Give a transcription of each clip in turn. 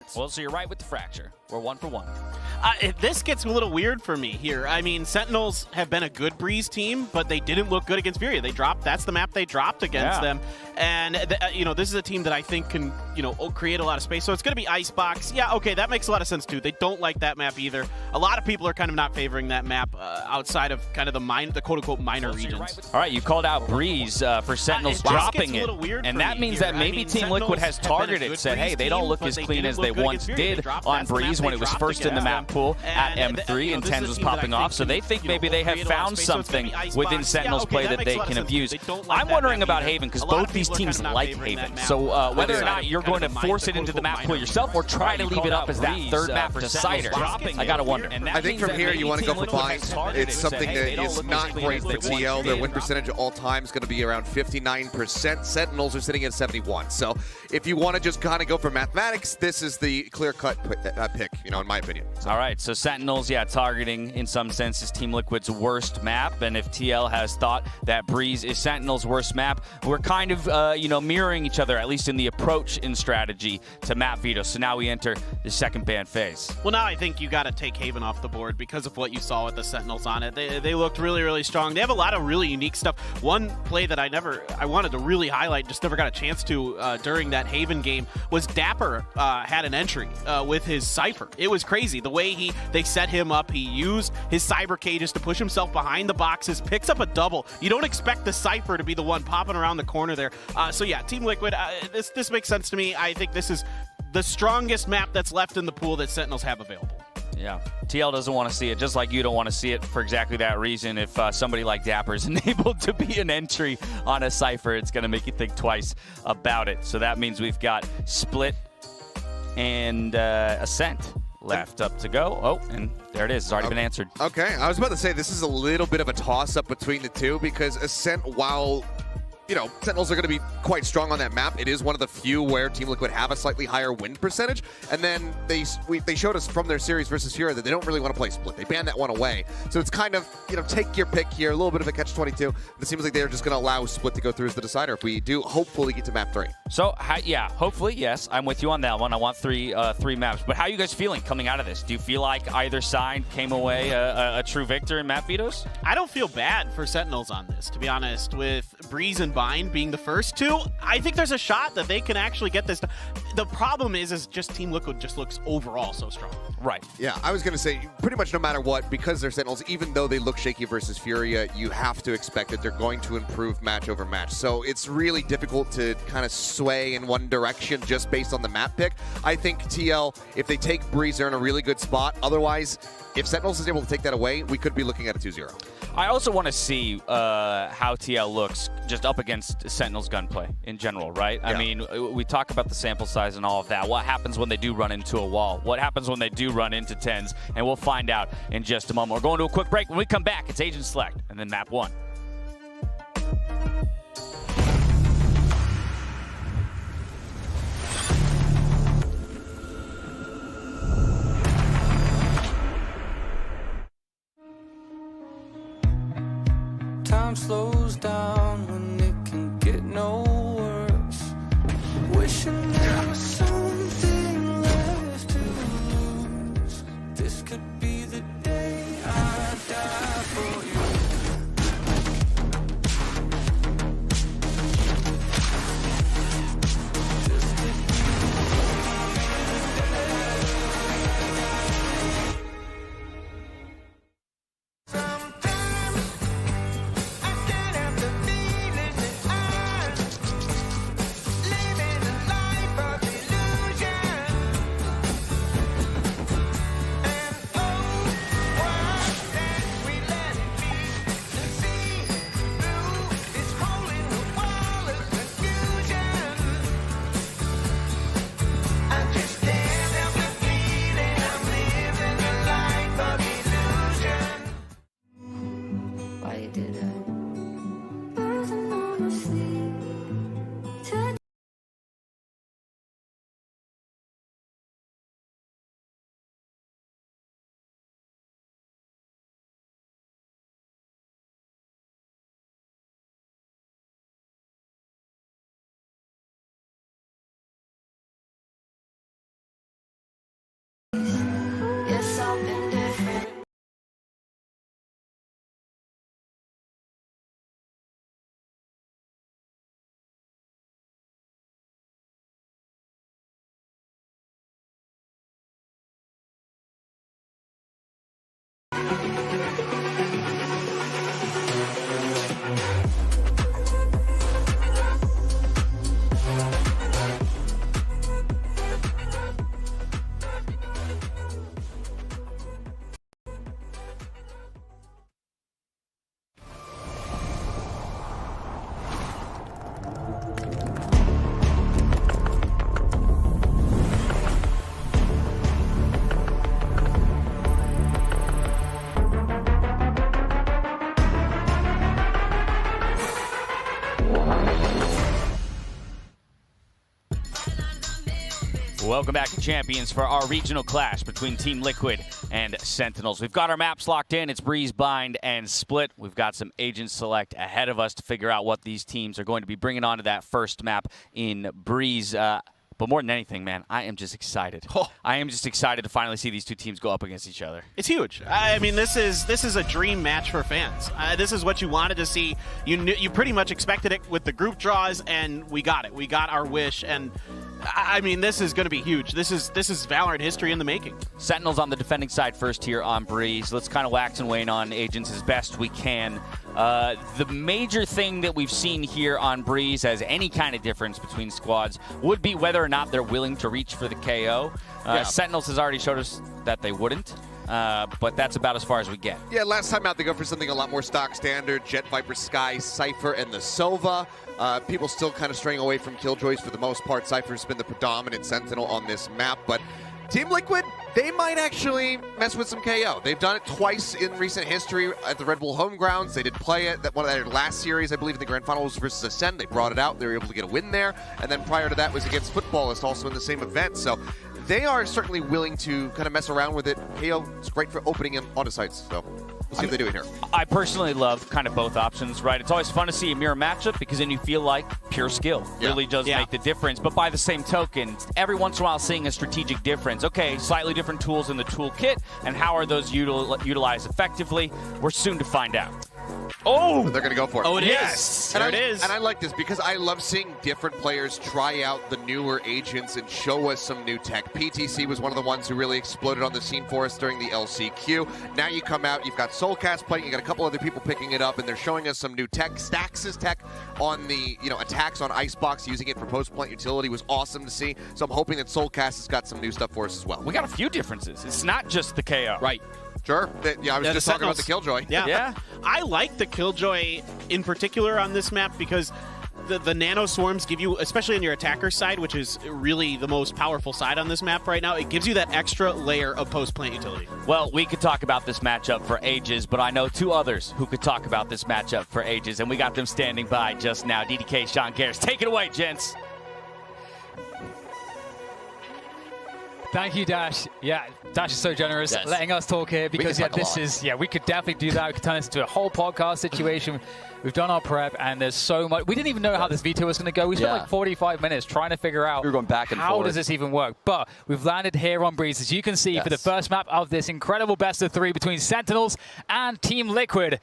points. Well, so you're right with the fracture. We're 1 for 1. This gets a little weird for me here. I mean, Sentinels have been a good Breeze team, but they didn't look good against Furia. They dropped. That's the map they dropped against them. And, this is a team that I think can, create a lot of space. So it's going to be Icebox. Yeah, okay, that makes a lot of sense, too. They don't like that map either. A lot of people are kind of not favoring that map outside of kind of the quote-unquote minor regions. All right, you called out Breeze for Sentinels dropping it. And that means that maybe Team Liquid has targeted, said, hey, they don't look as clean as they once did on Breeze when it was first in the map pool at M3 and TenZ was popping off. So they think maybe they have found something within Sentinels play that they can abuse. I'm wondering about Haven because both these teams like Haven. So whether or not you're going to force it into the map pool yourself or try to leave it up as that third map decider, I gotta wonder. I think from here you want to go for bind. It's something that is not great for TL. Their win percentage all time is going to be around 59%. Sentinels are sitting at 71. So if you want to just kind of go for mathematics, this is the clear-cut pick, in my opinion. So. All right, so Sentinels, targeting in some sense is Team Liquid's worst map, and if TL has thought that Breeze is Sentinel's worst map, we're kind of, mirroring each other, at least in the approach and strategy to map veto. So now we enter the second ban phase. Well, now I think you got to take Haven off the board because of what you saw with the Sentinels on it. They looked really, really strong. They have a lot of really unique stuff. One play that I wanted to really highlight, just never got a chance to during that Haven game, was Dapper had an entry with his Cypher. It was crazy. The way they set him up, he used his cyber cages to push himself behind the boxes, picks up a double. You don't expect the Cypher to be the one popping around the corner there. So yeah, Team Liquid, this makes sense to me. I think this is the strongest map that's left in the pool that Sentinels have available. Yeah, TL doesn't want to see it, just like you don't want to see it for exactly that reason. If somebody like Dapper is enabled to be an entry on a Cypher, it's going to make you think twice about it. So that means we've got Split and Ascent left up to go. Oh, and there it is. It's already been answered. Okay, I was about to say this is a little bit of a toss-up between the two because Ascent, while Sentinels are going to be quite strong on that map. It is one of the few where Team Liquid have a slightly higher win percentage. And then they showed us from their series versus Furia that they don't really want to play Split. They banned that one away. So it's kind of, take your pick here. A little bit of a catch-22. It seems like they're just going to allow Split to go through as the decider if we do hopefully get to map 3. So, hopefully, yes. I'm with you on that one. I want three maps. But how are you guys feeling coming out of this? Do you feel like either side came away a true victor in map vetoes? I don't feel bad for Sentinels on this, to be honest. With Breeze and Bind being the first two, I think there's a shot that they can actually get this. The problem is just Team Liquid just looks overall so strong. Right. Yeah, I was going to say, pretty much no matter what, because they're Sentinels, even though they look shaky versus Furia, you have to expect that they're going to improve match over match. So it's really difficult to kind of sway in one direction just based on the map pick. I think TL, if they take Breeze, they're in a really good spot. Otherwise, if Sentinels is able to take that away, we could be looking at a 2-0. I also want to see how TL looks just up against Sentinels gunplay in general, right? Yeah. I mean, we talk about the sample size and all of that. What happens when they do run into a wall? What happens when they do run into TenZ? And we'll find out in just a moment. We're going to a quick break. When we come back, it's Agent Select and then Map 1. Time slows down when it can get no worse. Wishing there was something left to lose. This could be the day I die for you. Oh Welcome back to Champions for our regional clash between Team Liquid and Sentinels. We've got our maps locked in. It's Breeze, Bind, and Split. We've got some Agent Select ahead of us to figure out what these teams are going to be bringing onto that first map in Breeze. But more than anything, man, I am just excited. I am just excited to finally see these two teams go up against each other. It's huge. I mean, this is a dream match for fans. This is what you wanted to see. You pretty much expected it with the group draws, and we got it. We got our wish, and I mean, this is going to be huge. This is Valorant history in the making. Sentinels on the defending side first here on Breeze. Let's kind of wax and wane on Agents as best we can. The major thing that we've seen here on Breeze as any kind of difference between squads would be whether or not they're willing to reach for the KO. Sentinels has already showed us that they wouldn't. But that's about as far as we get. Yeah, last time out they go for something a lot more stock standard. Jet, Viper, Sky, Cypher, and the Sova. People still kind of straying away from Killjoys for the most part. Cypher's been the predominant Sentinel on this map, but Team Liquid, they might actually mess with some KO. They've done it twice in recent history at the Red Bull home grounds. They did play it. That one of their last series, I believe, in the Grand Finals versus Ascend. They brought it out. They were able to get a win there. And then prior to that was against Footballist, also in the same event. So they are certainly willing to kind of mess around with it. KO is great for opening in onto sites. So we'll see if they do it here. I personally love kind of both options, right? It's always fun to see a mirror matchup because then you feel like pure skill really does make the difference. But by the same token, every once in a while seeing a strategic difference. Okay, slightly different tools in the toolkit, and how are those utilized effectively? We're soon to find out. Oh! They're going to go for it. Oh, it is. There it is. And I like this because I love seeing different players try out the newer agents and show us some new tech. PTC was one of the ones who really exploded on the scene for us during the LCQ. Now you come out, you've got Soulcast playing, you got a couple other people picking it up, and they're showing us some new tech. Stax's tech on the attacks on Icebox, using it for post-plant utility was awesome to see. So I'm hoping that Soulcast has got some new stuff for us as well. We got a few differences. It's not just the KO. Right. Sure. Yeah, I was just talking about the Killjoy. Yeah. I like the Killjoy in particular on this map because the nano swarms give you, especially on your attacker side, which is really the most powerful side on this map right now, it gives you that extra layer of post-plant utility. Well, we could talk about this matchup for ages, but I know two others who could talk about this matchup for ages, and we got them standing by just now. DDK, Sean Garris. Take it away, gents. Thank you, Dash. Yeah, Dash is so generous letting us talk here because we could definitely do that. We could turn this into a whole podcast situation. We've done our prep and there's so much. We didn't even know how this V2 was going to go. We spent like 45 minutes trying to figure out we were going back and how forth. Does this even work. But we've landed here on Breeze, as you can see, for the first map of this incredible best of 3 between Sentinels and Team Liquid.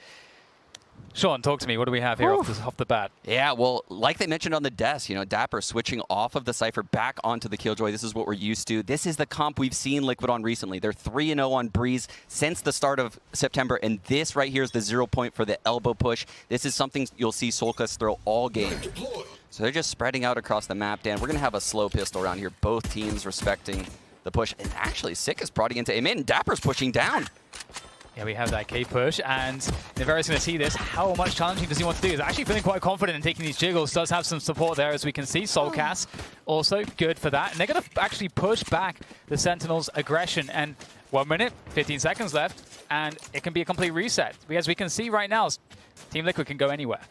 Sean, talk to me. What do we have here off the bat? Yeah, well, like they mentioned on the desk, Dapper switching off of the Cypher back onto the Killjoy. This is what we're used to. This is the comp we've seen Liquid on recently. They're 3-0 on Breeze since the start of September, and this right here is the 0 point for the elbow push. This is something you'll see Soulcast throw all game. So they're just spreading out across the map, Dan. We're going to have a slow pistol around here. Both teams respecting the push. And actually, Sick is prodding into aim in. Dapper's pushing down. Yeah, we have that K push, and Nivera's going to see this. How much challenging does he want to do? He's actually feeling quite confident in taking these jiggles. Does have some support there, as we can see. Soulcast also good for that. And they're going to actually push back the Sentinels' aggression. And 1 minute, 15 seconds left, and it can be a complete reset. As we can see right now, Team Liquid can go anywhere.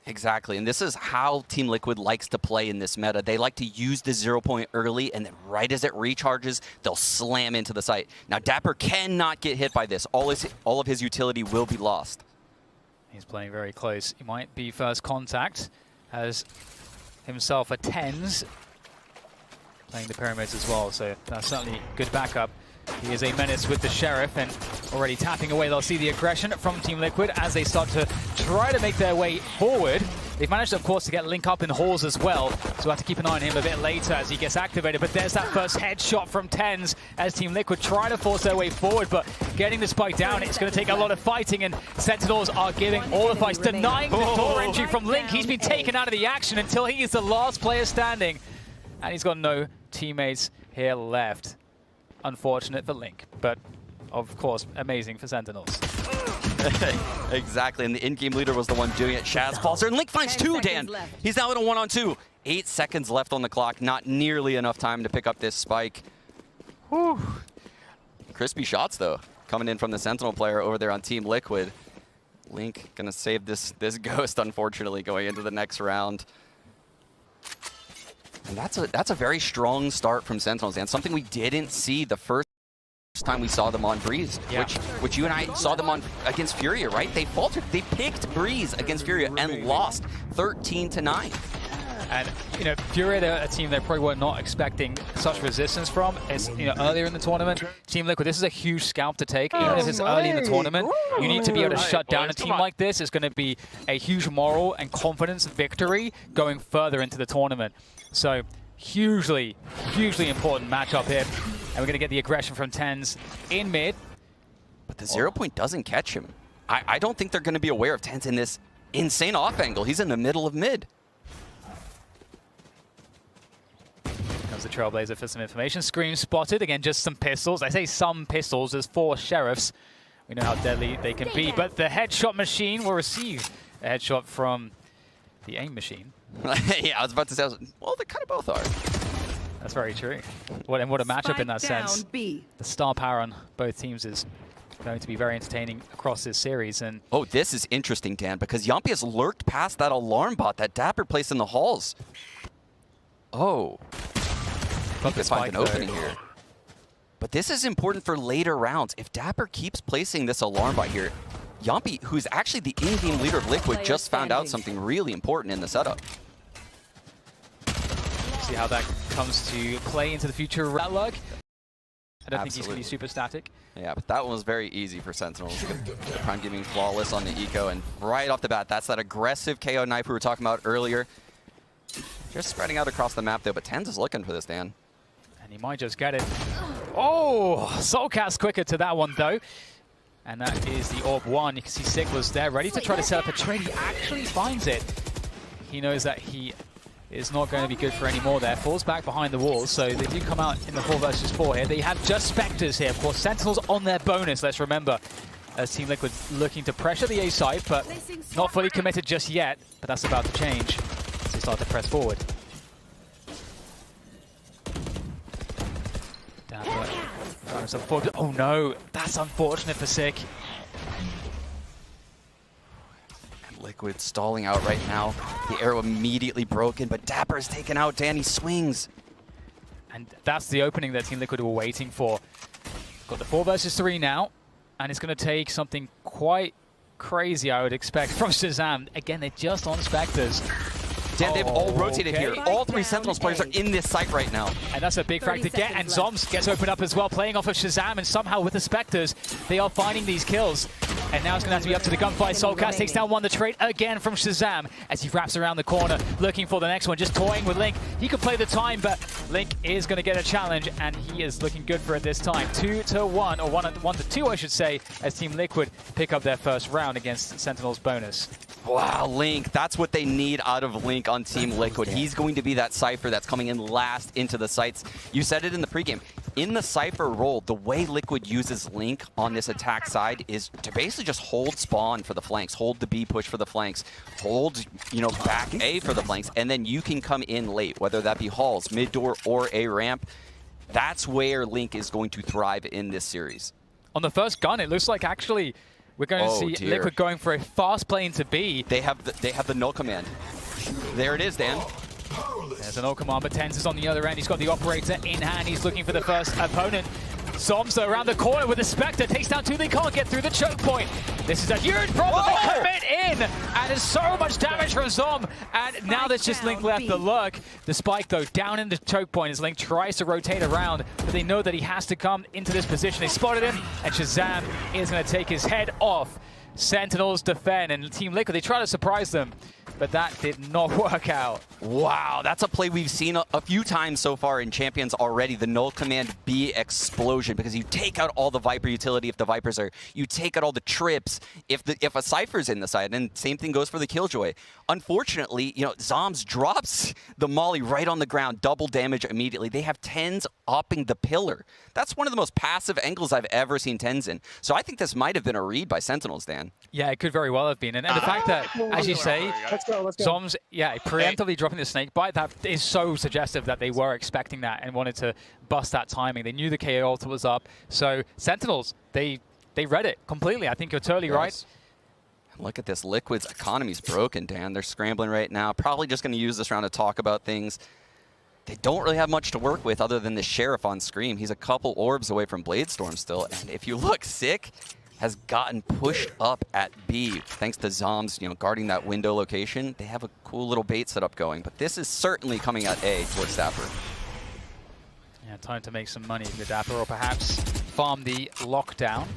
Exactly, and this is how Team Liquid likes to play in this meta. They like to use the 0 point early, and then right as it recharges, they'll slam into the site. Now, Dapper cannot get hit by this. All of his utility will be lost. He's playing very close. He might be first contact, has himself a TENS, playing the pyramids as well, so that's certainly good backup. He is a menace with the Sheriff and already tapping away. They'll see the aggression from Team Liquid as they start to try to make their way forward. They've managed, of course, to get Link up in halls as well, so we'll have to keep an eye on him a bit later as he gets activated. But there's that first headshot from TENS as Team Liquid try to force their way forward, but getting the spike down, it's going to take a lot of fighting, and Sentinels are giving all the fights, denying the door entry from Link. He's been taken out of the action until he is the last player standing, and he's got no teammates here left. Unfortunate for Link, but of course, amazing for Sentinels. Exactly, and the in-game leader was the one doing it. Shaz falls there, and Link finds 2, Dan. He's now in a 1-on-2. 8 seconds left on the clock, not nearly enough time to pick up this spike. Whew. Crispy shots, though, coming in from the Sentinel player over there on Team Liquid. Link gonna save this ghost, unfortunately, going into the next round. And that's a very strong start from Sentinels, and something we didn't see the first time we saw them on Breeze, Yeah. which you and I saw them on against Furia, right? They faltered. They picked Breeze against Furia and lost 13-9. And, you know, Furia, they're a team they probably were not expecting such resistance from. It's, you know, earlier in the tournament, Team Liquid, this is a huge scalp to take. Even if it's early in the tournament, you need to be able to shut down a team like this. It's going to be a huge moral and confidence victory going further into the tournament. So, hugely important matchup here. And we're going to get the aggression from TenZ in mid. But the 0 point doesn't catch him. I don't think they're going to be aware of TenZ in this insane off angle. He's in the middle of mid. Comes the Trailblazer for some information. Scream spotted. Again, just some pistols. I say some pistols. There's 4 sheriffs. We know how deadly they can be. But the headshot machine will receive a headshot from the aim machine. Yeah, I was about to say, well, they kind of both are. That's very true. What a matchup in that sense. The star power on both teams is going to be very entertaining across this series. And oh, this is interesting, Dan, because Yampi has lurked past that alarm bot that Dapper placed in the halls. Oh. got the Find spike an opening here. But this is important for later rounds. If Dapper keeps placing this alarm bot here, Yampi, who's actually the in-game leader of Liquid, just found out something really important in the setup. See how that comes to play into the future. Luck. I don't think he's going to be super static. Yeah, but that one was very easy for Sentinels. Prime Gaming flawless on the eco, and right off the bat, that's that aggressive KO knife we were talking about earlier. Just spreading out across the map, though, but TenZ is looking for this, Dan. And he might just get it. Oh, Soulcast quicker to that one, though. And that is the Orb 1. You can see Sick was there, ready to try to set up a trade. He actually finds it. He knows that he is not going to be good for any more there. Falls back behind the walls, so they do come out in the 4 versus 4 here. They have just Spectres here. Of course, Sentinels on their bonus, let's remember. As Team Liquid looking to pressure the A side, but not fully committed just yet. But that's about to change as they start to press forward. Oh no, that's unfortunate for Sick. Liquid stalling out right now. The arrow immediately broken, but Dapper is taken out. Danny swings. And that's the opening that Team Liquid were waiting for. Got the 4 versus 3 now, and it's going to take something quite crazy, I would expect, from Shazam. Again, they're just on Spectres. Dan, they've all rotated here. All 3 Sentinels players are in this site right now. And that's a big frag to get, and Zoms gets opened up as well, playing off of Shazam, and somehow with the Spectres, they are finding these kills. And now it's going to have to be up to the gunfight. Soulcast takes down one, the trade again from Shazam as he wraps around the corner, looking for the next one, just toying with Link. He could play the time, but Link is going to get a challenge, and he is looking good for it this time. 2-1, or 1-2, I should say, as Team Liquid pick up their first round against Sentinels bonus. Wow, Link, that's what they need out of Link on Team Liquid. He's going to be that Cypher that's coming in last into the sites. You said it in the pregame. In the Cypher role, the way Liquid uses Link on this attack side is to basically just hold spawn for the flanks, hold the B push for the flanks, hold, you know, back A for the flanks, and then you can come in late, whether that be halls, mid door, or A ramp. That's where Link is going to thrive in this series. On the first gun, it looks like actually we're going to see Liquid going for a fast play into B. They have the null command. There it is, Dan. There's an null command, but TenZ is on the other end. He's got the operator in hand. He's looking for the first opponent. Zoms around the corner with the Spectre. Takes down 2. They can't get through the choke point. This is a huge problem. They commit in. And there's so much damage from Zom. And now there's just Link left. The Lurk. The spike, though, down in the choke point as Link tries to rotate around. But they know that he has to come into this position. They spotted him. And Shazam is going to take his head off. Sentinels defend, and Team Liquid, they try to surprise them, but that did not work out. Wow, that's a play we've seen a few times so far in Champions already, the null command B explosion, because you take out all the Viper utility if the Vipers are, you take out all the trips if a Cypher's in the side, and same thing goes for the Killjoy. Unfortunately, you know, Zoms drops the Molly right on the ground, double damage immediately. They have TenZ opping the pillar. That's one of the most passive angles I've ever seen TenZ in. So I think this might have been a read by Sentinels, Dan. Yeah, it could very well have been. And the fact that, as you say, Zoms, preemptively dropping the snake bite, that is so suggestive that they were expecting that and wanted to bust that timing. They knew the KO ult was up. So Sentinels, they read it completely. I think you're totally right. Look at this. Liquid's economy's broken, Dan. They're scrambling right now. Probably just going to use this round to talk about things. they don't really have much to work with other than the Sheriff on Scream. He's a couple orbs away from Bladestorm still. And if you look, Sick has gotten pushed up at B thanks to Zombs, guarding that window location. They have a cool little bait setup going, but this is certainly coming at A towards Dapper. Yeah, time to make some money for Dapper, or perhaps farm the lockdown.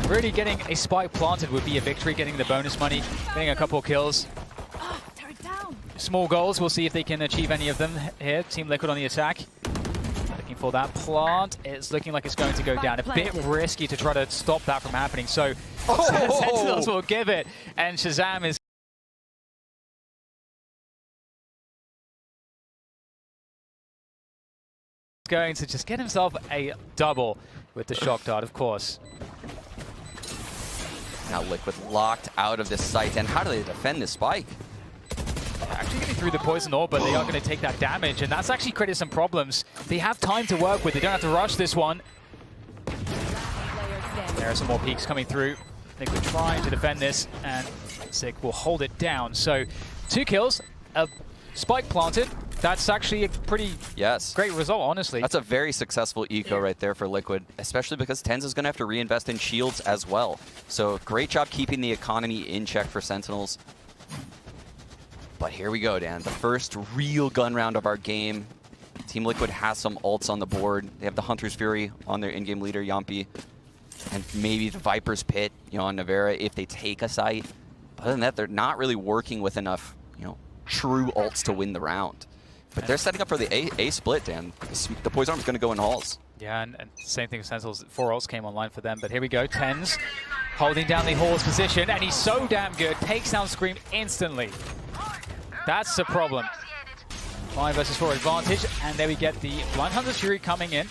Really getting a spike planted would be a victory, getting the bonus money, getting a couple kills. Small goals, we'll see if they can achieve any of them here. Team Liquid on the attack. Looking for that plant. It's looking like it's going to go down. A bit risky to try to stop that from happening. So Sentinels will give it. And Shazam is going to just get himself a double with the shock dart, of course. Now Liquid locked out of this site. And how do they defend this spike? Actually getting through the poison orb, but they are going to take that damage, and that's actually created some problems. They have time to work with. They don't have to rush this one. There are some more peaks coming through. Liquid trying to defend this, and Sick will hold it down. So 2 kills, a spike planted. That's actually a pretty great result, honestly. That's a very successful eco right there for Liquid, especially because TenZ is going to have to reinvest in shields as well. So great job keeping the economy in check for Sentinels. But here we go, Dan. The first real gun round of our game. Team Liquid has some ults on the board. They have the Hunter's Fury on their in-game leader, Yampi. And maybe the Viper's Pit, on Navera if they take a site. But other than that, they're not really working with enough, true ults to win the round. But they're setting up for the A split, Dan. The Poison Arm's going to go in halls. Yeah, and same thing with Sentinels. 4 ults came online for them. But here we go. TenZ holding down the Hall's position. And he's so damn good. Takes down Scream instantly. That's the problem. 5 versus 4 advantage, and there we get the Blind Hunter's Fury coming in.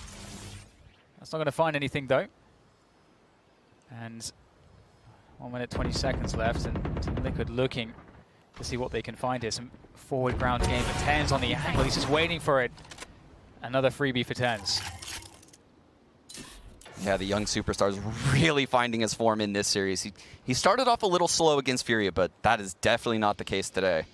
That's not going to find anything, though. And 1 minute, 20 seconds left, and Team Liquid looking to see what they can find here. Some forward ground game, but TenZ on the angle. He's just waiting for it. Another freebie for TenZ. Yeah, the young superstar is really finding his form in this series. He started off a little slow against Furia, but that is definitely not the case today.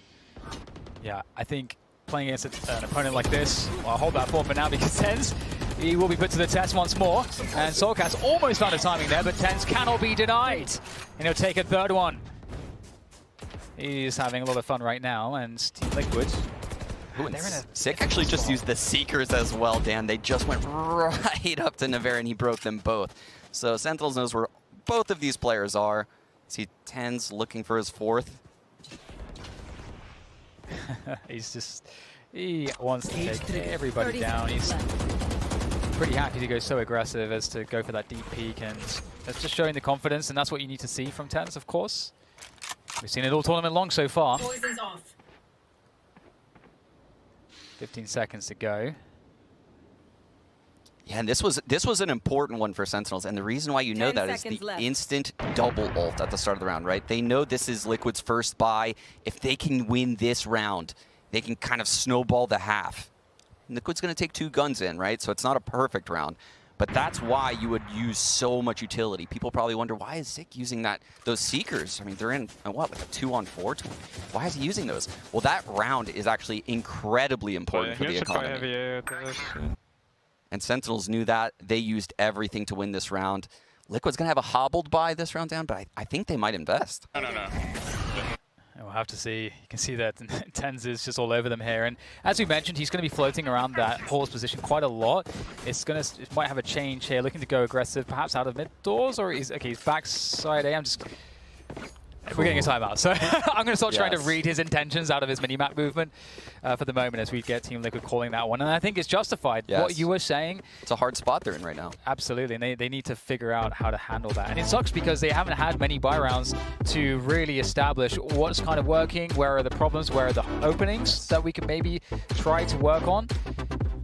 Yeah, I think playing against an opponent like this, well, I'll hold that form for now because TenZ, he will be put to the test once more. And Soulcat's almost found a timing there, but TenZ cannot be denied. And he'll take a third one. He's having a lot of fun right now, and Team Liquid. Ooh, and Sick actually just used the Seekers as well, Dan. They just went right up to Navera, and he broke them both. So Sentinels knows where both of these players are. See TenZ looking for his 4th. He wants to take everybody down. He's pretty happy to go so aggressive as to go for that deep peek, and that's just showing the confidence, and that's what you need to see from TenZ, of course. We've seen it all tournament long so far. 15 seconds to go. Yeah, and this was an important one for Sentinels, and the reason why you know that is the instant double ult at the start of the round, right? They know this is Liquid's first buy. If they can win this round, they can kind of snowball the half. Liquid's going to take 2 guns in, right? So it's not a perfect round, but that's why you would use so much utility. People probably wonder, why is Sick using those Seekers? I mean, they're in, what, like a 2-on-4? Why is he using those? Well, that round is actually incredibly important for the economy. And Sentinels knew that. They used everything to win this round. Liquid's going to have a hobbled buy this round down, but I think they might invest. No. We'll have to see. You can see that TenZ is just all over them here. And as we mentioned, he's going to be floating around that Hall's position quite a lot. It might have a change here, looking to go aggressive, perhaps out of mid doors, or he's backside A. We're getting a timeout, so I'm going to start trying to read his intentions out of his minimap movement for the moment as we get Team Liquid calling that one. And I think it's justified. Yes. What you were saying. It's a hard spot they're in right now. Absolutely, and they need to figure out how to handle that. And it sucks because they haven't had many buy rounds to really establish what's kind of working, where are the problems, where are the openings that we can maybe try to work on.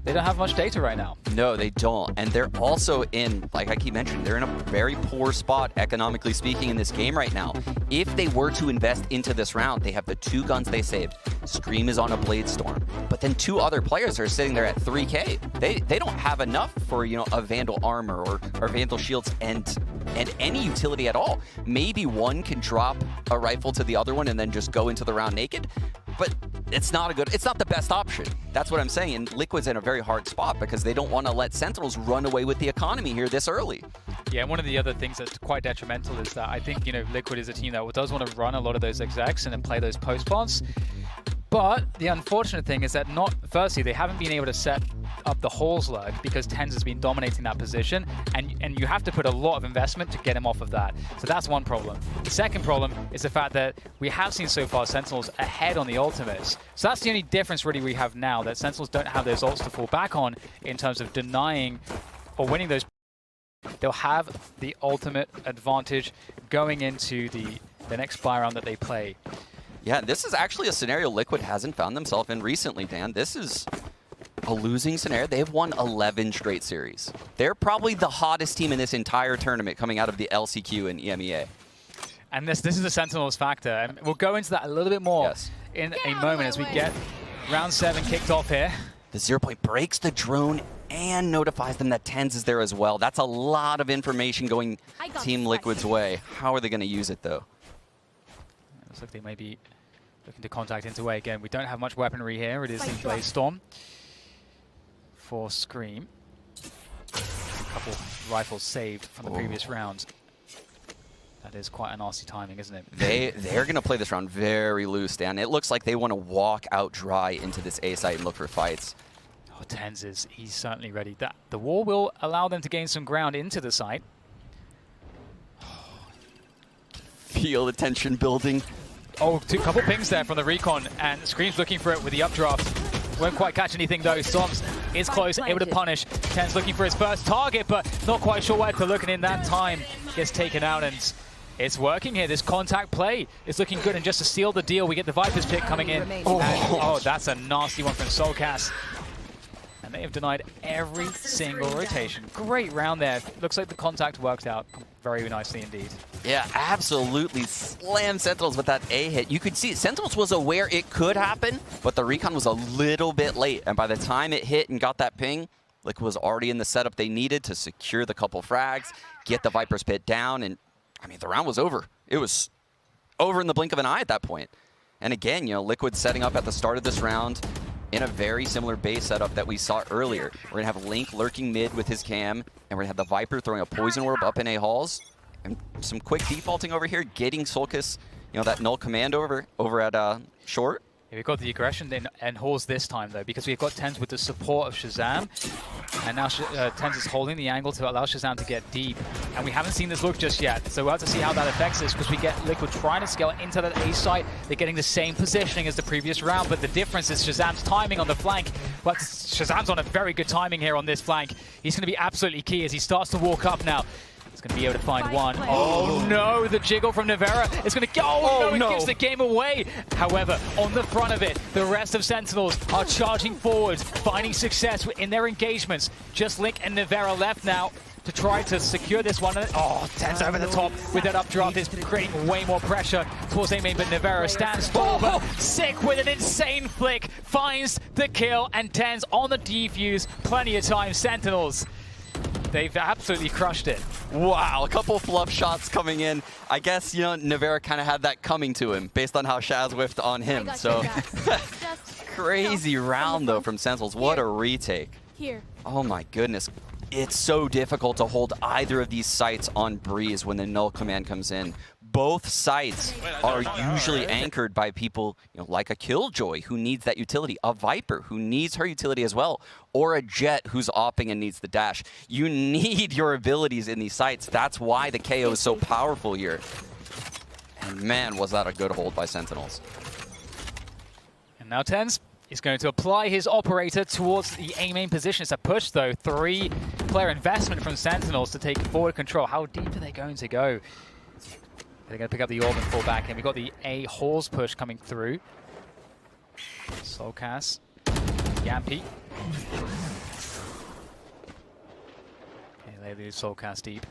they don't have much data right now. No, they don't. And they're also in, like I keep mentioning, they're in a very poor spot, economically speaking, in this game right now. If they were to invest into this round, they have the 2 guns they saved. Stream is on a Blade Storm. But then 2 other players are sitting there at 3K. They don't have enough for, you know, a Vandal armor or Vandal shields and any utility at all. Maybe one can drop a rifle to the other one and then just go into the round naked. But it's not the best option. That's what I'm saying. And Liquid's in a very hard spot because they don't want to let Sentinels run away with the economy here this early. Yeah, and one of the other things that's quite detrimental is that I think, you know, Liquid is a team that does want to run a lot of those execs and then play those post plots. But the unfortunate thing is that firstly, they haven't been able to set up the Halls lurk because TenZ has been dominating that position, and you have to put a lot of investment to get him off of that. So that's one problem. The second problem is the fact that we have seen so far Sentinels ahead on the ultimates. So that's the only difference really we have now, that Sentinels don't have those ults to fall back on in terms of denying or winning those. They'll have the ultimate advantage going into the next buy round that they play. Yeah, this is actually a scenario Liquid hasn't found themselves in recently, Dan. This is a losing scenario. They've won 11 straight series. They're probably the hottest team in this entire tournament coming out of the LCQ and EMEA. And this is a Sentinels factor. And we'll go into that a little bit more in a moment as we get round 7 kicked off here. The 0 point breaks the drone and notifies them that TenZ is there as well. That's a lot of information going Team Liquid's way. How are they going to use it, though? Looks like they may be looking to contact into way again. We don't have much weaponry here. It is the Blaze Storm for Scream. A couple rifles saved from the previous rounds. That is quite a nasty timing, isn't it? They're going to play this round very loose, Dan. It looks like they want to walk out dry into this A site and look for fights. Oh, TenZ he's certainly ready. The wall will allow them to gain some ground into the site. Feel the tension building. Oh, couple pings there from the recon, and Scream's looking for it with the updraft. Won't quite catch anything though. Storms is close, able to punish. TenZ looking for his first target, but not quite sure where to look, and in that time gets taken out, and it's working here. This contact play is looking good, and just to seal the deal, we get the Viper's pick coming in. Oh, that's a nasty one from Soulcast. And they have denied every single rotation. Great round there. Looks like the contact worked out very nicely indeed. Yeah, absolutely slammed Sentinels with that A hit. You could see Sentinels was aware it could happen, but the recon was a little bit late. And by the time it hit and got that ping, Liquid was already in the setup they needed to secure the couple frags, get the Viper's pit down, and I mean, the round was over. It was over in the blink of an eye at that point. And again, you know, Liquid setting up at the start of this round in a very similar base setup that we saw earlier. We're going to have Link lurking mid with his cam, and we're going to have the Viper throwing a Poison Orb up in A halls. And some quick defaulting over here, getting Soulcast, you know, that null command over at short. Yeah, we've got the aggression and halls this time, though, because we've got TenZ with the support of Shazam. And now TenZ is holding the angle to allow Shazam to get deep. And we haven't seen this look just yet, so we'll have to see how that affects this, because we get Liquid trying to scale into that A site. They're getting the same positioning as the previous round, but the difference is Shazam's timing on the flank. But Shazam's on a very good timing here on this flank. He's going to be absolutely key as he starts to walk up now. He's going to be able to find one. Oh no, the jiggle from Nivera is going to go. Oh no, it gives the game away. However, on the front of it, the rest of Sentinels are charging forward, finding success in their engagements. Just Link and Nivera left now to try to secure this one. Oh, TenZ over the top with that updraft is creating way more pressure towards A main, but Nivera stands tall, but Sick with an insane flick finds the kill, and TenZ on the defuse. Plenty of time, Sentinels. They've absolutely crushed it. Wow, a couple fluff shots coming in. I guess, you know, Nivera kind of had that coming to him based on how Shaz whiffed on him. So crazy round, though, from Sentinels. What a retake. Oh, my goodness. It's so difficult to hold either of these sites on Breeze when the null command comes in. Both sites are usually anchored by people, you know, like a Killjoy who needs that utility, a Viper who needs her utility as well, or a Jet who's opping and needs the dash. You need your abilities in these sites. That's why the KO is so powerful here. And man, was that a good hold by Sentinels. And now TenZ is going to apply his operator towards the A main position. It's a push, though. 3-player investment from Sentinels to take forward control. How deep are they going to go? They're going to pick up the orb and fall back, and we've got the A halls push coming through. Soulcast, Yampy. They lose Soulcast deep.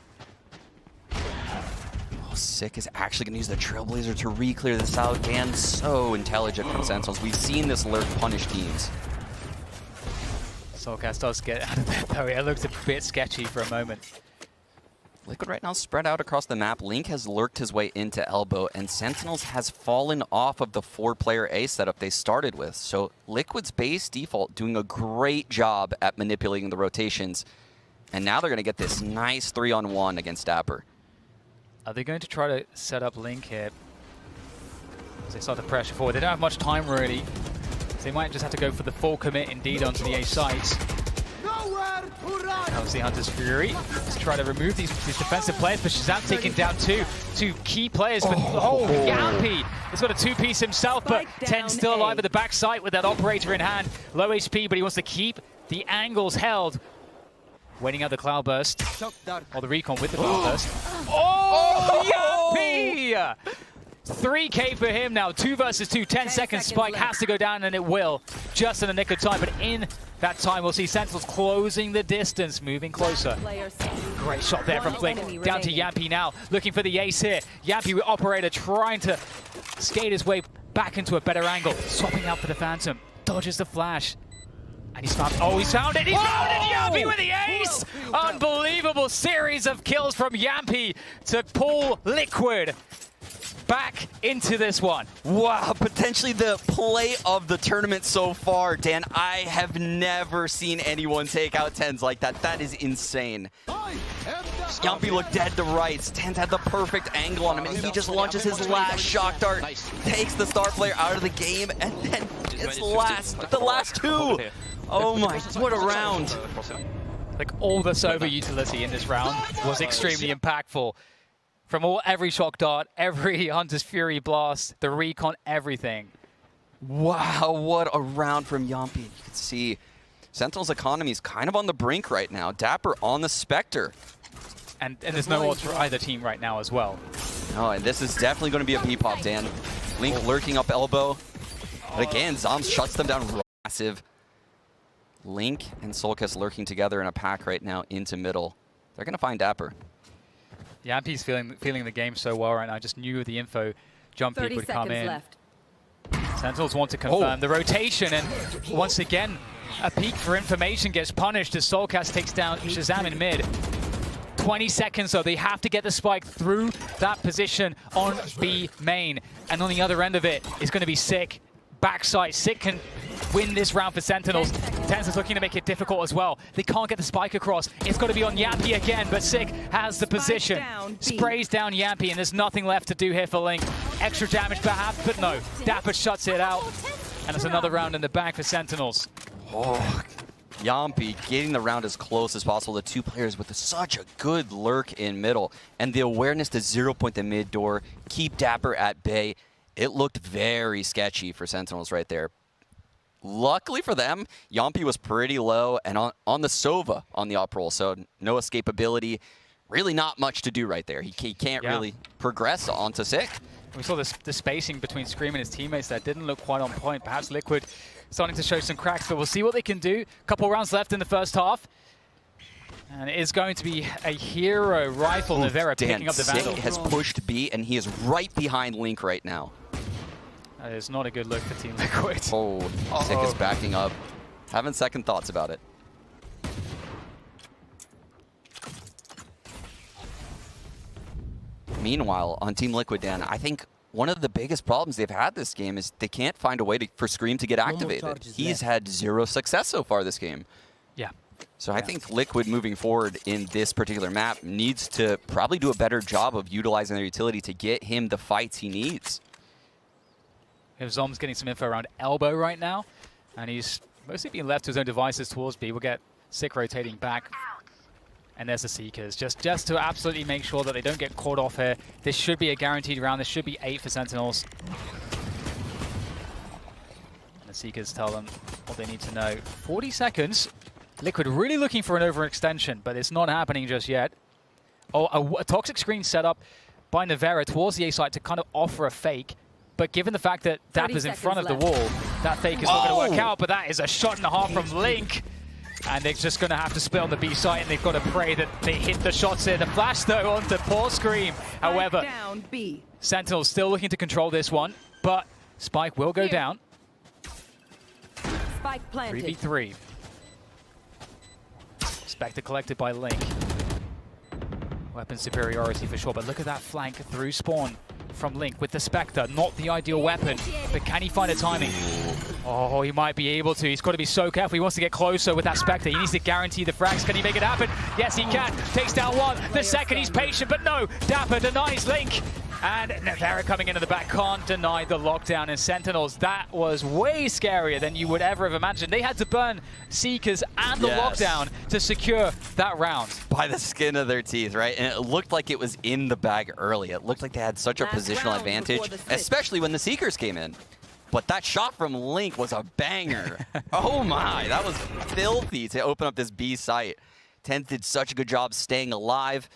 Oh, Sick is actually going to use the Trailblazer to re-clear this out. Dan, so intelligent from Sentinels. We've seen this lurk punish teams. Soulcast does get out of there, though. It looks a bit sketchy for a moment. Liquid right now spread out across the map. Link has lurked his way into Elbow, and Sentinels has fallen off of the 4-player A setup they started with. So Liquid's base default doing a great job at manipulating the rotations. And now they're going to get this nice 3-on-1 against Dapper. Are they going to try to set up Link here? As they start to pressure forward. They don't have much time, really. So they might just have to go for the full commit, indeed, onto the A sites. That was the Hunter's Fury. Let's try to remove these defensive players, but Shazam taking down two key players. But Yampy has got a 2-piece himself, but 10 still alive at the backside with that operator in hand. Low HP, but he wants to keep the angles held. Waiting out the Cloudburst, or the recon with the Cloudburst. Oh, Yampy! 3K for him now, 2 versus 2, 10 seconds. Spike has to go down, and it will, just in the nick of time. But in that time, we'll see Sentinels closing the distance, moving closer. Great shot there from Flick, down to Yampy now, looking for the ace here. Yampy with operator trying to skate his way back into a better angle, swapping out for the Phantom, dodges the flash. And he's found, he's found it! He's found it! Yampy with the ace! Unbelievable series of kills from Yampy to pull Liquid back into this one. Wow, potentially the play of the tournament so far, Dan. I have never seen anyone take out Tens like that. That is insane. Yampy looked dead to rights. Tens had the perfect angle on him, and he just launches his last shock dart, takes the star player out of the game, and then it's the last two. Oh my, what a round. Like, all the Sova utility in this round was extremely impactful. From every shock dart, every Hunter's Fury blast, the recon, everything. Wow, what a round from Yampy. You can see Sentinel's economy is kind of on the brink right now. Dapper on the Spectre. And there's no odds for either team right now as well. Oh, and this is definitely going to be a B-pop, Dan. Link lurking up elbow. But again, Zom shuts them down massive. Link and Soulcast lurking together in a pack right now into middle. They're going to find Dapper. Yampy's feeling the game so well right now. I just knew the info jump peek would come in. Left. Sentinels want to confirm the rotation, and once again, a peek for information gets punished as Soulcast takes down Shazam in mid. 20 seconds though, they have to get the spike through that position on B main. And on the other end of it is going to be Sick. Backside, Sick can win this round for Sentinels. Tens is looking to make it difficult as well. They can't get the spike across. It's got to be on Yampy again, but Sick has the position. Sprays down Yampy, and there's nothing left to do here for Link. Extra damage perhaps, but no. Dapper shuts it out, and it's another round in the bag for Sentinels. Oh, Yampy getting the round as close as possible. The two players with such a good lurk in middle, and the awareness to 0-point the mid door, keep Dapper at bay. It looked very sketchy for Sentinels right there. Luckily for them, Yampy was pretty low and on the Sova on the up roll, so no escapability. Really not much to do right there. He can't really progress onto Sick. We saw the spacing between Scream and his teammates that didn't look quite on point. Perhaps Liquid starting to show some cracks, but we'll see what they can do. Couple rounds left in the first half. And it is going to be a hero rifle. Navera picking up the Vandal. Sick has pushed B, and he is right behind Link right now. That is not a good look for Team Liquid. Oh, Sick is backing up. Having second thoughts about it. Meanwhile, on Team Liquid, Dan, I think one of the biggest problems they've had this game is they can't find a way for Scream to get activated. He's had 0 success so far this game. Yeah. So I think Liquid moving forward in this particular map needs to probably do a better job of utilizing their utility to get him the fights he needs. Zom's getting some info around elbow right now, and he's mostly being left to his own devices towards B. We'll get Sick rotating back. And there's the Seekers, just to absolutely make sure that they don't get caught off here. This should be a guaranteed round. This should be 8 for Sentinels. And the Seekers tell them what they need to know. 40 seconds. Liquid really looking for an overextension, but it's not happening just yet. Oh, a toxic screen set up by Navera towards the A site to kind of offer a fake. But given the fact that Dapper's in front of the wall, that fake is not going to work out. But that is a shot and a half from Link. And they're just going to have to split on the B site, and they've got to pray that they hit the shots here. The flash, though, onto poor Scream. However, down, B. Sentinels still looking to control this one, but Spike will go down. Spike planted. 3v3. Spectre collected by Link. Weapon superiority for sure, but look at that flank through spawn from Link with the Spectre. Not the ideal weapon, but can he find a timing? Oh, he might be able to. He's got to be so careful. He wants to get closer with that Spectre. He needs to guarantee the frags. Can he make it happen? Yes, he can. Takes down one. The second, he's patient, but no. Dapper denies Link. And Nevera coming into the back, can't deny the lockdown. And Sentinels, that was way scarier than you would ever have imagined. They had to burn Seekers and the lockdown to secure that round. By the skin of their teeth, right? And it looked like it was in the bag early. It looked like they had such a positional advantage, especially when the Seekers came in. But that shot from Link was a banger. Oh my, that was filthy to open up this B site. TenZ did such a good job staying alive.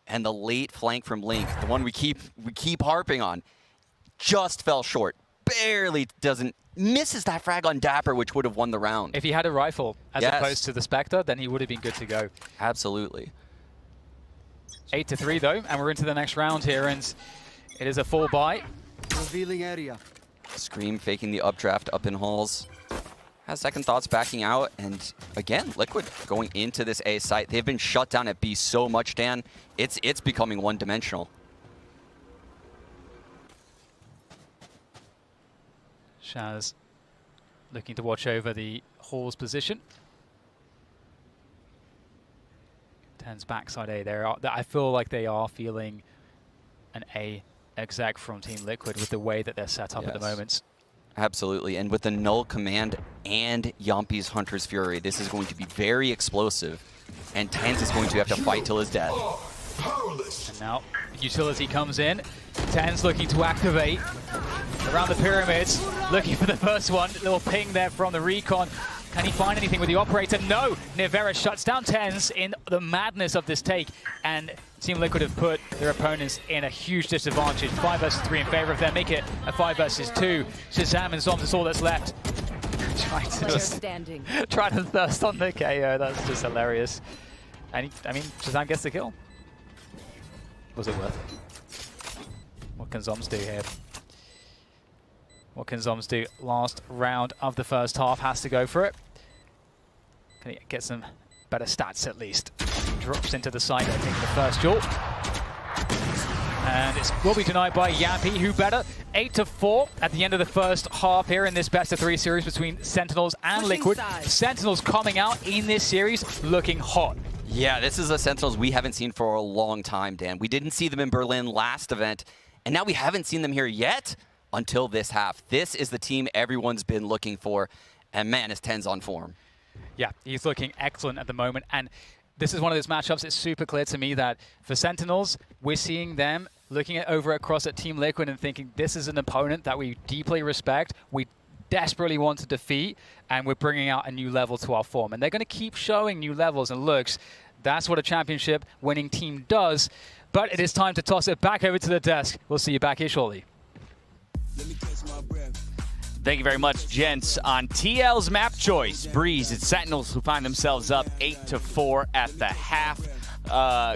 And the late flank from Link, the one we keep harping on, just fell short. Barely misses that frag on Dapper, which would have won the round. If he had a rifle as opposed to the Spectre, then he would have been good to go. Absolutely. 8-3 though, and we're into the next round here, and it is a full buy. Revealing area. Scream faking the updraft up in halls. Has second thoughts backing out, and again, Liquid going into this A site. They've been shut down at B so much, Dan. It's becoming one-dimensional. Shaz looking to watch over the Hall's position. TenZ backside A. I feel like they are feeling an A exec from Team Liquid with the way that they're set up at the moment. Absolutely, and with the Null Command and Yompi's Hunter's Fury, this is going to be very explosive, and TenZ is going to have to fight till his death. And now, utility comes in. TenZ looking to activate around the pyramids, looking for the first one. Little ping there from the recon. Can he find anything with the operator? No! Nevera shuts down TenZ in the madness of this take, and Team Liquid have put their opponents in a huge disadvantage. 5 versus 3 in favor of them. Make it a 5 versus 2. Shazam and Zombs is all that's left. Trying to thirst on the KO. That's just hilarious. And I mean, Shazam gets the kill. Was it worth it? What can Zombs do here? What can Zombs do? Last round of the first half, has to go for it. Can he get some better stats at least? Drops into the side, I think, the first duel. And it will be denied by Yampy, who better. 8-4 at the end of the first half here in this best-of-3 series between Sentinels and Liquid. Sentinels coming out in this series looking hot. Yeah, this is a Sentinels we haven't seen for a long time, Dan. We didn't see them in Berlin last event, and now we haven't seen them here yet until this half. This is the team everyone's been looking for, and man, is TenZ on form. Yeah, he's looking excellent at the moment, and this is one of those matchups. It's super clear to me that for Sentinels, we're seeing them looking over across at Team Liquid and thinking this is an opponent that we deeply respect, we desperately want to defeat, and we're bringing out a new level to our form. And they're going to keep showing new levels and looks. That's what a championship winning team does. But it is time to toss it back over to the desk. We'll see you back here shortly. Thank you very much, gents. On TL's map choice, Breeze and Sentinels, who find themselves up 8-4 at the half.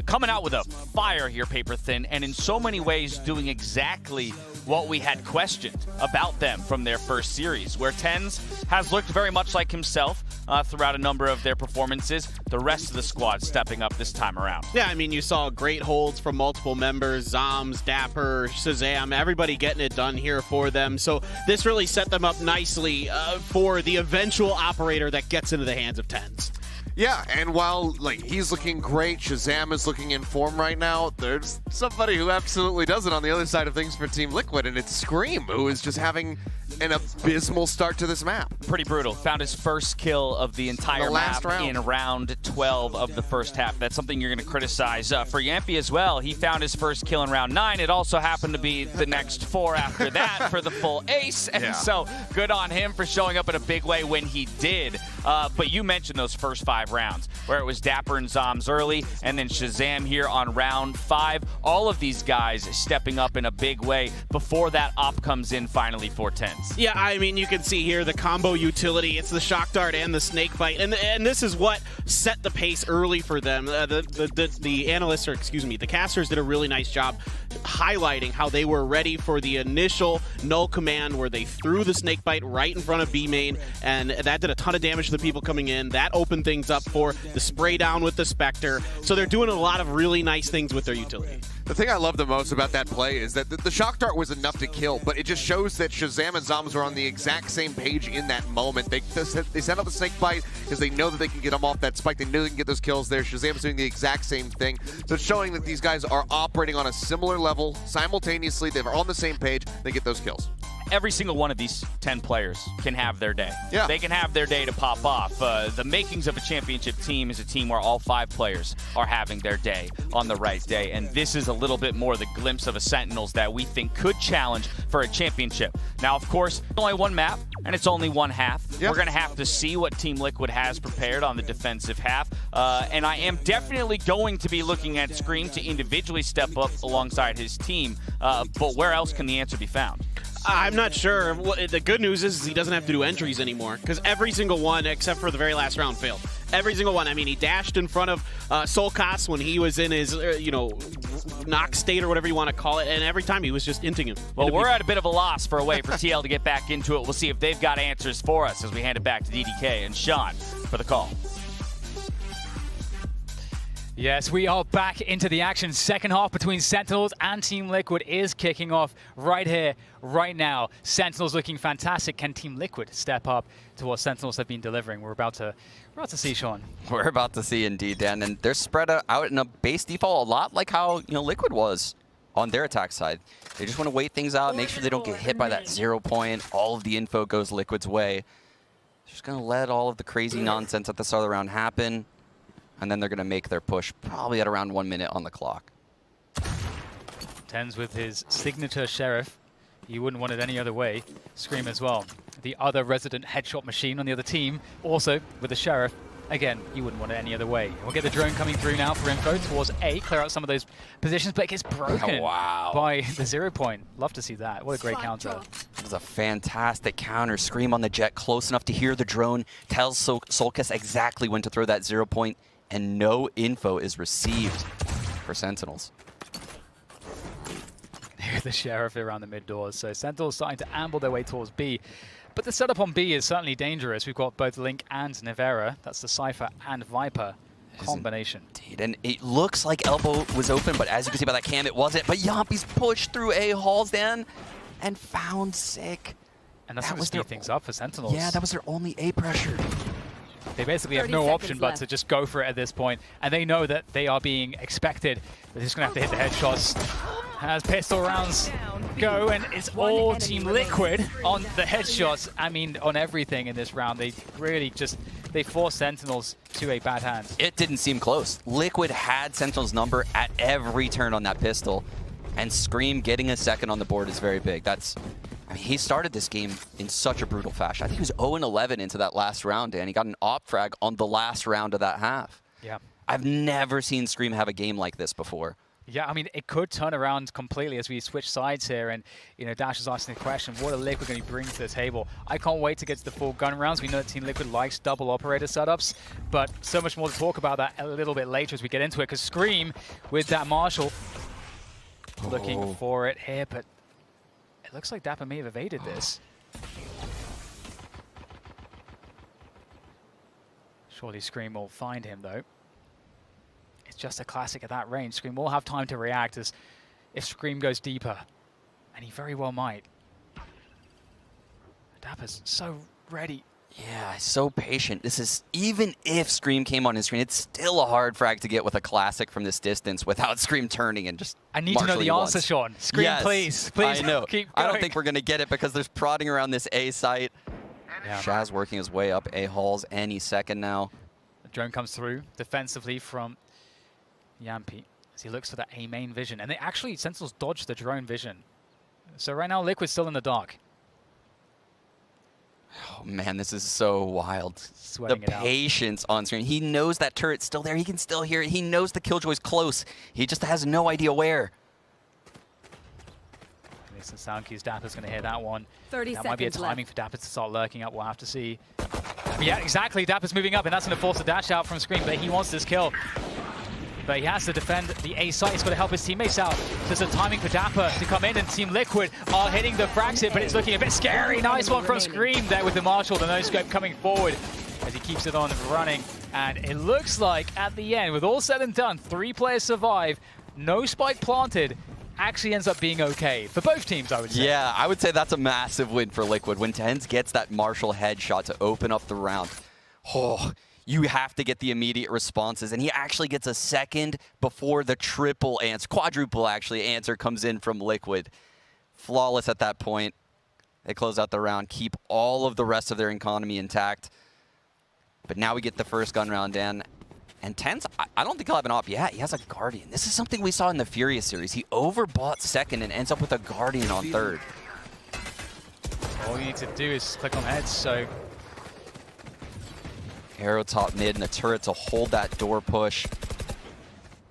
Coming out with a fire here, paper thin, and in so many ways doing exactly what we had questioned about them from their first series, where TenZ has looked very much like himself throughout a number of their performances. The rest of the squad stepping up this time around. Yeah, I mean, you saw great holds from multiple members, Zombs, Dapper, Shazam, everybody getting it done here for them. So this really set them up nicely for the eventual operator that gets into the hands of TenZ. Yeah, and while he's looking great, Shazam is looking in form right now, there's somebody who absolutely doesn't on the other side of things for Team Liquid, and it's Scream, who is just having an abysmal start to this map. Pretty brutal. Found his first kill of the entire map in round 12 of the first half. That's something you're going to criticize. For Yampy as well, he found his first kill in round 9. It also happened to be the next 4 after that for the full ace, and so good on him for showing up in a big way when he did. But you mentioned those first 5 rounds, where it was Dapper and Zombs early, and then Shazam here on round 5. All of these guys stepping up in a big way before that op comes in finally for TenZ. defense. Yeah, I mean, you can see here the combo utility. It's the Shock Dart and the Snake Bite, and this is what set the pace early for them. The analysts, or excuse me, the casters did a really nice job highlighting how they were ready for the initial null command where they threw the Snake Bite right in front of B main, and that did a ton of damage to the people coming in. That opened things up for the spray down with the Spectre. So they're doing a lot of really nice things with their utility. The thing I love the most about that play is that the Shock Dart was enough to kill, but it just shows that Shazam and Zombs are on the exact same page in that moment. They send out the Snake Bite because they know that they can get them off that spike. They know they can get those kills there. Shazam's doing the exact same thing. So it's showing that these guys are operating on a similar level simultaneously. They're on the same page. They get those kills. Every single one of these 10 players can have their day. Yeah. They can have their day to pop off. The makings of a championship team is a team where all 5 players are having their day on the right day. And this is a little bit more the glimpse of a Sentinels that we think could challenge for a championship. Now, of course, it's only one map, and it's only one half. Yeah. We're going to have to see what Team Liquid has prepared on the defensive half. And I am definitely going to be looking at Scream to individually step up alongside his team. But where else can the answer be found? I'm not sure. The good news is he doesn't have to do entries anymore, because every single one, except for the very last round, failed. Every single one. I mean, he dashed in front of Solkas when he was in his, knock state or whatever you want to call it, and every time he was just inting him. Well, we're at a bit of a loss for a way for TL to get back into it. We'll see if they've got answers for us as we hand it back to DDK and Sean for the call. Yes, we are back into the action. Second half between Sentinels and Team Liquid is kicking off right here, right now. Sentinels looking fantastic. Can Team Liquid step up to what Sentinels have been delivering? We're about to see, Sean. We're about to see indeed, Dan, and they're spread out in a base default a lot like how Liquid was on their attack side. They just want to wait things out, make sure they don't get hit by that 0 point. All of the info goes Liquid's way. Just gonna let all of the crazy nonsense at the start of the round happen. And then they're going to make their push probably at around 1 minute on the clock. Tens with his signature Sheriff. You wouldn't want it any other way. Scream as well. The other resident headshot machine on the other team, also with the Sheriff. Again, you wouldn't want it any other way. We'll get the drone coming through now for info towards A, clear out some of those positions, but it gets broken by the 0 point. Love to see that. What a great counter. It was a fantastic counter. Scream on the jet, close enough to hear the drone, tells Solkas exactly when to throw that 0 point, and no info is received for Sentinels. Here's the Sheriff around the mid doors. So Sentinels starting to amble their way towards B. But the setup on B is certainly dangerous. We've got both Link and Nevera. That's the Cypher and Viper combination. Indeed. And it looks like Elbow was open, but as you can see by that cam, it wasn't. But Yompi's pushed through A halls, Dan, and found Sick. And that's going to speed things up for Sentinels. Yeah, that was their only A pressure. They basically have no option but to just go for it at this point. And they know that they are being expected. They're just going to have to hit the headshots. As pistol rounds go, and it's all Team Liquid on the headshots. I mean, on everything in this round. They really they forced Sentinels to a bad hand. It didn't seem close. Liquid had Sentinel's number at every turn on that pistol. And Scream getting a second on the board is very big. I mean, he started this game in such a brutal fashion. I think he was 0-11 into that last round, and he got an op frag on the last round of that half. Yeah. I've never seen Scream have a game like this before. Yeah, I mean, it could turn around completely as we switch sides here. And, Dash is asking the question, what are Liquid going to bring to the table? I can't wait to get to the full gun rounds. We know that Team Liquid likes double operator setups, but so much more to talk about that a little bit later as we get into it, because Scream with that Marshall looking for it here, but it looks like Dapper may have evaded this. Surely Scream will find him, though. It's just a classic at that range. Scream will have time to react as if Scream goes deeper, and he very well might. Dapper's so ready. Yeah, so patient. This is, even if Scream came on his screen, it's still a hard frag to get with a classic from this distance without Scream turning and just I need to know the answer, Sean. Scream, yes, please. I know. Keep going. I don't think we're going to get it because there's prodding around this A site. Yeah. Shaz working his way up A halls any second now. The drone comes through defensively from Yampi as he looks for that A main vision. And they actually, Sentinels dodged the drone vision. So right now, Liquid's still in the dark. Oh man, this is so wild. Sweating the patience on screen. He knows that turret's still there. He can still hear it. He knows the Killjoy's close. He just has no idea where. Some sound cues. Dapper's going to hear that one. 30 that might be a seconds timing left. for Dapper to start lurking up. We'll have to see. Yeah, exactly. Dapper's moving up, and that's going to force a dash out from Scream, but he wants this kill. But he has to defend the A site. He's got to help his teammates out. There's a timing for Dapper to come in, and Team Liquid are hitting the frags hit, but it's looking a bit scary. Nice one from Scream there with the Marshall, the no-scope coming forward as he keeps it on running. And it looks like at the end, with all said and done, 3 players survive, no spike planted, actually ends up being okay for both teams, I would say. Yeah, I would say that's a massive win for Liquid. When TenZ gets that Marshall headshot to open up the round, oh, you have to get the immediate responses, and he actually gets a second before the triple answer, quadruple actually, answer comes in from Liquid. Flawless at that point. They close out the round, keep all of the rest of their economy intact. But now we get the first gun round in. And TenZ, I don't think he'll have an op yet. He has a Guardian. This is something we saw in the Furious series. He overbought second and ends up with a Guardian on third. All you need to do is click on heads, so... Arrow top mid and the turret to hold that door push.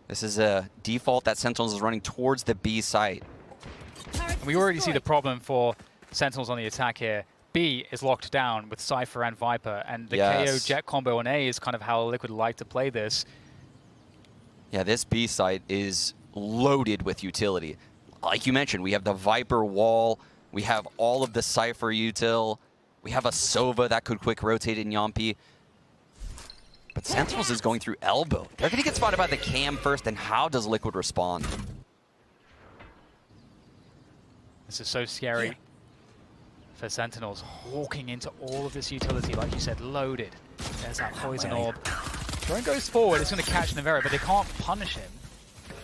This is a default that Sentinels is running towards the B site. And we already see the problem for Sentinels on the attack here. B is locked down with Cypher and Viper, and the KO Jet combo on A is kind of how Liquid like to play this. Yeah, this B site is loaded with utility. Like you mentioned, we have the Viper wall, we have all of the Cypher util, we have a Sova that could quick rotate in Yampi. But Sentinels is going through elbow. They're going to get spotted by the cam first, and how does Liquid respond? This is so scary for Sentinels. Walking into all of this utility, like you said, loaded. There's that poison orb. Drone goes forward, it's going to catch Navera, but they can't punish him.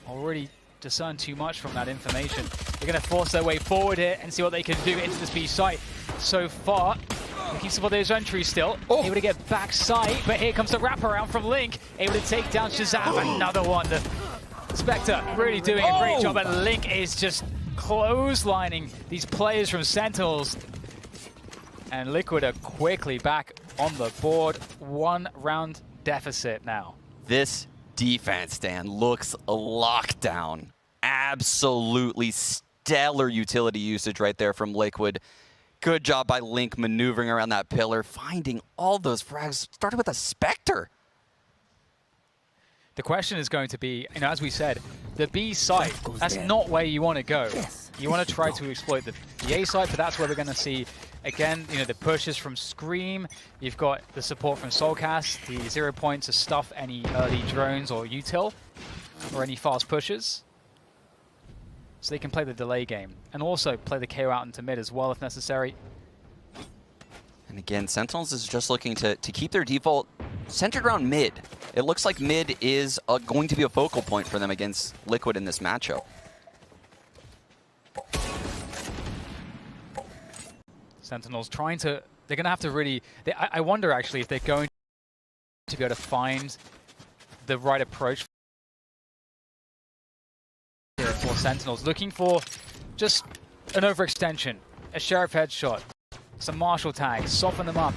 Already discern too much from that information. They're going to force their way forward here and see what they can do into this B site. So far, looking for those entries still. Able to get backside, but here comes the wraparound from Link. Able to take down Shazam. Another one. The Spectre really doing a great job, and Link is just clotheslining these players from Sentinels. And Liquid are quickly back on the board. 1 round deficit now. This defense, Dan, looks locked down. Absolutely stellar utility usage right there from Liquid. Good job by Link maneuvering around that pillar, finding all those frags. Started with a Spectre. The question is going to be, you know, as we said, the B site, that's not where you want to go. You want to try to exploit the A site, but that's where we're going to see, again, you know, the pushes from Scream. You've got the support from Soulcast, the 0 point to stuff any early drones or util, or any fast pushes. So they can play the delay game, and also play the KO out into mid as well if necessary. And again, Sentinels is just looking to keep their default centered around mid. It looks like mid is going to be a focal point for them against Liquid in this matchup. Sentinels trying to, they're going to have to really, I wonder actually if they're going to be able to find the right approach for Sentinels. Looking for just an overextension, a Sheriff headshot, some Marshall tags, soften them up.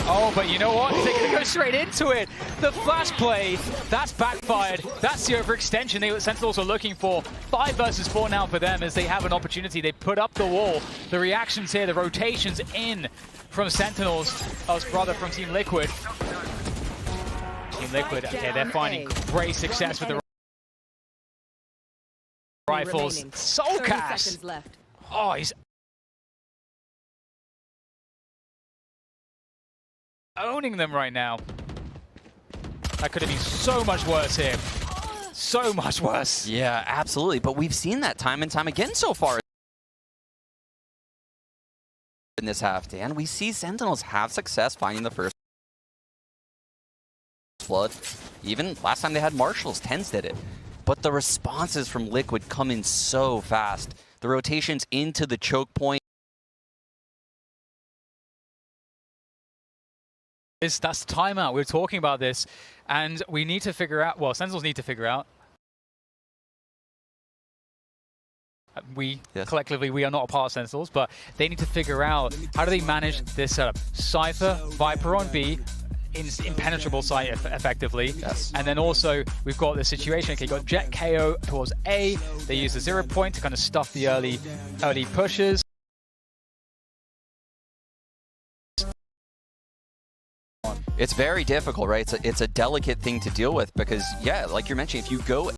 Oh, but you know what? They're going to go straight into it. The flash play, that's backfired. That's the overextension the Sentinels are looking for. 5 versus 4 now for them as they have an opportunity. They put up the wall. The reactions here, the rotations in from Sentinels. Us brother from Team Liquid. Team Liquid, okay, they're finding great success with the rifles. Soulcast. Oh, he's owning them right now. That could have been so much worse here. So much worse. Yeah, absolutely. But we've seen that time and time again so far in this half, Dan. We see Sentinels have success finding the first blood. Even last time they had Marshals, TenZ did it. But the responses from Liquid come in so fast. The rotations into the choke point. That's the timeout. We were talking about this, and we need to figure out, well, Sentinels need to figure out. Collectively, we are not a part of Sentinels, but they need to figure out how do they manage this setup. Cypher, Viper on B, impenetrable site effectively. Yes. And then also we've got the situation. Okay, got Jet KO towards A. They use the 0 point to kind of stuff the early pushes. It's very difficult, right? It's a delicate thing to deal with because, yeah, like you're mentioning, if you go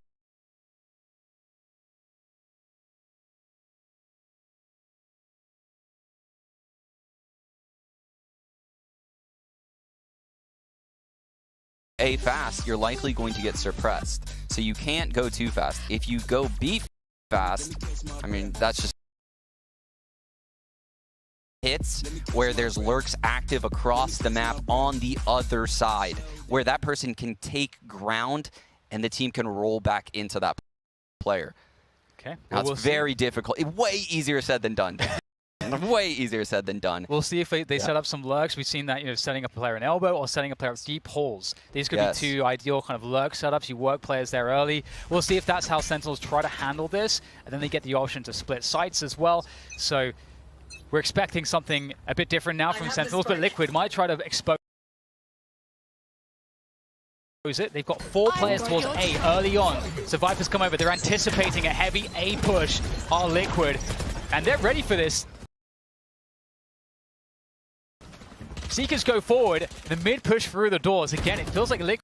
A fast, you're likely going to get suppressed. So you can't go too fast. If you go B fast, I mean, that's just hits where there's lurks active across the map on the other side, where that person can take ground and the team can roll back into that player. Okay. Now, it's very difficult. Way easier said than done. Way easier said than done. We'll see if they set up some lurks. We've seen that, you know, setting up a player in elbow or setting a player at deep holes. These could be two ideal kind of lurk setups. You work players there early. We'll see if that's how Sentinels try to handle this. And then they get the option to split sites as well. So we're expecting something a bit different now from Sentinels, but Liquid might try to expose it. They've got 4 players towards A early on. So Vipers come over. They're anticipating a heavy A push on Liquid. And they're ready for this. Seekers go forward, the mid push through the doors. Again, it feels like Liquid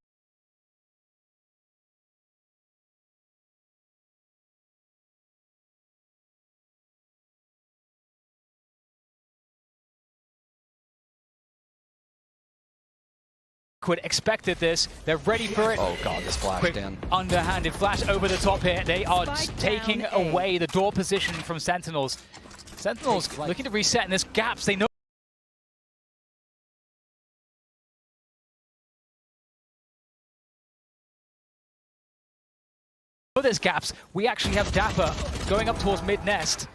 expected this. They're ready for it. Oh god, this flash, Quick Dan. underhanded flash over the top here. They are taking away the door position from Sentinels. Sentinels looking to reset in this gaps. They know there's gaps. We actually have Dapper going up towards mid-nest.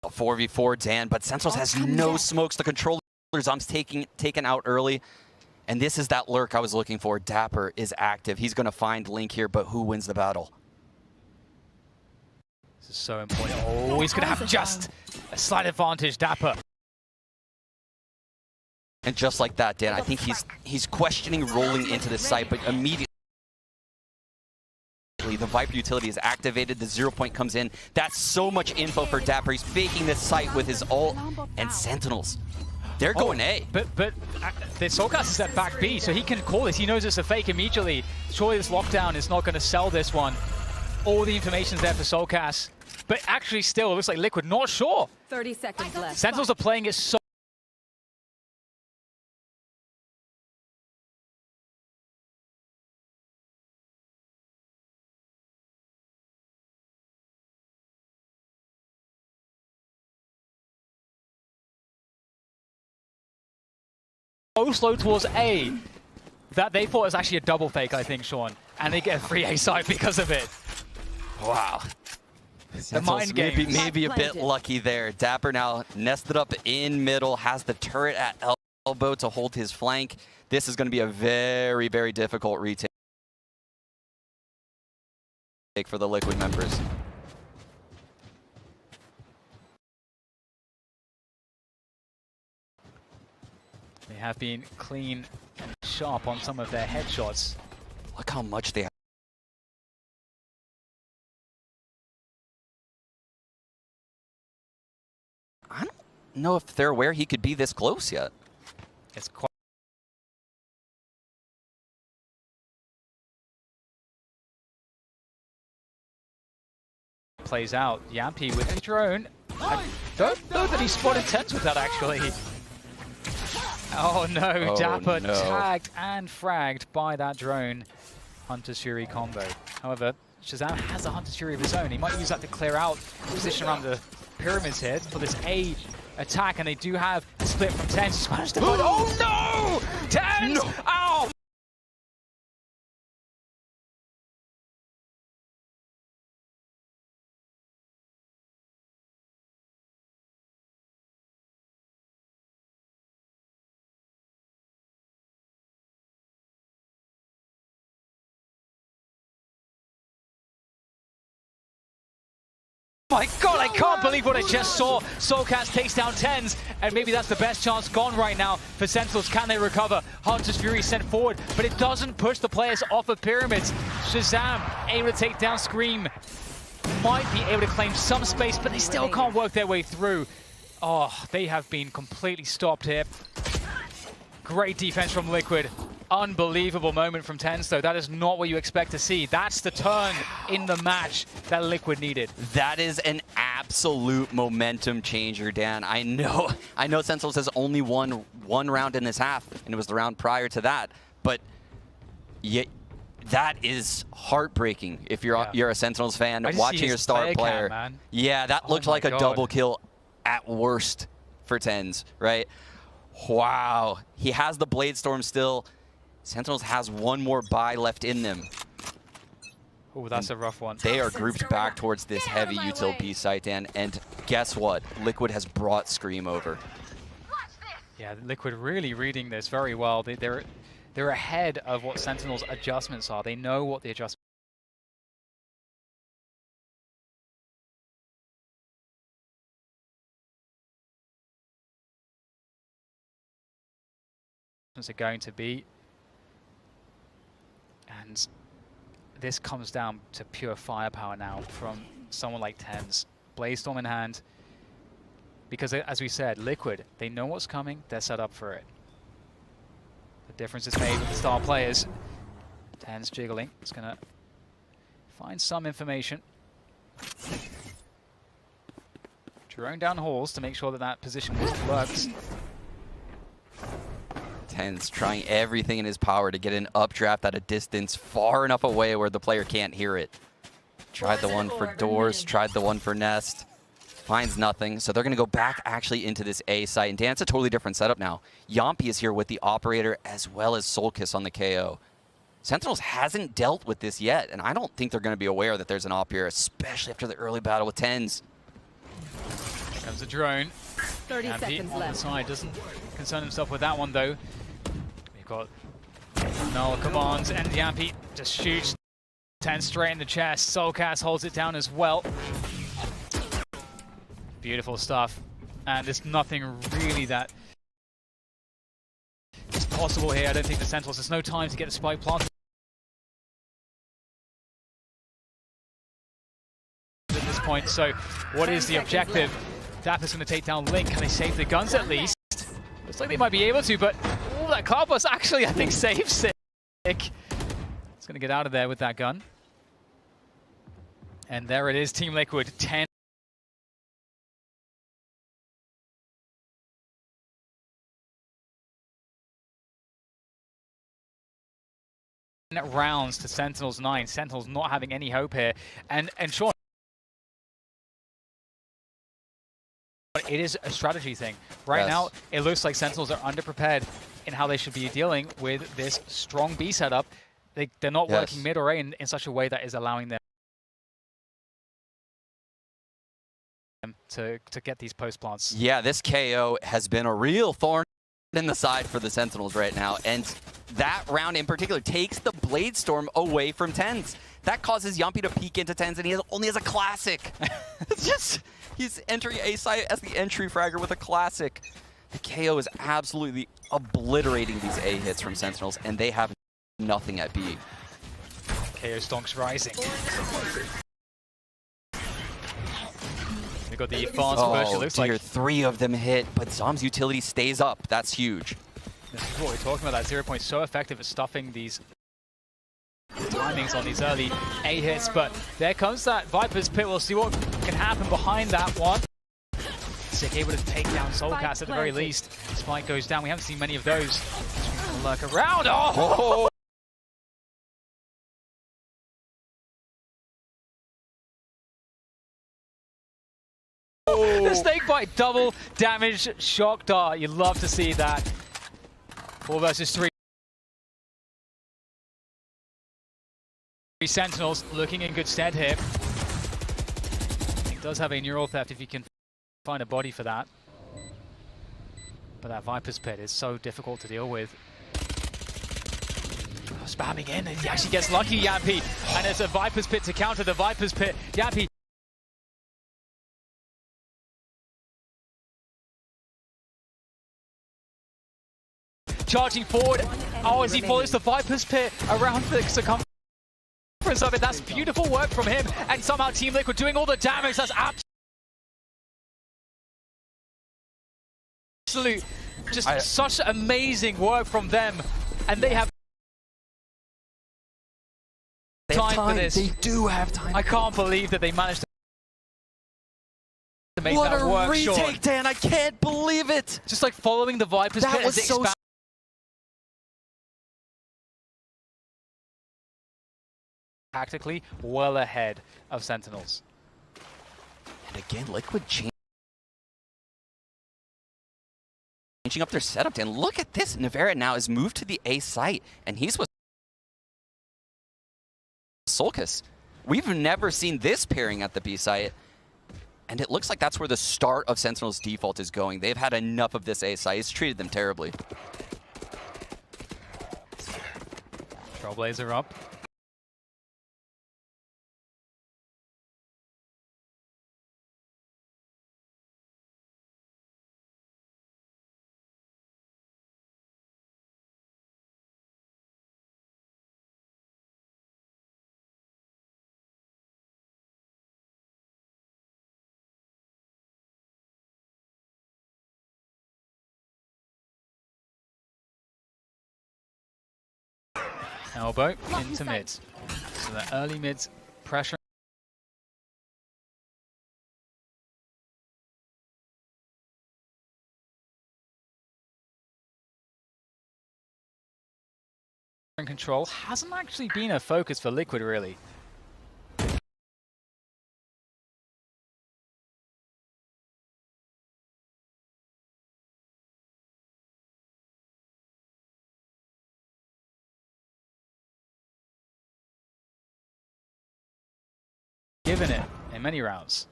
A 4v4, Dan, but Sentinels has no smokes. The controller Zomb's taken out early. And this is that lurk I was looking for. Dapper is active. He's going to find Link here, but who wins the battle? This is so important. Oh, he's going to have just a slight advantage, Dapper. And just like that, Dan, I think he's questioning rolling into the site, but immediately the Viper utility is activated. The 0 point comes in. That's so much info for Dapper. He's faking this site with his ult. And Sentinels, they're going A. But the Soulcast is at back B, so he can call this. He knows it's a fake immediately. Surely this lockdown is not going to sell this one. All the information's there for Soulcast. But actually still, it looks like Liquid not sure. 30 seconds left. Sentinels are playing it so slow towards A that they thought was actually a double fake, I think, Sean. And they get a free A side because of it. Wow. The mind game. Maybe a bit lucky there. Dapper now nested up in middle, has the turret at elbow to hold his flank. This is going to be a very, very difficult retake for the Liquid members. They have been clean and sharp on some of their headshots. Look how much they have. I don't know if they're aware he could be this close yet. It's quite plays out. Yampy with the drone. I don't know that he spotted Tens with that, actually. Oh no, Dapper tagged and fragged by that drone. Hunter Shuri combo. However, Shazam has a Hunter Shuri of his own. He might use that to clear out the position around the pyramids here for this A attack, and they do have a split from Tens. Oh no! Tens! No. Oh! My God, I can't believe what I just saw. Soulcast takes down TenZ, and maybe that's the best chance gone right now for Sentinels. Can they recover? Hunter's Fury sent forward, but it doesn't push the players off of Pyramids. Shazam able to take down Scream. Might be able to claim some space, but they still can't work their way through. Oh, they have been completely stopped here. Great defense from Liquid. Unbelievable moment from TenZ, though. That is not what you expect to see. That's the turn in the match that Liquid needed. That is an absolute momentum changer, Dan. I know Sentinels has only won one round in this half, and it was the round prior to that. But yet, that is heartbreaking if you're a Sentinels fan watching your star player. Man. Yeah, that looked like a double kill at worst for TenZ, right? Wow. He has the Blade Storm still. Sentinels has one more buy left in them. Oh, that's a rough one. They are grouped back towards this heavy util B site, Dan. And guess what? Liquid has brought Scream over. Yeah, Liquid really reading this very well. They're ahead of what Sentinels' adjustments are. They know what the adjustments are going to be. And this comes down to pure firepower now from someone like TenZ. Blaze Storm in hand. Because as we said, Liquid, they know what's coming, they're set up for it. The difference is made with the star players. TenZ jiggling. It's going to find some information. Drone down halls to make sure that that position works. TenZ trying everything in his power to get an updraft at a distance far enough away where the player can't hear it. Tried the one for doors, tried the one for nest. Finds nothing, so they're going to go back actually into this A site. And Dan, it's a totally different setup now. Yampi is here with the operator as well as Soulkiss on the KO. Sentinels hasn't dealt with this yet, and I don't think they're going to be aware that there's an op here, especially after the early battle with TenZ. Here comes a drone. 30 Yampi seconds on the left. side doesn't concern himself with that one though. We've got null commands and Yampi just shoots TenZ straight in the chest. Soulcast holds it down as well. Beautiful stuff. And there's nothing really that is possible here. I don't think the Sentinels, there's no time to get the spike planted at this point. So what is the objective? Dapper's going to take down Link. Can they save the guns at least? Looks like they might be able to, but that car bus actually, I think, saves it. It's going to get out of there with that gun. And there it is, Team Liquid, 10 rounds to Sentinels 9. Sentinels not having any hope here. And Sean, it is a strategy thing. Right now, it looks like Sentinels are underprepared in how they should be dealing with this strong B setup. They're not working mid or A in such a way that is allowing them to get these post plants. Yeah, this KO has been a real thorn in the side for the Sentinels right now, and that round in particular takes the Blade Storm away from TenZ. That causes Yampi to peek into TenZ, and he only has a classic. It's just, he's entering A site as the entry fragger with a classic. The KO is absolutely obliterating these A hits from Sentinels, and they have nothing at B. KO stonks rising. We've got the advanced version. Looks like 3 of them hit, but Zom's utility stays up. That's huge. This is what we're talking about. That 0 point so effective at stuffing these timings on these early A hits. But there comes that Viper's Pit. We'll see what can happen behind that one. Sick able to take down Soulcast at the very least. Spike goes down. We haven't seen many of those. Lurk around. Oh! The Snakebite double damage shock dart. You'd love to see that. 4 versus 3. Sentinels looking in good stead here. He does have a neural theft if you can find a body for that. But that Viper's Pit is so difficult to deal with. Spamming in, and he actually gets lucky, Yampi. And it's a Viper's Pit to counter the Viper's Pit. Yampi charging forward. Oh, as he follows the Viper's pit around the circumference of it. That's beautiful work from him. And somehow Team Liquid doing all the damage. That's absolute, just such amazing work from them. And they have time for this. They do have time. I can't believe that they managed to make what that a work, retake, Sean. Dan! I can't believe it. Just like following the Viper's That pit was as it so expands. Tactically well ahead of Sentinels. And again, Liquid changing up their setup. And look at this. Navera now has moved to the A site, and he's with Sulcus. We've never seen this pairing at the B site. And it looks like that's where the start of Sentinel's default is going. They've had enough of this A site. It's treated them terribly. Trailblazer up. Elbow into mid. So the early mid pressure. In control hasn't actually been a focus for Liquid really. Given it in many rounds.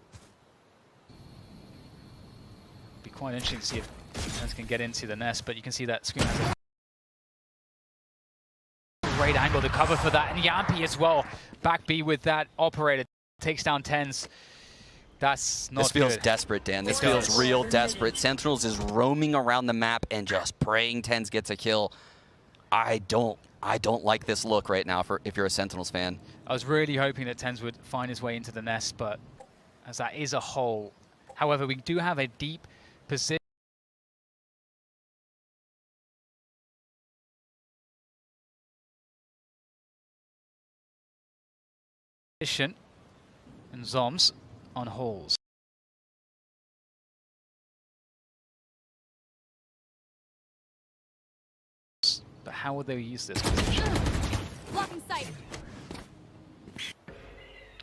Be quite interesting to see if Sentinels can get into the nest, but you can see that Scream has a great angle to cover for that, and Yampi as well. Back B with that operator takes down TenZ. That's not This feels good. desperate, Dan. This feels real desperate. Sentinels is roaming around the map and just praying TenZ gets a kill. I don't like this look right now for if you're a Sentinels fan. I was really hoping that TenZ would find his way into the nest, but as that is a hole. However, we do have a deep position. And Zoms on holes. But how would they use this position? Blocking sight.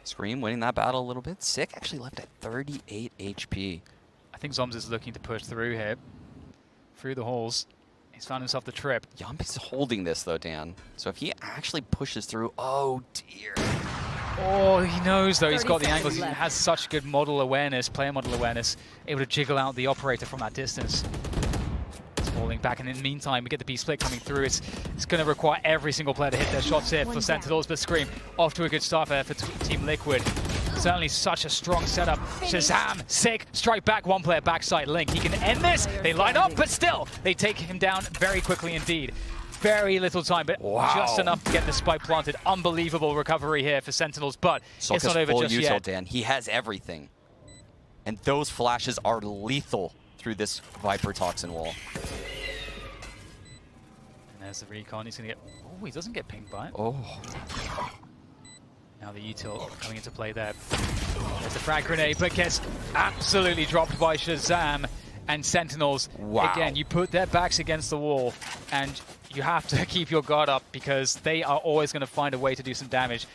Scream winning that battle a little bit. Sick actually left at 38 HP. I think Zoms is looking to push through here. Through the holes. He's found himself the trip. Yampi's holding this though, Dan. So if he actually pushes through, oh dear. Oh, he knows though, he's got the angles. He left. has such good model awareness, player model awareness, able to jiggle out the operator from that distance. It's falling back, and in the meantime, we get the B split coming through. It's going to require every single player to hit their shots here for Sentinels, but Scream off to a good start there for Team Liquid. Certainly such a strong setup. Shazam, sick, strike back, one player backside Link. He can end this, they line up, but still, they take him down very quickly indeed. Very little time, but just enough to get the spike planted. Unbelievable recovery here for Sentinels, but it's not over just yet. Dan. He has everything. And those flashes are lethal through this Viper Toxin wall. And there's the recon, he's gonna get, oh, he doesn't get pinged by it. Oh. Now the util coming into play there. There's the frag grenade, but gets absolutely dropped by Shazam and Sentinels. Wow. Again, you put their backs against the wall, and you have to keep your guard up because they are always going to find a way to do some damage.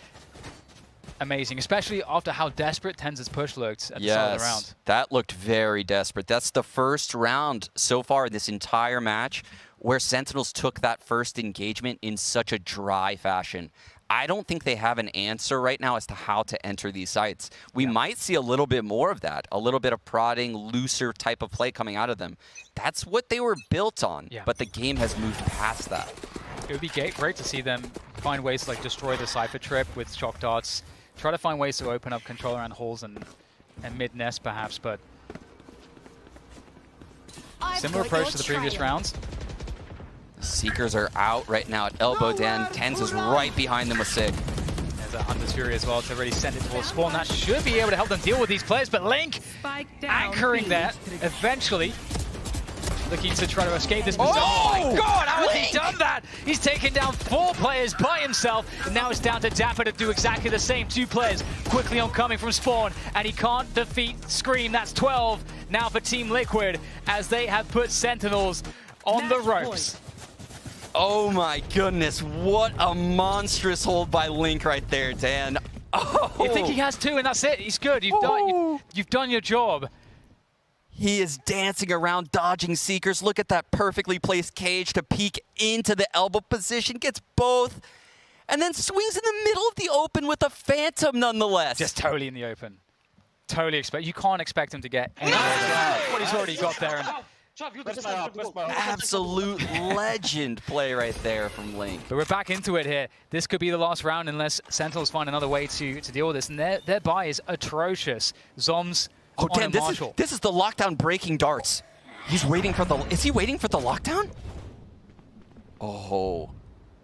Amazing, especially after how desperate TenZ's push looked at the start of the round. That looked very desperate. That's the first round so far this entire match where Sentinels took that first engagement in such a dry fashion. I don't think they have an answer right now as to how to enter these sites. We might see a little bit more of that, a little bit of prodding, looser type of play coming out of them. That's what they were built on, but the game has moved past that. It would be great to see them find ways to like destroy the Cypher trip with shock darts, try to find ways to open up control around holes and mid-nest perhaps, but similar approach to the previous rounds. Seekers are out right now at elbow, Dan. Tens is right behind them with Sig. There's a Hunter's Fury as well to really send it towards Spawn. That should be able to help them deal with these players, but Link anchoring there eventually. Looking to try to escape this position. Oh my god, how has he done that? He's taken down 4 players by himself, and now it's down to Dapper to do exactly the same. 2 players quickly oncoming from Spawn, and he can't defeat Scream. That's 12 now for Team Liquid, as they have put Sentinels on the ropes. Oh my goodness, what a monstrous hold by Link right there, Dan. Oh. You think he has 2 and that's it? He's good. You've done your job. He is dancing around, dodging Seekers. Look at that perfectly placed cage to peek into the elbow position. Gets both. And then swings in the middle of the open with a Phantom nonetheless. Just totally in the open. Totally expect. You can't expect him to get any more than what he's already got there. And absolute legend play right there from Link. but we're back into it here. This could be the last round unless Sentinels find another way to deal with this. And their buy is atrocious. Zoms. Oh, damn, this is the lockdown breaking darts. He's waiting for the... Is he waiting for the lockdown? Oh.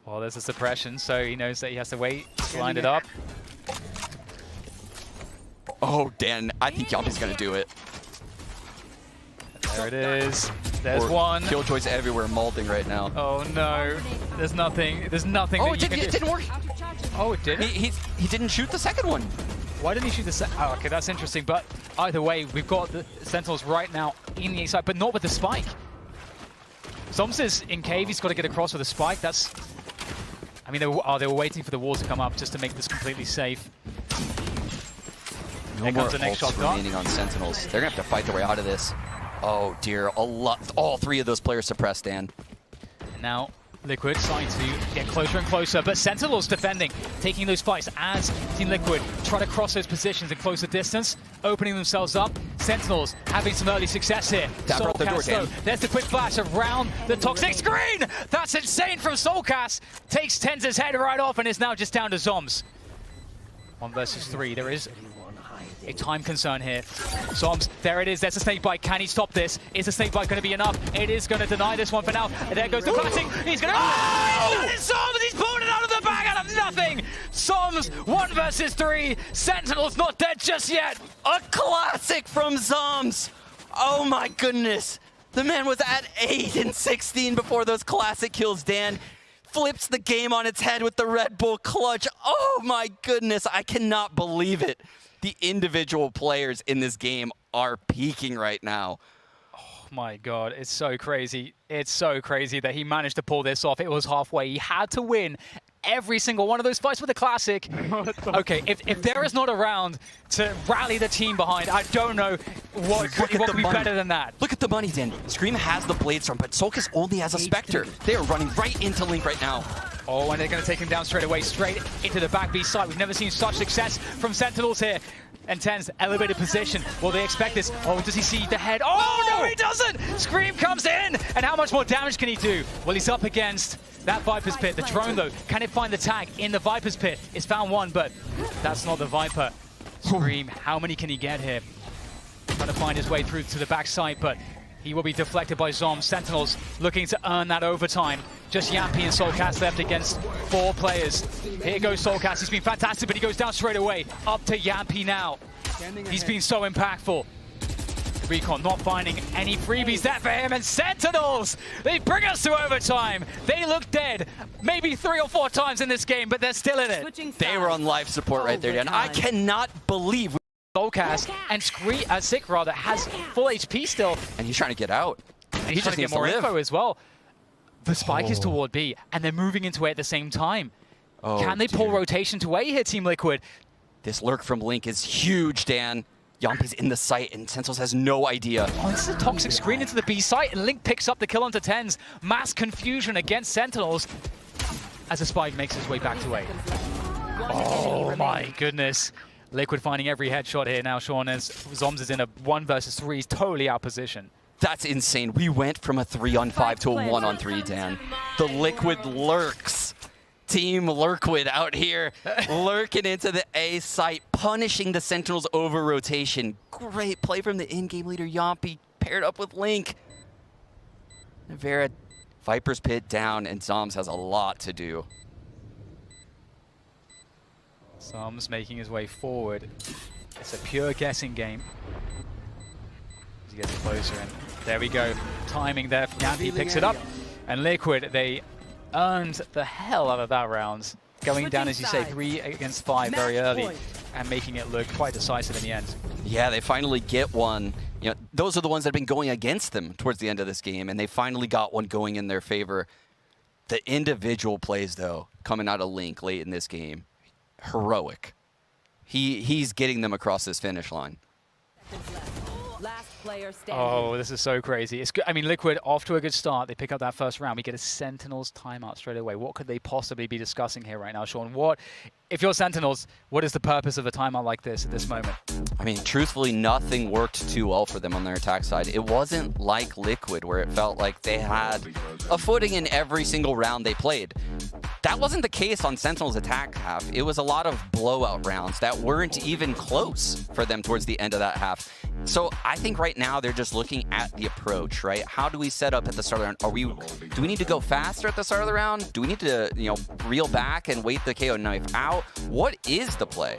Well, there's a suppression, so he knows that he has to wait, line it up. Oh, Dan, I think Yampi's going to do it. There it is. There's one. Killjoy's everywhere molding right now. Oh, no. There's nothing. There's nothing that you can do. It didn't work. Oh, it didn't? He didn't shoot the second one. Why didn't he shoot the second? Oh, okay, that's interesting. But either way, we've got the Sentinels right now in the A side, but not with the spike. Zoms is in cave. He's got to get across with a spike. That's... I mean, they were waiting for the walls to come up just to make this completely safe. No more ults remaining on Sentinels. They're going to have to fight their way out of this. Oh, dear. All 3 of those players suppressed, Dan. Now, Liquid starting to get closer and closer, but Sentinels defending, taking those fights as Team Liquid try to cross those positions and close the distance, opening themselves up. Sentinels having some early success here. Soulcast, there's the quick flash around the toxic screen! That's insane from Soulcast! Takes Tenz's head right off and is now just down to Zoms. 1 versus 3, there is a time concern here. Zoms, there it is, there's a snake bite. Can he stop this? Is the snake bite going to be enough? It is going to deny this one for now. And there goes the classic. He's going to... Oh! That is Zoms! He's pulling it out of the bag out of nothing! Zoms, 1 versus 3. Sentinel's not dead just yet. A classic from Zoms! Oh my goodness! The man was at 8 and 16 before those classic kills, Dan. Flips the game on its head with the Red Bull clutch. Oh my goodness, I cannot believe it. The individual players in this game are peaking right now. Oh my god, it's so crazy. It's so crazy that he managed to pull this off. It was halfway. He had to win every single one of those fights with a classic. Okay, if there is not a round to rally the team behind, I don't know what could be better than that. Look at the money, Dan. Scream has the Blade Storm, but Soulcast only has a Spectre. They are running right into Link right now. Oh, and they're going to take him down straight away, straight into the back B side. We've never seen such success from Sentinels here. And Ten's elevated position. Will they expect this? Oh, does he see the head? Oh, no, he doesn't! Scream comes in! And how much more damage can he do? Well, he's up against that Viper's Pit. The drone, though, can it find the tag in the Viper's Pit? It's found one, but that's not the Viper. Scream, how many can he get here? Trying to find his way through to the backside, but he will be deflected by Zoms. Sentinels looking to earn that overtime. Just Yampy and Soulcast left against 4 players. Here goes Soulcast. He's been fantastic, but he goes down straight away. Up to Yampy now. He's been so impactful. Recon not finding any freebies there for him, and Sentinels, they bring us to overtime. They look dead maybe 3 or 4 times in this game, but they're still in it. They were on life support right there, Dan. I cannot believe Soulcast and Sick rather has full HP still. And he's trying to get out. And he's trying to get more info as well. The spike is toward B, and they're moving into A at the same time. Can they pull rotation to A here, Team Liquid? This lurk from Link is huge, Dan. Yampi's in the site, and Sentinels has no idea. Oh, this is a toxic screen into the B site, and Link picks up the kill onto Tens. Mass confusion against Sentinels as a spike makes his way back to A. Oh my goodness. Liquid finding every headshot here now, Sean, as Zoms is in a 1 versus 3. He's totally out position. That's insane. We went from a 3-on-5 to a 1-on-3, Dan. The Liquid lurks. Team Lurkwid out here, lurking into the A site, punishing the Sentinels over rotation. Great play from the in-game leader, Yampy, paired up with Link. Vera Viper's Pit down, and Zoms has a lot to do. Zoms making his way forward. It's a pure guessing game. As he gets closer, and there we go. Timing there from Yampy, picks it up. And Liquid, they earned the hell out of that round. Going down, as you say, 3 against 5 very early, and making it look quite decisive in the end. Yeah, they finally get one. You know, those are the ones that have been going against them towards the end of this game, and they finally got one going in their favor. The individual plays, though, coming out of Link late in this game, heroic. He's getting them across this finish line. Oh, this is so crazy. It's good. I mean, Liquid off to a good start. They pick up that first round. We get a Sentinels timeout straight away. What could they possibly be discussing here right now, Sean? If you're Sentinels, what is the purpose of a timeout like this at this moment? I mean, truthfully, nothing worked too well for them on their attack side. It wasn't like Liquid, where it felt like they had a footing in every single round they played. That wasn't the case on Sentinels' attack half. It was a lot of blowout rounds that weren't even close for them towards the end of that half. So I think right now they're just looking at the approach, right? How do we set up at the start of the round? Do we need to go faster at the start of the round? Do we need to, reel back and wait the KO knife out? What is the play?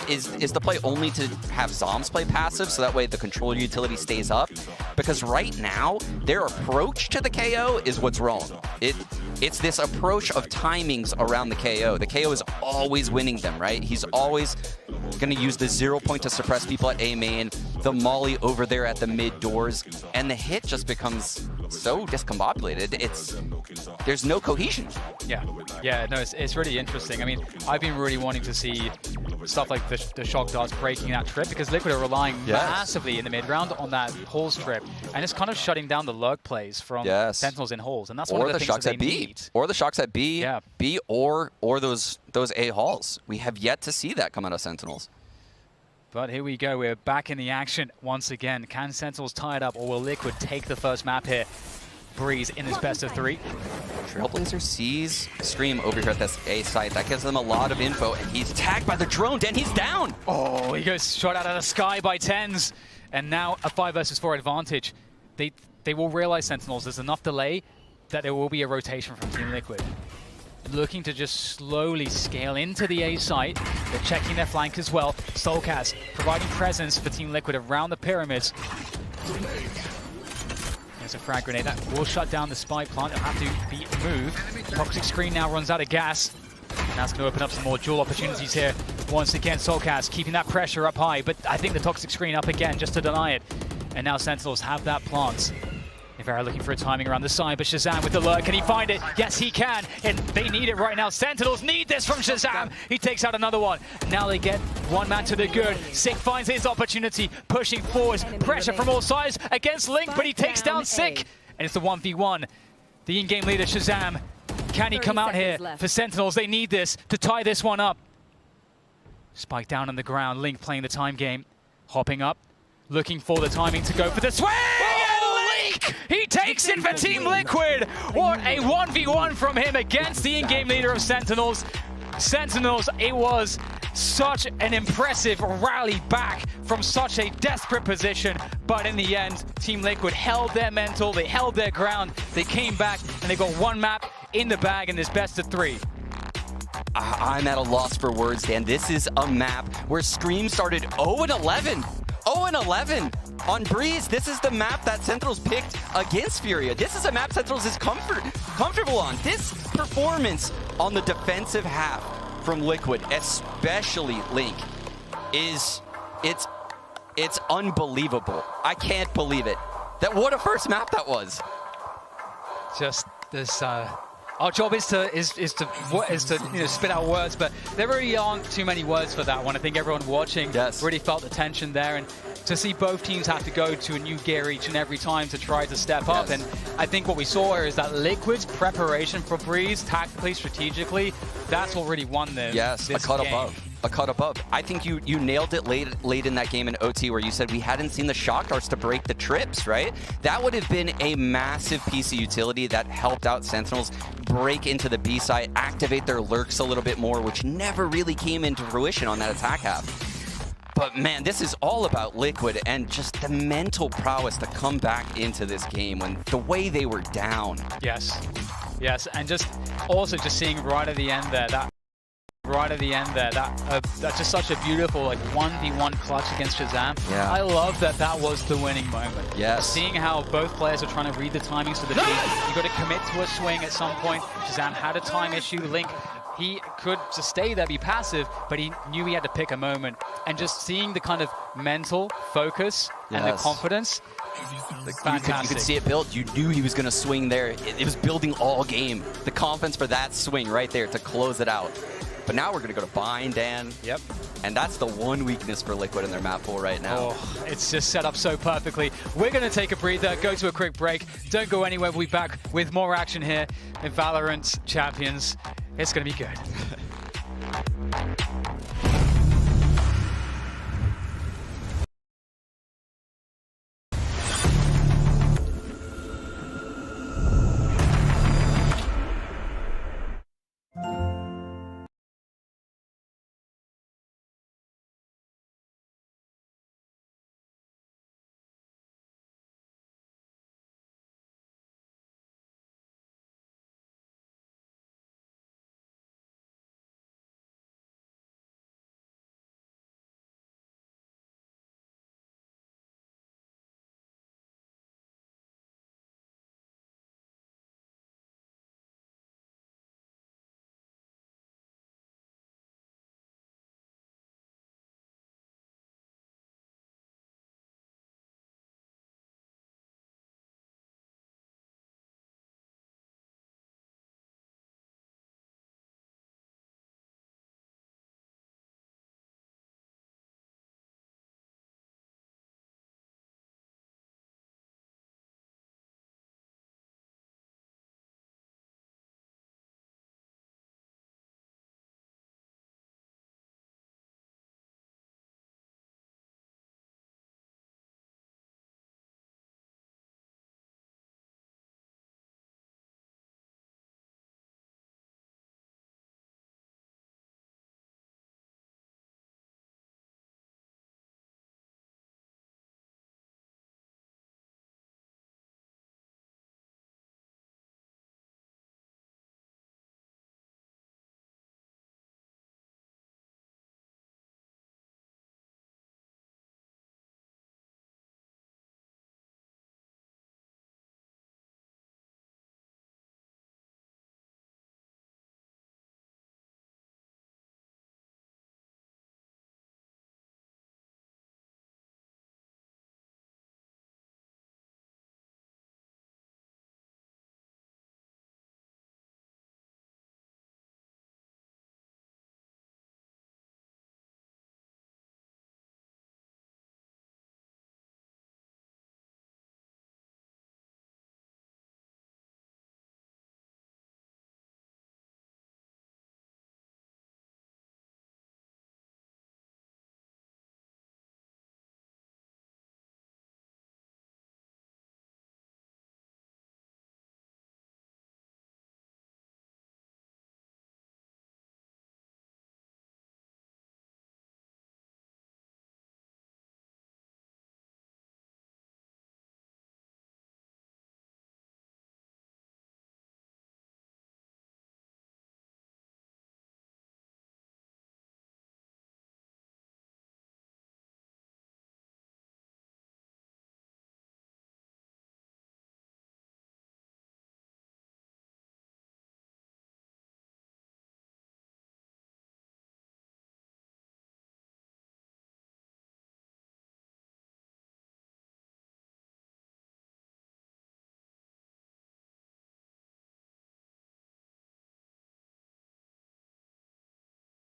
Is the play only to have Zoms play passive so that way the control utility stays up? Because right now, their approach to the KO is what's wrong. It's this approach of timings around the KO. The KO is always winning them, right? He's always going to use the 0 point to suppress people at A main, the molly over there at the mid doors, and the hit just becomes so discombobulated. There's no cohesion. Yeah, no, it's really interesting. I mean, I've been really wanting to see stuff like the shock darts breaking that trip, because Liquid are relying massively in the mid round on that halls trip, and it's kind of shutting down the lurk plays from Sentinels in halls, and that's one of the things that they need. Or the shocks at B, B or those A halls. We have yet to see that come out of Sentinels. But here we go, we're back in the action once again. Can Sentinels tie it up, or will Liquid take the first map here? Breeze in his best of 3. Trailblazer sees Scream over here at this A site. That gives them a lot of info, and he's tagged by the drone, and he's down! Oh, he goes shot out of the sky by TenZ, and now a 5 versus 4 advantage. They will realize, Sentinels, there's enough delay that there will be a rotation from Team Liquid. Looking to just slowly scale into the A site. They're checking their flank as well. Soulcast providing presence for Team Liquid around the pyramids. There's a frag grenade that will shut down the spy plant. It'll have to be moved. Toxic Screen now runs out of gas. And that's going to open up some more duel opportunities here. Once again, Soulcast keeping that pressure up high, but I think the Toxic Screen up again just to deny it. And now Sentinels have that plant. Nivera looking for a timing around the side, but Shazam with the lurk. Can he find it? Yes, he can. And they need it right now. Sentinels need this from Shazam. He takes out another one. Now they get one man to the good. Sick finds his opportunity, pushing forwards. Pressure from all sides against Link, but he takes down Sick. And it's the 1v1. The in-game leader, Shazam. Can he come out here for Sentinels? They need this to tie this one up. Spike down on the ground. Link playing the time game. Hopping up. Looking for the timing to go for the swing. He takes it for Team Liquid. What a 1v1 from him against the in-game leader of Sentinels. Sentinels, it was such an impressive rally back from such a desperate position. But in the end, Team Liquid held their mental, they held their ground, they came back, and they got one map in the bag in this best of 3. I'm at a loss for words, Dan. This is a map where Scream started 0-11. 0-11 on Breeze. This is the map that Sentinels picked against Furia. This is a map Sentinels is comfortable on. This performance on the defensive half from Liquid, especially Link, it's unbelievable. I can't believe it. What a first map that was. Just this. Our job is to spit out words, but there really aren't too many words for that one. I think everyone watching really felt the tension there, and to see both teams have to go to a new gear each and every time to try to step up. And I think what we saw is that Liquid's preparation for Breeze, tactically, strategically, that's what really won them. Yes, a cut above. A cut above. I think you nailed it late in that game in OT, where you said we hadn't seen the shock darts to break the trips, right? That would have been a massive piece of utility that helped out Sentinels break into the B side, activate their lurks a little bit more, which never really came into fruition on that attack half. But man, this is all about Liquid and just the mental prowess to come back into this game when the way they were down. Yes, yes, and just also just seeing right at the end there, that's just such a beautiful like 1v1 clutch against Shazam. Yeah. I love that that was the winning moment. Yes. Seeing how both players are trying to read the timings for the team. You got to commit to a swing at some point. Shazam had a time issue. Link, he could just stay there, be passive, but he knew he had to pick a moment. And just seeing the kind of mental focus and the confidence, fantastic. You could see it built. You knew he was going to swing there. It was building all game. The confidence for that swing right there to close it out. But now we're going to go to bind, Dan. Yep. And that's the one weakness for Liquid in their map pool right now. Oh, it's just set up so perfectly. We're going to take a breather, go to a quick break. Don't go anywhere. We'll be back with more action here in VALORANT Champions. It's going to be good.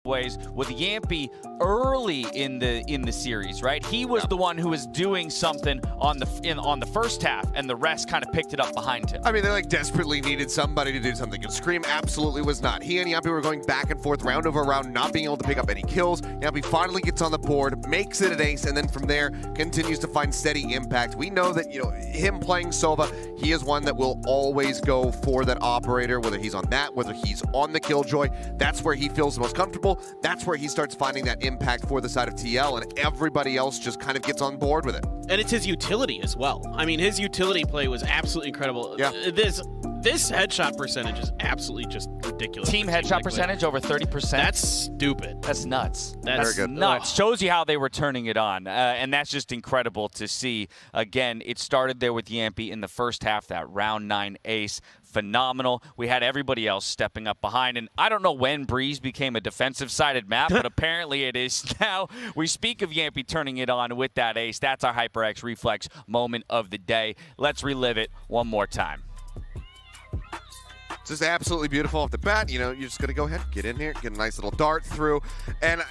ways with Yampy early in the series, right? He was the one who was doing something on the first half, and the rest kind of picked it up behind him. I mean, they like desperately needed somebody to do something, and Scream absolutely was not. He and Yampy were going back and forth, round over round, not being able to pick up any kills. Yampy finally gets on the board, makes it an ace, and then from there continues to find steady impact. We know that, you know, him playing Sova, he is one that will always go for that operator, whether he's on that, whether he's on the Killjoy. That's where he feels the most comfortable. level, that's where he starts finding that impact for the side of TL, and everybody else just kind of gets on board with it. And it's his utility as well. I mean, his utility play was absolutely incredible. Yeah. This headshot percentage is absolutely just ridiculous. Team headshot percentage over 30%. That's stupid. That's nuts. That's very good. Nuts. Shows you how they were turning it on, and that's just incredible to see. Again, it started there with Yampy in the first half, that round 9 ace. Phenomenal. We had everybody else stepping up behind, and I don't know when Breeze became a defensive-sided map, but apparently it is now. We speak of Yampy turning it on with that ace. That's our HyperX Reflex moment of the day. Let's relive it one more time. Just absolutely beautiful off the bat. You know, you're just going to go ahead, get in here, get a nice little dart through. And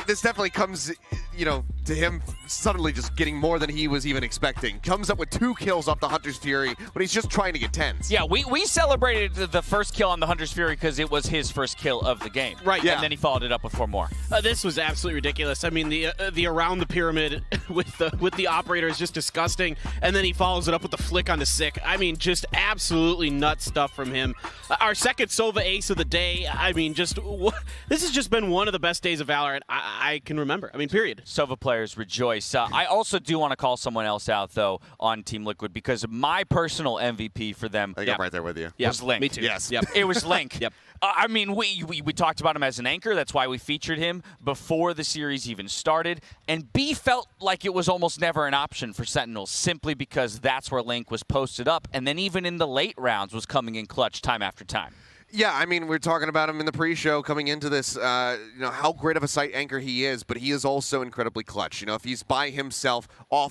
this definitely comes, you know, to him suddenly just getting more than he was even expecting. Comes up with 2 kills off the Hunter's Fury when he's just trying to get 10s. Yeah, we celebrated the first kill on the Hunter's Fury because it was his first kill of the game. Right. Yeah. And then he followed it up with 4 more. This was absolutely ridiculous. I mean, the around the pyramid with the operator is just disgusting, and then he follows it up with the flick on the sick. I mean, just absolutely nuts stuff from him. Our second Sova ace of the day. I mean, this has just been one of the best days of Valorant I can remember. I mean, period. Sova players rejoice. I also do want to call someone else out, though, on Team Liquid, because my personal MVP for them I think I'm right there with you. was Link. Me too. Yes. Yep. It was Link. Yep. I mean, we talked about him as an anchor. That's why we featured him before the series even started. And B felt like it was almost never an option for Sentinels, simply because that's where Link was posted up. And then even in the late rounds was coming in clutch time after time. Yeah, I mean, we're talking about him in the pre-show coming into this, you know, how great of a site anchor he is, but he is also incredibly clutch. You know, if he's by himself,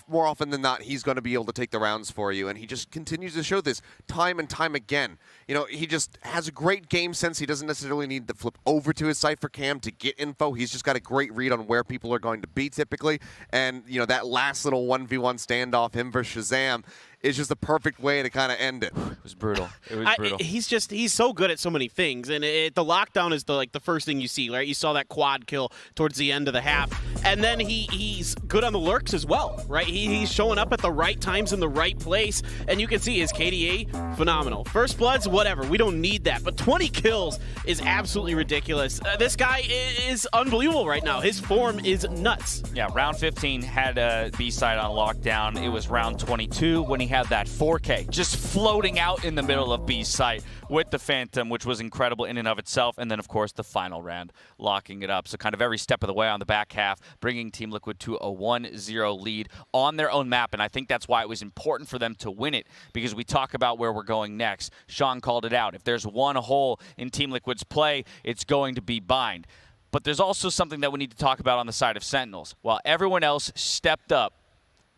more often than not, he's going to be able to take the rounds for you, and he just continues to show this time and time again. You know, he just has a great game sense. He doesn't necessarily need to flip over to his Cypher cam to get info. He's just got a great read on where people are going to be typically, and, you know, that last little 1v1 standoff, him versus Shazam, is just the perfect way to kind of end it. It was brutal. It was brutal. He's so good at so many things, and the lockdown is the first thing you see, right? You saw that quad kill towards the end of the half, and then he's good on the lurks as well, right? He's showing up at the right times in the right place, and you can see his KDA phenomenal. First bloods, whatever, we don't need that, but 20 kills is absolutely ridiculous. This guy is unbelievable right now. His form is nuts. Yeah, round 15 had a B-side on lockdown. It was round 22 when he had that 4K just floating out in the middle of B's site with the Phantom, which was incredible in and of itself. And then, of course, the final round locking it up. So kind of every step of the way on the back half, bringing Team Liquid to a 1-0 lead on their own map. And I think that's why it was important for them to win it, because we talk about where we're going next. Sean called it out. If there's one hole in Team Liquid's play, it's going to be bind. But there's also something that we need to talk about on the side of Sentinels. While everyone else stepped up,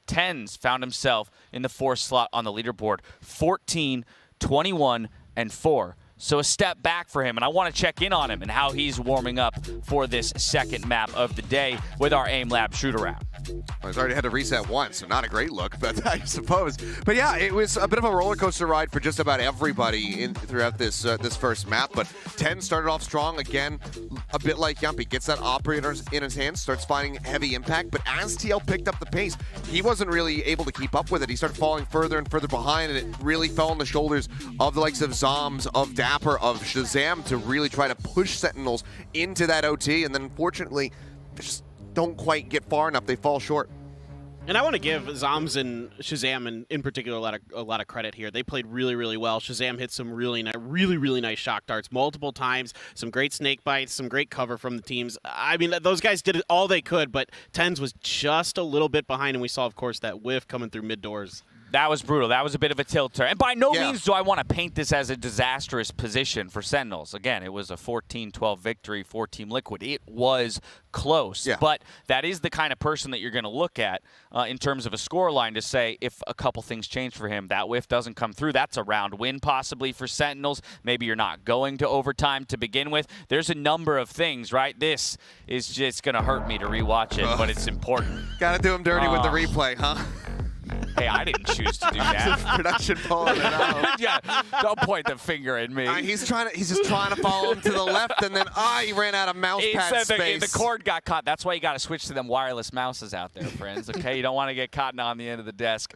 Tens found himself in the 4th slot on the leaderboard, 14, 21, and 4. So a step back for him, and I want to check in on him and how he's warming up for this second map of the day with our Aim Lab shoot-around. Well, he's already had to reset once, so not a great look, but I suppose. But yeah, it was a bit of a roller coaster ride for just about everybody throughout this this first map. But 10 started off strong again, a bit like Yumpy. Gets that operator in his hands, starts finding heavy impact. But as TL picked up the pace, he wasn't really able to keep up with it. He started falling further and further behind, and it really fell on the shoulders of the likes of Zoms, of Dapper, of Shazam to really try to push Sentinels into that OT. And then unfortunately, they just don't quite get far enough. They fall short. And I want to give Zoms and Shazam in particular a lot of credit here. They played really, really well. Shazam hit some really nice shock darts multiple times, some great snake bites, some great cover from the teams. I mean, those guys did all they could, but Tens was just a little bit behind, and we saw, of course, that whiff coming through mid doors. That was brutal. That was a bit of a tilter. And by no means do I want to paint this as a disastrous position for Sentinels. Again, it was a 14-12 victory for Team Liquid. It was close. Yeah. But that is the kind of person that you're going to look at in terms of a scoreline to say if a couple things change for him, that whiff doesn't come through. That's a round win possibly for Sentinels. Maybe you're not going to overtime to begin with. There's a number of things, right? This is just going to hurt me to rewatch it, but it's important. Got to do him dirty with the replay, huh? Hey, I didn't choose to do that. Production pulling it out. Yeah, don't point the finger at me. He's just trying to follow him to the left, and then he ran out of mouse pad space. The cord got caught. That's why you got to switch to them wireless mouses out there, friends. Okay, you don't want to get caught on the end of the desk.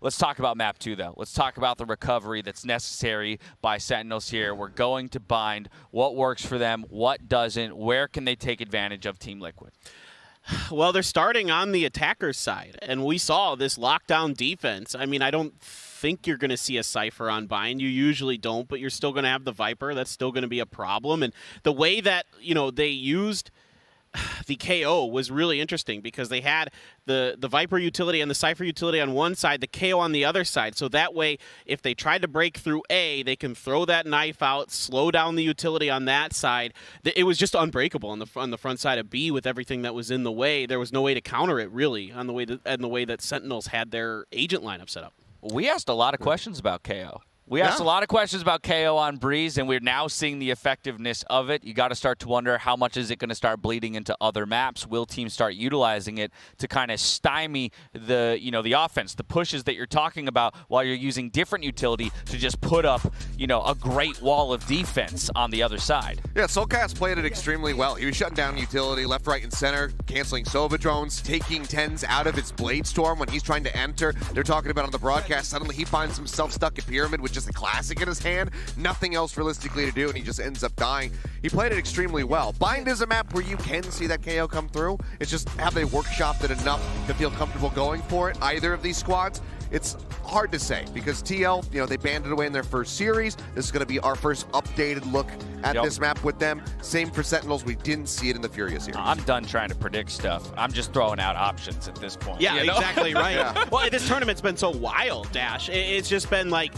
Let's talk about map 2, though. Let's talk about the recovery that's necessary by Sentinels here. We're going to bind what works for them, what doesn't, where can they take advantage of Team Liquid? Well, they're starting on the attacker's side, and we saw this lockdown defense. I mean, I don't think you're going to see a Cypher on Bind. You usually don't, but you're still going to have the Viper. That's still going to be a problem. And the way that, you know, they used the KO was really interesting because they had the Viper utility and the Cypher utility on one side, the KO on the other side. So that way, if they tried to break through A, they can throw that knife out, slow down the utility on that side. It was just unbreakable on the front side of B with everything that was in the way. There was no way to counter it, really, on the way that Sentinels had their agent lineup set up. We asked a lot of questions about KO. We asked a lot of questions about KO on Breeze, and we're now seeing the effectiveness of it. You got to start to wonder, how much is it going to start bleeding into other maps? Will teams start utilizing it to kind of stymie the, you know, the offense, the pushes that you're talking about, while you're using different utility to just put up, you know, a great wall of defense on the other side? Yeah, Soulcast played it extremely well. He was shutting down utility left, right, and center, canceling Sova drones, taking TenZ out of his Blade Storm when he's trying to enter. They're talking about on the broadcast, suddenly he finds himself stuck at Pyramid with just a classic in his hand, nothing else realistically to do, and he just ends up dying. He played it extremely well. Bind is a map where you can see that KO come through. It's just, have they workshopped it enough to feel comfortable going for it, either of these squads? It's hard to say because TL, you know, they banned it away in their first series. This is going to be our first updated look at this map with them. Same for Sentinels. We didn't see it in the Furious series. I'm done trying to predict stuff. I'm just throwing out options at this point. Yeah, you know? exactly right. Yeah. Well, this tournament's been so wild, Dash. It's just been like,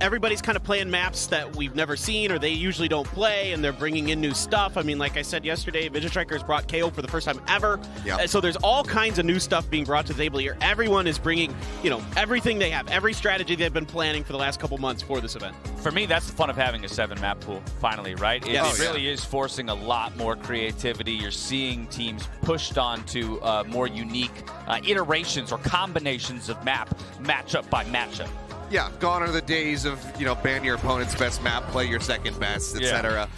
everybody's kind of playing maps that we've never seen or they usually don't play, and they're bringing in new stuff. I mean, like I said yesterday, Vision Strikers brought KO for the first time ever. Yep. So there's all kinds of new stuff being brought to the table here. Everyone is bringing, you know, everything they have, every strategy they've been planning for the last couple months for this event. For me, that's the fun of having a 7-map pool, finally, right? It really is forcing a lot more creativity. You're seeing teams pushed onto more unique iterations or combinations of map, matchup by matchup. Yeah, gone are the days of, you know, ban your opponent's best map, play your second best, etc.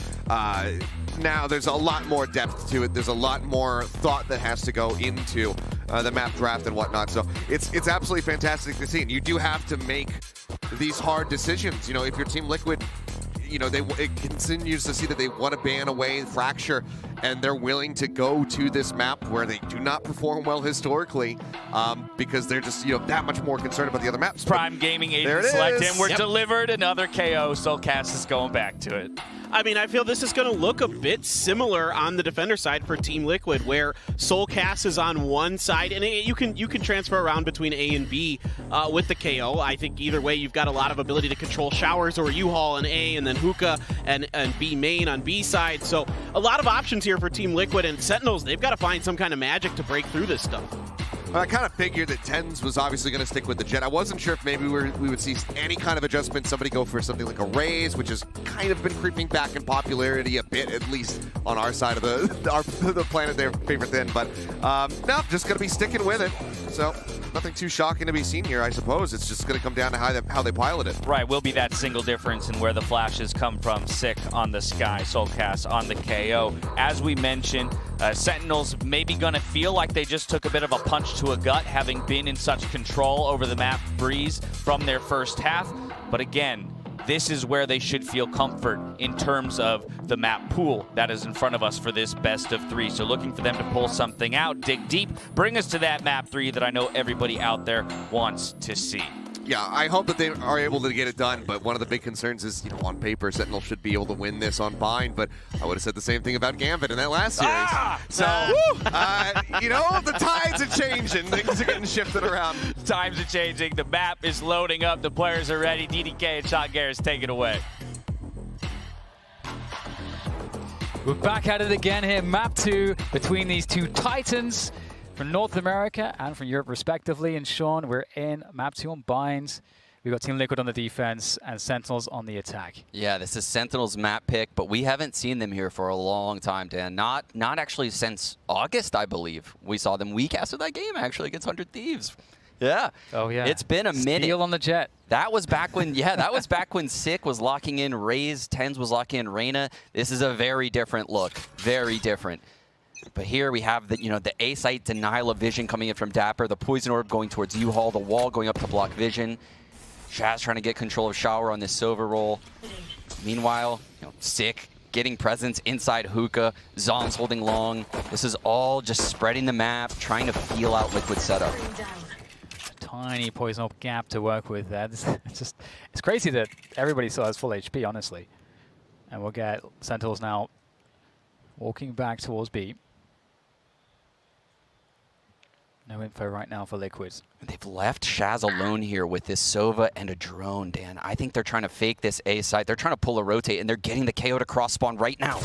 Now there's a lot more depth to it. There's a lot more thought that has to go into the map draft and whatnot. So it's absolutely fantastic to see. And you do have to make these hard decisions. You know, if your Team Liquid, you know, it continues to see that they want to ban away Fracture, and they're willing to go to this map where they do not perform well historically, because they're just, you know, that much more concerned about the other maps. Prime Gaming agent there it select is. him. We're delivered another KO. Soulcast is going back to it. I mean, I feel this is going to look a bit similar on the defender side for Team Liquid, where Soulcast is on one side, and you can transfer around between A and B with the KO. I think either way, you've got a lot of ability to control Showers or U-Haul on A, and then Hookah and B main on B side. So a lot of options here for Team Liquid, and Sentinels, they've got to find some kind of magic to break through this stuff. I kind of figured that TenZ was obviously going to stick with the Jet. I wasn't sure if maybe we would see any kind of adjustment, somebody go for something like a Raze, which has kind of been creeping back in popularity a bit, at least on our side of the planet, their favorite thing. But no, just going to be sticking with it. So nothing too shocking to be seen here, I suppose. It's just going to come down to how they pilot it. Right, will be that single difference in where the flashes come from. Sick on the Sky, Soulcast on the KO. As we mentioned, Sentinels maybe going to feel like they just took a bit of a punch to a gut, having been in such control over the map Breeze from their first half. But again, this is where they should feel comfort in terms of the map pool that is in front of us for this best of 3. So looking for them to pull something out, dig deep, bring us to that map 3 that I know everybody out there wants to see. Yeah, I hope that they are able to get it done, but one of the big concerns is, you know, on paper, Sentinel should be able to win this on Bind, but I would have said the same thing about Gambit in that last series. You know, the tides are changing. Things are getting shifted around. Times are changing. The map is loading up. The players are ready. DDK and Sean Garris take it away. We're back at it again here. Map 2 between these two titans from North America and from Europe, respectively. And Sean, we're in map 2 on Binds. We've got Team Liquid on the defense and Sentinels on the attack. Yeah, this is Sentinels map pick, but we haven't seen them here for a long time, Dan. Not actually since August, I believe. We saw them week after that game, actually, against 100 Thieves. Yeah. Oh, yeah. It's been a minute. Steal on the Jet. That was back when, that was back when Sick was locking in Raze, TenZ was locking in Reyna. This is a very different look. Very different. But here we have the, the A site denial of vision coming in from Dapper, the poison orb going towards U-Haul, the wall going up to block vision. Shaz trying to get control of Shower on this Silver roll. Meanwhile, Sick getting presence inside Hookah, Zombs holding long. This is all just spreading the map, trying to feel out Liquid setup. Tiny poison orb gap to work with there. It's crazy that everybody still has full HP, honestly. And we'll get Sentinels now walking back towards B. No info right now for Liquid. They've left Shaz alone here with this Sova and a drone, Dan. I think they're trying to fake this A site. They're trying to pull a rotate, and they're getting the KO to cross spawn right now.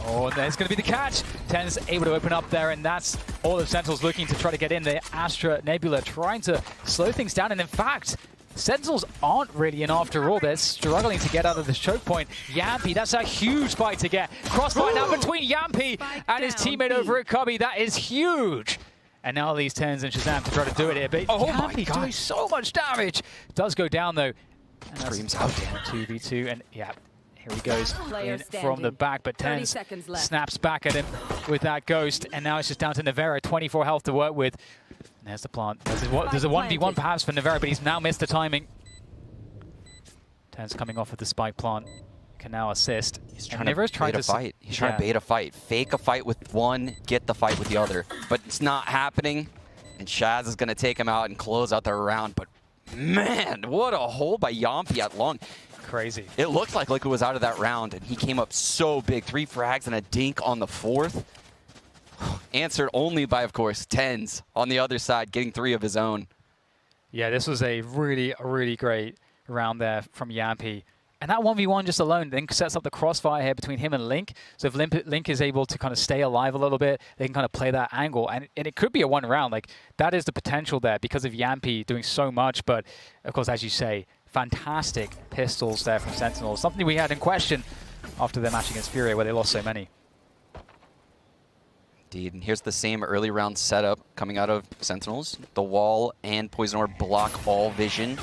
Oh, there's going to be the catch. Ten's able to open up there, and that's all of Sentinels looking to try to get in there. Astra, Nebula trying to slow things down, and in fact, Sentinels aren't really in after all. They're struggling to get out of this choke point. Yampy, that's a huge fight to get. Crossfire now between Yampy and his teammate over at Cubby. That is huge. And now these Tens and Shazam to try to do it here. But Yampy doing so much damage. Does go down though. Dreams out, Dan. 2v2, and yeah, here he goes in from the back. But Tens snaps back at him with that ghost. And now it's just down to Nevera, 24 health to work with. And there's the plant. There's a 1v1 perhaps for Nevera, but he's now missed the timing. Tens coming off with the spike plant. Can now assist. He's trying to bait a fight. He's trying to bait a fight. Fake a fight with one, get the fight with the other. But it's not happening. And Shaz is going to take him out and close out the round. But man, what a hole by Yampy at long. Crazy. It looked like Liquid was out of that round, and he came up so big. 3 frags and a dink on the 4th. Answered only by, of course, Tens on the other side, getting 3 of his own. Yeah, this was a really, really great round there from Yampy. And that 1v1 just alone then sets up the crossfire here between him and Link. So if Link is able to kind of stay alive a little bit, they can kind of play that angle. And it could be a 1 round. Like, that is the potential there because of Yampy doing so much. But, of course, as you say, fantastic pistols there from Sentinels. Something we had in question after their match against Furia where they lost so many. Indeed, and here's the same early round setup coming out of Sentinels. The wall and Poison Orb block all vision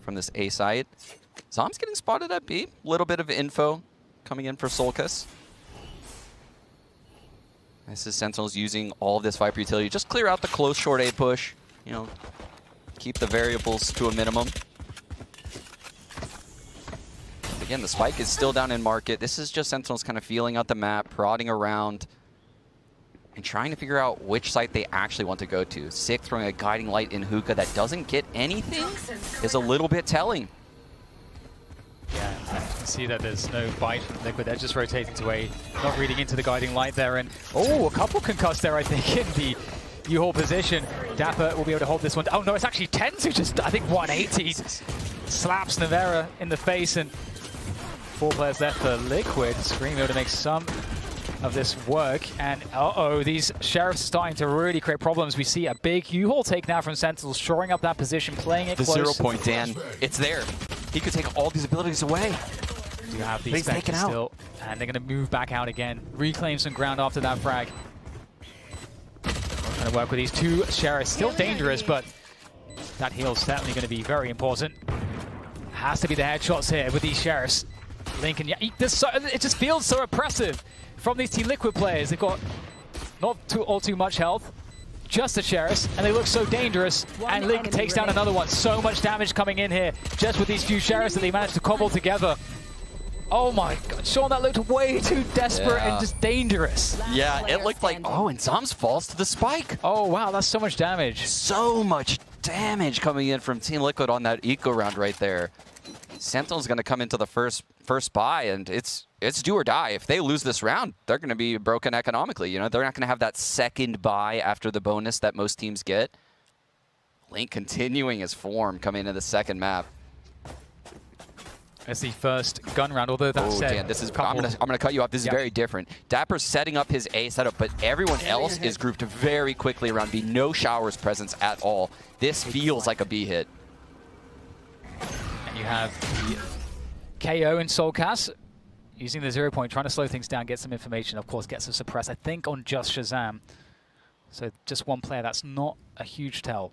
from this A side. Zom's getting spotted at B. Little bit of info coming in for Solkas. This is Sentinels using all of this Viper utility. Just clear out the close short A push. Keep the variables to a minimum. Again, the spike is still down in market. This is just Sentinels kind of feeling out the map, prodding around, and trying to figure out which site they actually want to go to. Sick throwing a guiding light in Hookah that doesn't get anything is a little bit telling. Yeah, you can see that there's no bite from Liquid. They're just rotating to A, not reading into the guiding light there. And oh, a couple concussed there, I think, in the U-Haul position. Dapper will be able to hold this one. Oh no, it's actually Tens who just, I think, 180 slaps Nevera in the face. And 4 players left for Liquid. Scream able to make some of this work. And uh-oh, these Sheriffs are starting to really create problems. We see a big U-Haul take now from Sentinels, shoring up that position, playing it close. The 0 point, Dan. It's there. He could take all these abilities away. You have these Spectres still, and they're going to move back out again, reclaim some ground after that frag. Trying to work with these 2 Sheriffs. Still dangerous, but that heal's certainly going to be very important. Has to be the headshots here with these Sheriffs. Lincoln, yeah, it just feels so oppressive from these Team Liquid players. They've got not all too much health, just the Sheriffs, and they look so dangerous. And Link takes down another one. So much damage coming in here just with these few Sheriffs that they managed to cobble together. Oh my god, Sean, that looked way too desperate and just dangerous. Yeah, it looked like, oh, and Zoms falls to the spike. Oh wow, that's so much damage. So much damage coming in from Team Liquid on that eco round right there. Sentinel's going to come into the first buy, and it's do or die. If they lose this round, they're going to be broken economically. They're not going to have that second buy after the bonus that most teams get. Link continuing his form coming into the second map. It's the first gun round, although that's Dan, this is I'm gonna cut you off. This is very different. Dapper's setting up his A setup, but everyone else is grouped very quickly around B. No Shower's presence at all. This feels like a B hit. And you have the KO in Soulcast using the 0 point, trying to slow things down, get some information, of course, gets a suppress, I think, on just Shazam. So just 1 player, that's not a huge tell.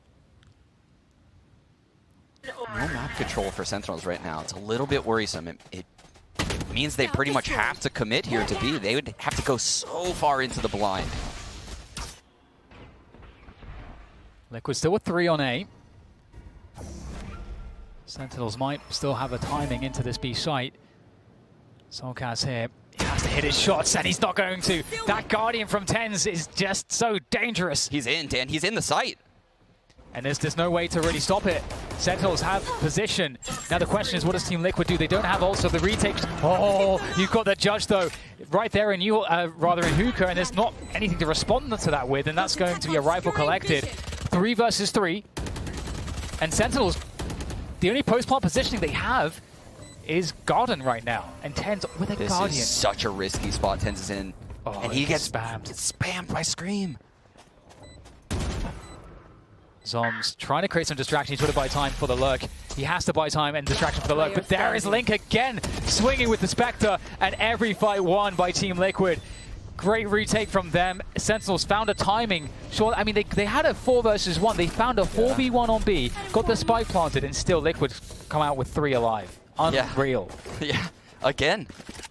No map control for Sentinels right now. It's a little bit worrisome. It means they pretty much have to commit here to B. They would have to go so far into the blind. Liquid still with 3 on A. Sentinels might still have a timing into this B site. Solkaz here. He has to hit his shots, and he's not going to. That Guardian from TenZ is just so dangerous. He's in, Dan. He's in the site. And there's no way to really stop it. Sentinels have position. Now the question is, what does Team Liquid do? They don't have also the retake. Oh, you've got the Judge though, right there in Hookah, and there's not anything to respond to that with, and that's going to be a rifle collected. 3 versus 3. And Sentinels, the only post-plant positioning they have is Garden right now. And TenZ with a Guardian. This is such a risky spot TenZ is in. Oh, and he gets spammed by Scream. Zoms trying to create some distraction. He's trying to buy time for the lurk. He has to buy time and distraction for the lurk. But there is Link again, swinging with the Spectre, and every fight won by Team Liquid. Great retake from them. Sentinels found a timing. Sure, I mean, they had a 4 versus 1. They found a 4v1 on B, got the spike planted, and still Liquid come out with 3 alive. Unreal. Yeah. Again,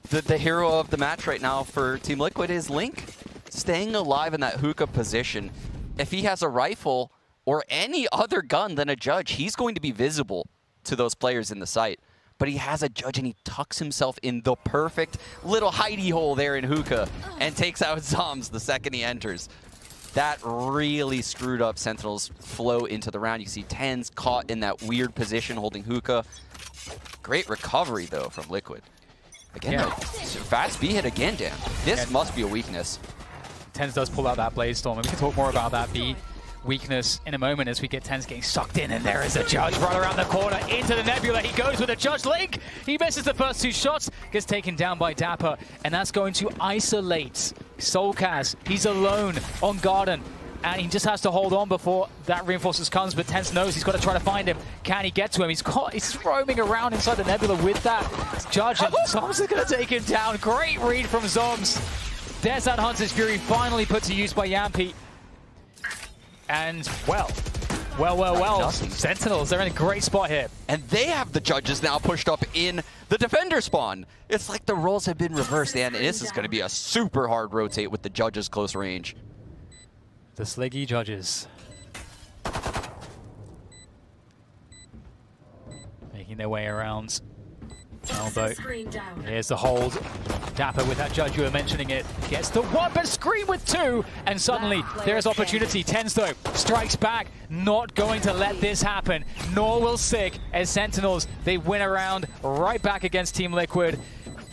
the hero of the match right now for Team Liquid is Link. Staying alive in that hookah position. If he has a rifle or any other gun than a Judge, he's going to be visible to those players in the site. But he has a Judge, and he tucks himself in the perfect little hidey hole there in hookah and takes out Zoms the second he enters. That really screwed up Sentinel's flow into the round. You see TenZ caught in that weird position holding hookah. Great recovery, though, from Liquid. Again, fast B hit again, Dan. This must be a weakness. TenZ does pull out that Blaze Storm, and we can talk more about that B weakness in a moment as we get TenZ getting sucked in, and there is a Judge right around the corner into the Nebula. He goes with a Judge Link. He misses the first 2 shots, gets taken down by Dapper, and that's going to isolate Solkaz. He's alone on Garden, and he just has to hold on before that reinforcements comes, but TenZ knows he's got to try to find him. Can he get to him? He's roaming around inside the Nebula with that Judge, and Zoms is going to take him down. Great read from Zoms. There's that Hunter's Fury finally put to use by Yampi. And, well, Sentinels, they're in a great spot here. And they have the Judges now pushed up in the Defender spawn. It's like the roles have been reversed, and this is going to be a super hard rotate with the Judges close range. The Sliggy Judges. Making their way around Elbow. Here's the hold. Dapper with that Judge, you were mentioning it. Gets the 1, but Scream with 2. And suddenly, there is opportunity. TenZ, though, strikes back. Not going to let this happen. Nor will Sick, as Sentinels, they win a round right back against Team Liquid.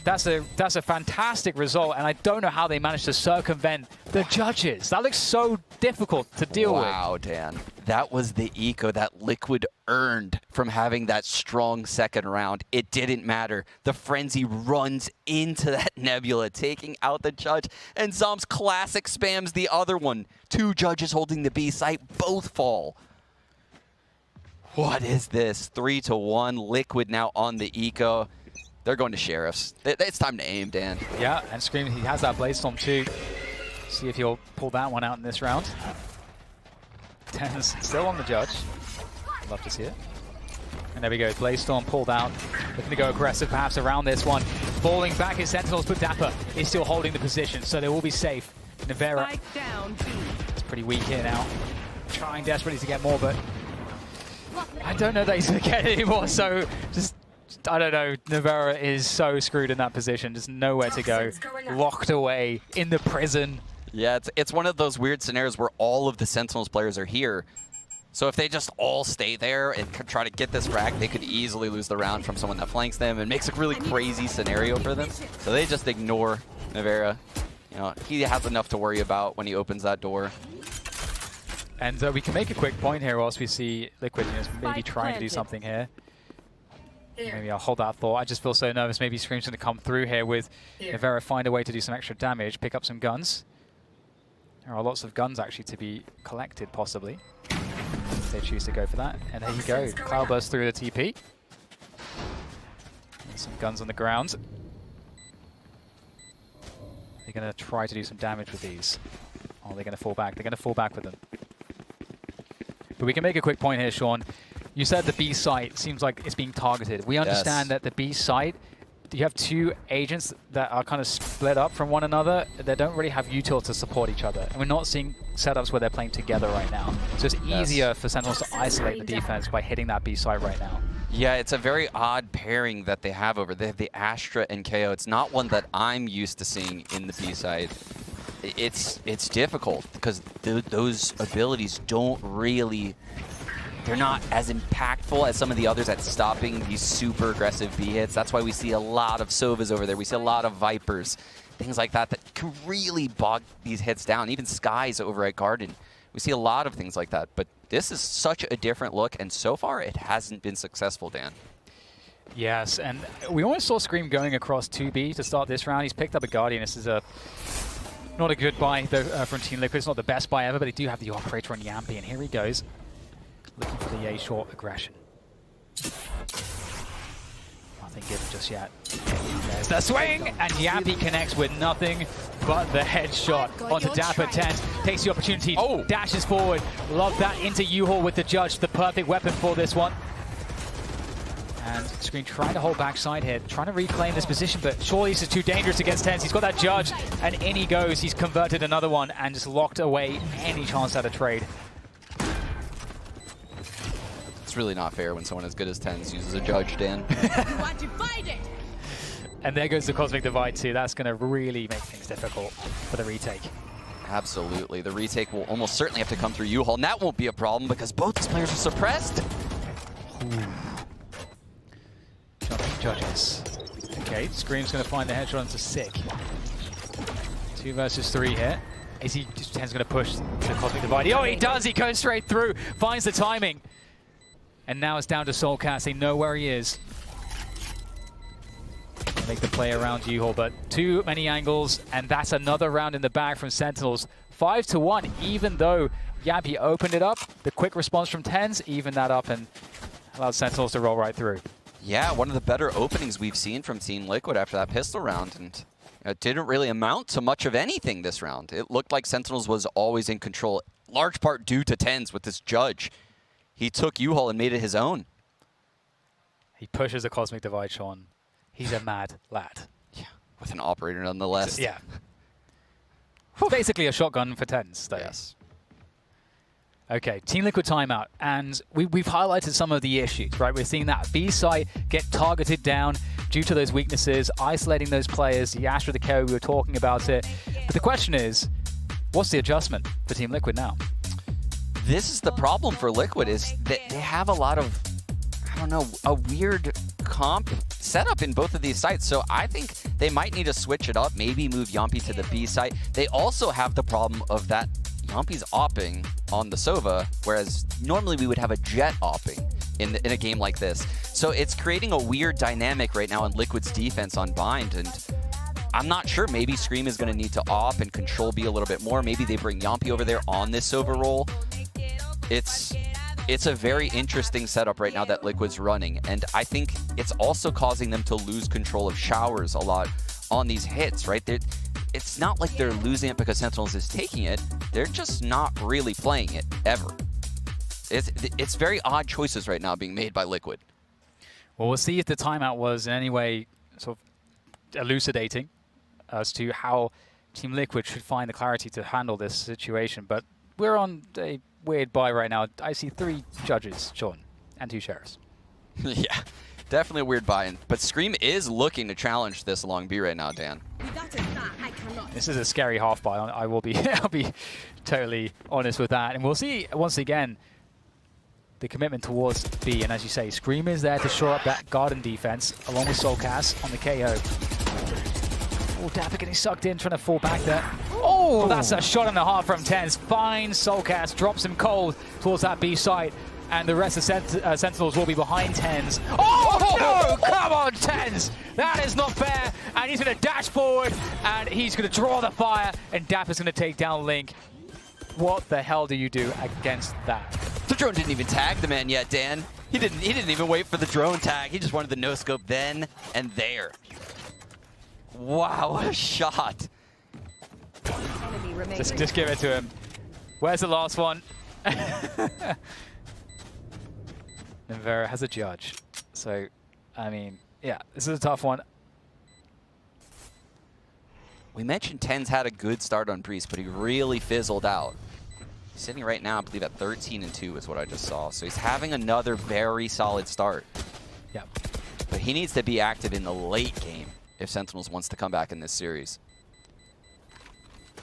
That's a fantastic result, and I don't know how they managed to circumvent the Judges. That looks so difficult to deal with. Wow, Dan. That was the eco that Liquid earned from having that strong second round. It didn't matter. The Frenzy runs into that Nebula, taking out the Judge, and Zoms classic spams the other one. 2 Judges holding the B site, both fall. What is this? 3-1, Liquid now on the eco. They're going to Sheriffs. It's time to aim, Dan. Yeah, and Scream, he has that Blaze Storm too. See if he'll pull that one out in this round. TenZ still on the Judge. Love to see it. And there we go, Blaze Storm pulled out. Looking to go aggressive perhaps around this one. Falling back is Sentinels, but Dapper is still holding the position, so they will be safe. Navera is pretty weak here now. Trying desperately to get more, but I don't know that he's going to get it anymore, so just I don't know, Navera is so screwed in that position. Just nowhere to go. Locked away in the prison. Yeah, it's one of those weird scenarios where all of the Sentinels players are here. So if they just all stay there and try to get this frag, they could easily lose the round from someone that flanks them and makes a really crazy scenario for them. So they just ignore Navera. You know, he has enough to worry about when he opens that door. And we can make a quick point here whilst we see Liquid maybe trying to do something here. Maybe I'll hold that thought. I just feel so nervous. Maybe Scream's going to come through here with Navera, find a way to do some extra damage, pick up some guns. There are lots of guns actually to be collected, possibly. If they choose to go for that. And there you go. Cloudburst through the TP. And some guns on the ground. They're going to try to do some damage with these. Oh, they're going to fall back. They're going to fall back with them. But we can make a quick point here, Sean. You said the B site seems like it's being targeted. We understand that the B site you have two agents that are kind of split up from one another. They don't really have util to support each other. And we're not seeing setups where they're playing together right now. So it's easier for Sentinels to isolate the defense by hitting that B site right now. Yeah, it's a very odd pairing that they have over. They have the Astra and KO. It's not one that I'm used to seeing in the B side. It's difficult because those abilities don't really... They're not as impactful as some of the others at stopping these super aggressive B hits. That's why we see a lot of Sovas over there. We see a lot of Vipers, things like that can really bog these hits down. Even Skies over at Garden. We see a lot of things like that. But this is such a different look, and so far it hasn't been successful, Dan. Yes, and we almost saw Scream going across 2B to start this round. He's picked up a Guardian. This is not a good buy from Team Liquid. It's not the best buy ever, but they do have the Operator on Yampy, and here he goes. Looking for the A-short aggression. Nothing given just yet. There's the swing, and Yampy connects with nothing but the headshot onto Dapper. TenZ takes the opportunity, dashes forward. Love that into U-Haul with the Judge, the perfect weapon for this one. And Scream trying to hold backside here, trying to reclaim this position, but surely this is too dangerous against TenZ. He's got that Judge, and in he goes. He's converted another one and just locked away any chance at a trade. It's really not fair when someone as good as TenZ uses a Judge, Dan. And there goes the Cosmic Divide too. That's going to really make things difficult for the retake. Absolutely. The retake will almost certainly have to come through U-Haul, and that won't be a problem because both these players are suppressed. Jumping Judges. Okay, Scream's going to find the headshot into Sick. 2 versus 3 here. Is he TenZ going to push the Cosmic Divide? Oh, he does! He goes straight through, finds the timing. And now it's down to Soulcast. They know where he is. Make the play around U-Haul, but too many angles, and that's another round in the bag from Sentinels. 5-1, even though Yampy opened it up. The quick response from TenZ evened that up and allowed Sentinels to roll right through. Yeah, one of the better openings we've seen from Team Liquid after that pistol round, and it didn't really amount to much of anything this round. It looked like Sentinels was always in control, large part due to TenZ with this Judge. He took U-Haul and made it his own. He pushes a Cosmic Divide, Sean. He's a mad lad. Yeah, with an Operator nonetheless. Yeah. Basically a shotgun for TenZ, though. Yes. Okay, Team Liquid timeout, and we've highlighted some of the issues, right? We're seeing that B site get targeted down due to those weaknesses, isolating those players, the Astra, the KO, we were talking about it. But the question is, what's the adjustment for Team Liquid now? This is the problem for Liquid, is that they have a lot of, I don't know, a weird comp setup in both of these sites. So I think they might need to switch it up, maybe move Yampy to the B site. They also have the problem of that Yampy's opping on the Sova, whereas normally we would have a Jet opping in a game like this. So it's creating a weird dynamic right now in Liquid's defense on Bind, and I'm not sure. Maybe Scream is going to need to op and control B a little bit more. Maybe they bring Yampy over there on this Sova role. It's a very interesting setup right now that Liquid's running, and I think it's also causing them to lose control of showers a lot on these hits, right? It's not like they're losing it because Sentinels is taking it. They're just not really playing it, ever. It's very odd choices right now being made by Liquid. Well, we'll see if the timeout was in any way sort of elucidating as to how Team Liquid should find the clarity to handle this situation, but we're on a weird buy right now. I see 3 judges, Sean, and 2 sheriffs. Yeah, definitely a weird buy-in. But Scream is looking to challenge this along B right now, Dan. This is a scary half buy. I will be, I'll be totally honest with that. And we'll see once again the commitment towards B. And as you say, Scream is there to shore up that Garden defense along with Soulcast on the KO. Oh, Dapper getting sucked in, trying to fall back there. Oh, that's a shot and a half from TenZ. Fine Soulcast, drops him cold towards that B site. And the rest of Sentinels will be behind TenZ. Oh, no! Come on, TenZ! That is not fair. And he's going to dash forward, and he's going to draw the fire, and Dapper's going to take down Link. What the hell do you do against that? The drone didn't even tag the man yet, Dan. He didn't even wait for the drone tag. He just wanted the no-scope then and there. Wow, what a shot. Just give it to him. Where's the last one? Nevera has a judge. So, I mean, yeah, this is a tough one. We mentioned Ten's had a good start on Breeze, but he really fizzled out. He's sitting right now, I believe, at 13-2 is what I just saw. So he's having another very solid start. Yeah. But he needs to be active in the late game if Sentinels wants to come back in this series.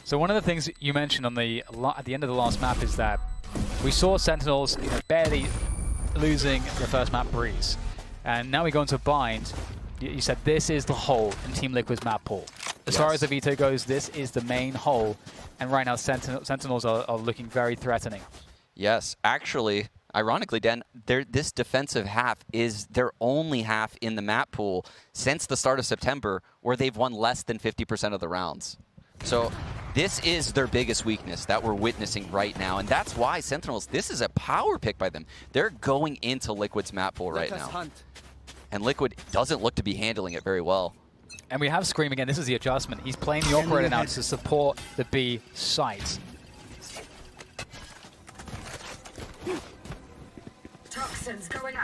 So one of the things you mentioned on at the end of the last map is that we saw Sentinels barely losing the first map Breeze. And now we go into Bind. You said this is the hole in Team Liquid's map pool. As far as the veto goes, this is the main hole. And right now, Sentinels are looking very threatening. Yes, actually, ironically, Dan, this defensive half is their only half in the map pool since the start of September where they've won less than 50% of the rounds. So this is their biggest weakness that we're witnessing right now. And that's why Sentinels, this is a power pick by them. They're going into Liquid's map pool right now. And Liquid doesn't look to be handling it very well. And we have Scream again. This is the adjustment. He's playing the operator now to support the B site. Toxins going up.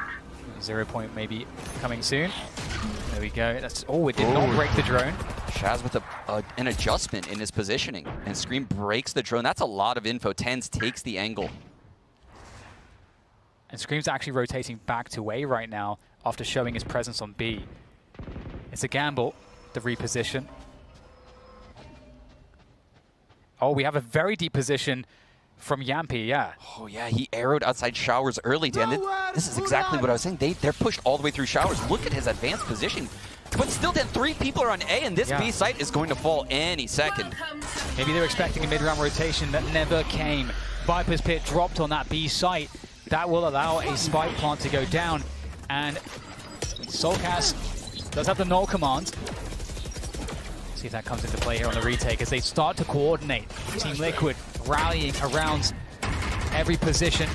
0 point maybe coming soon. There we go. That's it did not break the drone. Shaz with an adjustment in his positioning. And Scream breaks the drone. That's a lot of info. Tens takes the angle. And Scream's actually rotating back to A right now after showing his presence on B. It's a gamble, the reposition. Oh, we have a very deep position from Yampy, yeah. Oh, yeah, he arrowed outside Showers early, Dan. This is exactly what I was saying. They're pushed all the way through Showers. Look at his advanced position. But still, Dan, 3 people are on A, and this B site is going to fall any second. Maybe they were expecting a mid-round rotation that never came. Viper's Pit dropped on that B site. That will allow a spike plant to go down. And Soulcast does have the null command. See if that comes into play here on the retake as they start to coordinate. Team Liquid rallying around every position,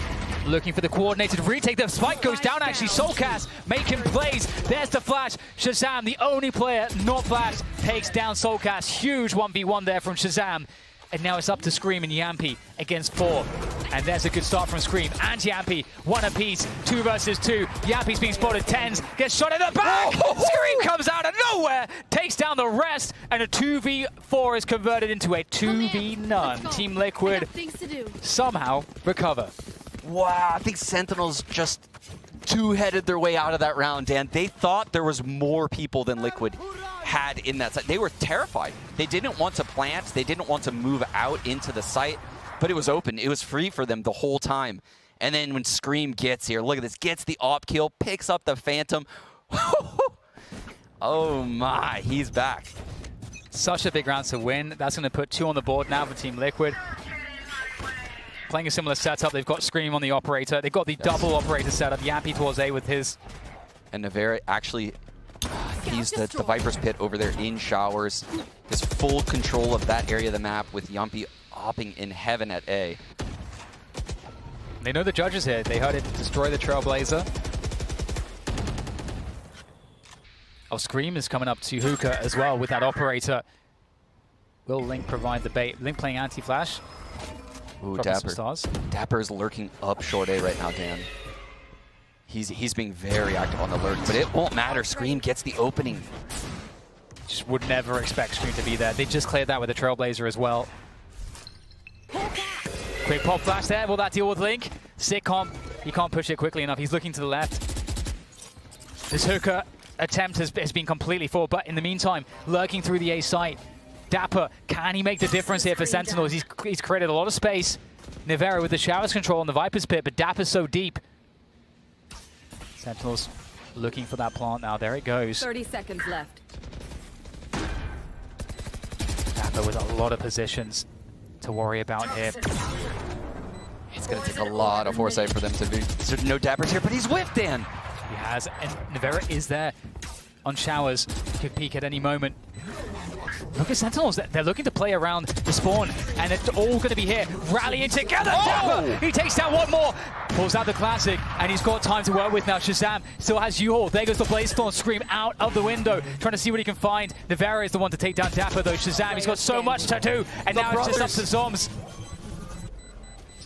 looking for the coordinated retake. The spike goes down actually. Soulcast making plays. There's the flash. Shazam, the only player not flashed, takes down Soulcast. Huge 1v1 there from Shazam. And now it's up to Scream and Yampy against 4. And there's a good start from Scream and Yampy. 1 apiece, 2 versus 2. Yampy's being spotted, Tens gets shot in the back. Scream comes out of nowhere, takes down the rest, and a 2v4 is converted into a 2v-none. Team Liquid somehow recover. Wow, I think Sentinels just two-headed their way out of that round, Dan. They thought there was more people than Liquid had in that site. They were terrified. They didn't want to plant. They didn't want to move out into the site, but it was open. It was free for them the whole time. And then when Scream gets here, look at this, gets the op kill, picks up the Phantom. Oh my, he's back. Such a big round to win. That's going to put 2 on the board now for Team Liquid. Playing a similar setup, they've got Scream on the operator. They've got the double operator setup. Yampy towards A with his. And Navarre actually he's the Viper's Pit over there in Showers. His full control of that area of the map with Yampy hopping in heaven at A. They know the judges here. They heard it destroy the Trailblazer. Oh, Scream is coming up to Hookah as well with that operator. Will Link provide the bait? Link playing anti-flash. Ooh, Dapper is lurking up short A right now, Dan. He's being very active on the lurk, but it won't matter. Scream gets the opening. Just would never expect Scream to be there. They just cleared that with the Trailblazer as well. Quick pop flash there. Will that deal with Link? Sick comp. He can't push it quickly enough. He's looking to the left. This Hookah attempt has been completely full, but in the meantime, lurking through the A site. Dapper, can he make the difference here for Sentinels? He's created a lot of space. Nivera with the Showers control on the Viper's Pit, but Dapper's so deep. Sentinels looking for that plant now. There it goes. 30 seconds left. Dapper with a lot of positions to worry about here. It's going to take a lot of foresight for them to be. So no Dapper's here, but he's whiffed, Dan. He has, and Nivera is there on Showers. Could peek at any moment. Look at Sentinels, they're looking to play around the spawn, and it's all going to be here, rallying together. Dapper, he takes down 1 more, pulls out the classic, and he's got time to work with now. Shazam still has U-Haul. There goes the Blazestorm. Scream out of the window, trying to see what he can find. Nivera is the one to take down Dapper, though. Shazam, he's got so much to do, and now it's just up to Zoms.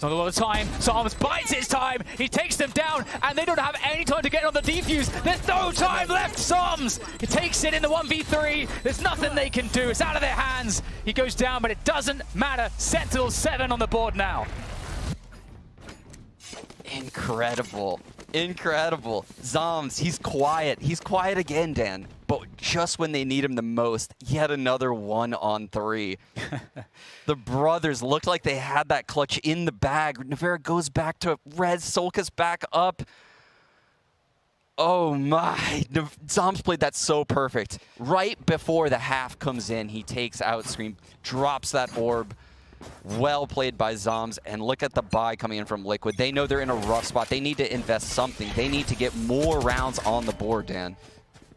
It's not a lot of time. Psalms bites his time. He takes them down, and they don't have any time to get on the defuse. There's no time left. Psalms, he takes it in the 1v3. There's nothing they can do. It's out of their hands. He goes down, but it doesn't matter. Sentinels 7 on the board now. Incredible. Incredible. Zoms, he's quiet. He's quiet again, Dan. But just when they need him the most, yet another 1-on-3. The brothers looked like they had that clutch in the bag. Nevera goes back to res. Solkas back up. Oh my. Zoms played that so perfect. Right before the half comes in, he takes out Scream, drops that orb. Well played by Zoms, and look at the buy coming in from Liquid. They know they're in a rough spot. They need to invest something. They need to get more rounds on the board, Dan.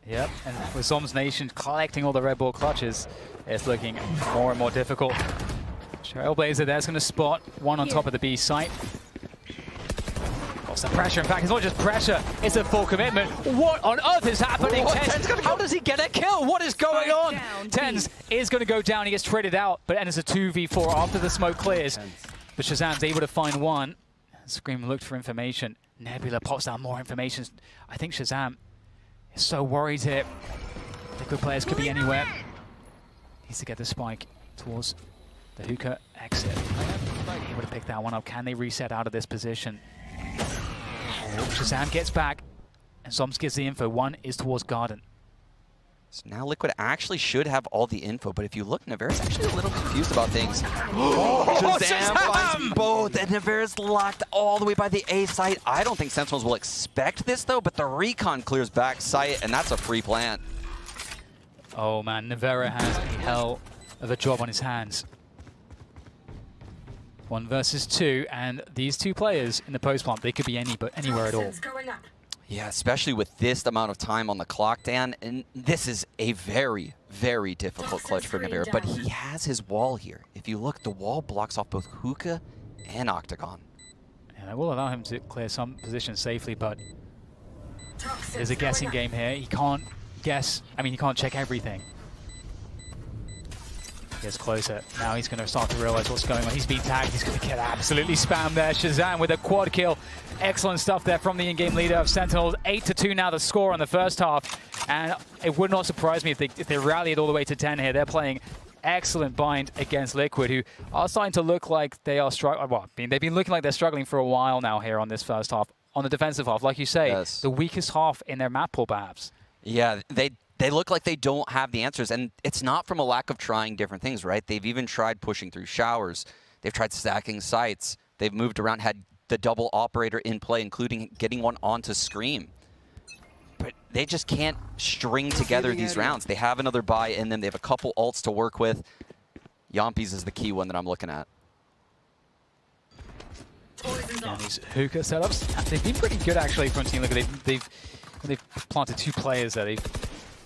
Yep, and with Zoms Nation collecting all the red ball clutches, it's looking more and more difficult. Trailblazer there's going to spot one on top of the B site. Lots of pressure. In fact, it's not just pressure, it's a full commitment. What on earth is happening? How does he get a kill? What is going on? Tens is going to go down. He gets traded out, but enters a 2v4 after the smoke clears. But Shazam's able to find one. Scream looked for information. Nebula pops down more information. I think Shazam is so worried here. Liquid players could be anywhere. Needs to get the spike towards the hookah exit. Able to pick that one up. Can they reset out of this position? Shazam gets back, and Zoms gives the info. One is towards Garden. So now Liquid actually should have all the info, but if you look, Nevera's actually a little confused about things. Shazam finds both, and Nevera's locked all the way by the A site. I don't think Sentinels will expect this, though, but the recon clears back site, and that's a free plant. Oh, man, Nevera has a hell of a job on his hands. 1 versus 2, and these two players in the post plant, they could be anywhere at all. Yeah, especially with this amount of time on the clock, Dan. And this is a very, very difficult clutch for Nevera, but he has his wall here. If you look, the wall blocks off both Hookah and Octagon. And that will allow him to clear some positions safely, but there's a guessing game here. He can't guess. I mean, he can't check everything. Gets closer. Now he's going to start to realize what's going on. He's been tagged. He's going to get absolutely spammed there. Shazam with a quad kill. Excellent stuff there from the in-game leader of Sentinels. 8-2 now the score on the first half. And it would not surprise me if they rallied all the way to 10 here. They're playing excellent bind against Liquid, who are starting to look like they are struggling. Well, they've been looking like they're struggling for a while now here on this first half. On the defensive half, like you say, yes. The weakest half in their map pool, perhaps. Yeah, they look like they don't have the answers, and it's not from a lack of trying different things, right? They've even tried pushing through showers. They've tried stacking sites. They've moved around, had the double operator in play, including getting one onto Scream. But they just can't string together these rounds. They have another buy in them. They have a couple ults to work with. Yompi's is the key one that I'm looking at. And these hookah setups, they've been pretty good actually from Team Liquid. They've planted 2 players there. They've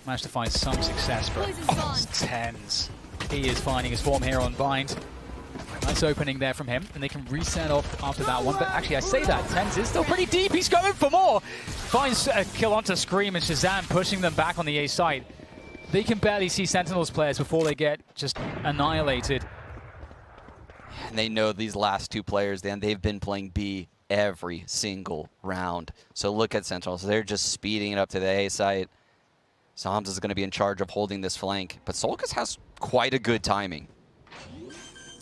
managed to find some success, but Tens. He is finding his form here on Bind. Nice opening there from him, and they can reset off after that one. But actually, I say that, Tens is still pretty deep. He's going for more. Finds a kill onto Scream, and Shazam pushing them back on the A site. They can barely see Sentinels players before they get just annihilated. And they know these last 2 players, Dan, they've been playing B every single round. So look at Sentinels. They're just speeding it up to the A site. Zoms is going to be in charge of holding this flank, but Solkas has quite a good timing.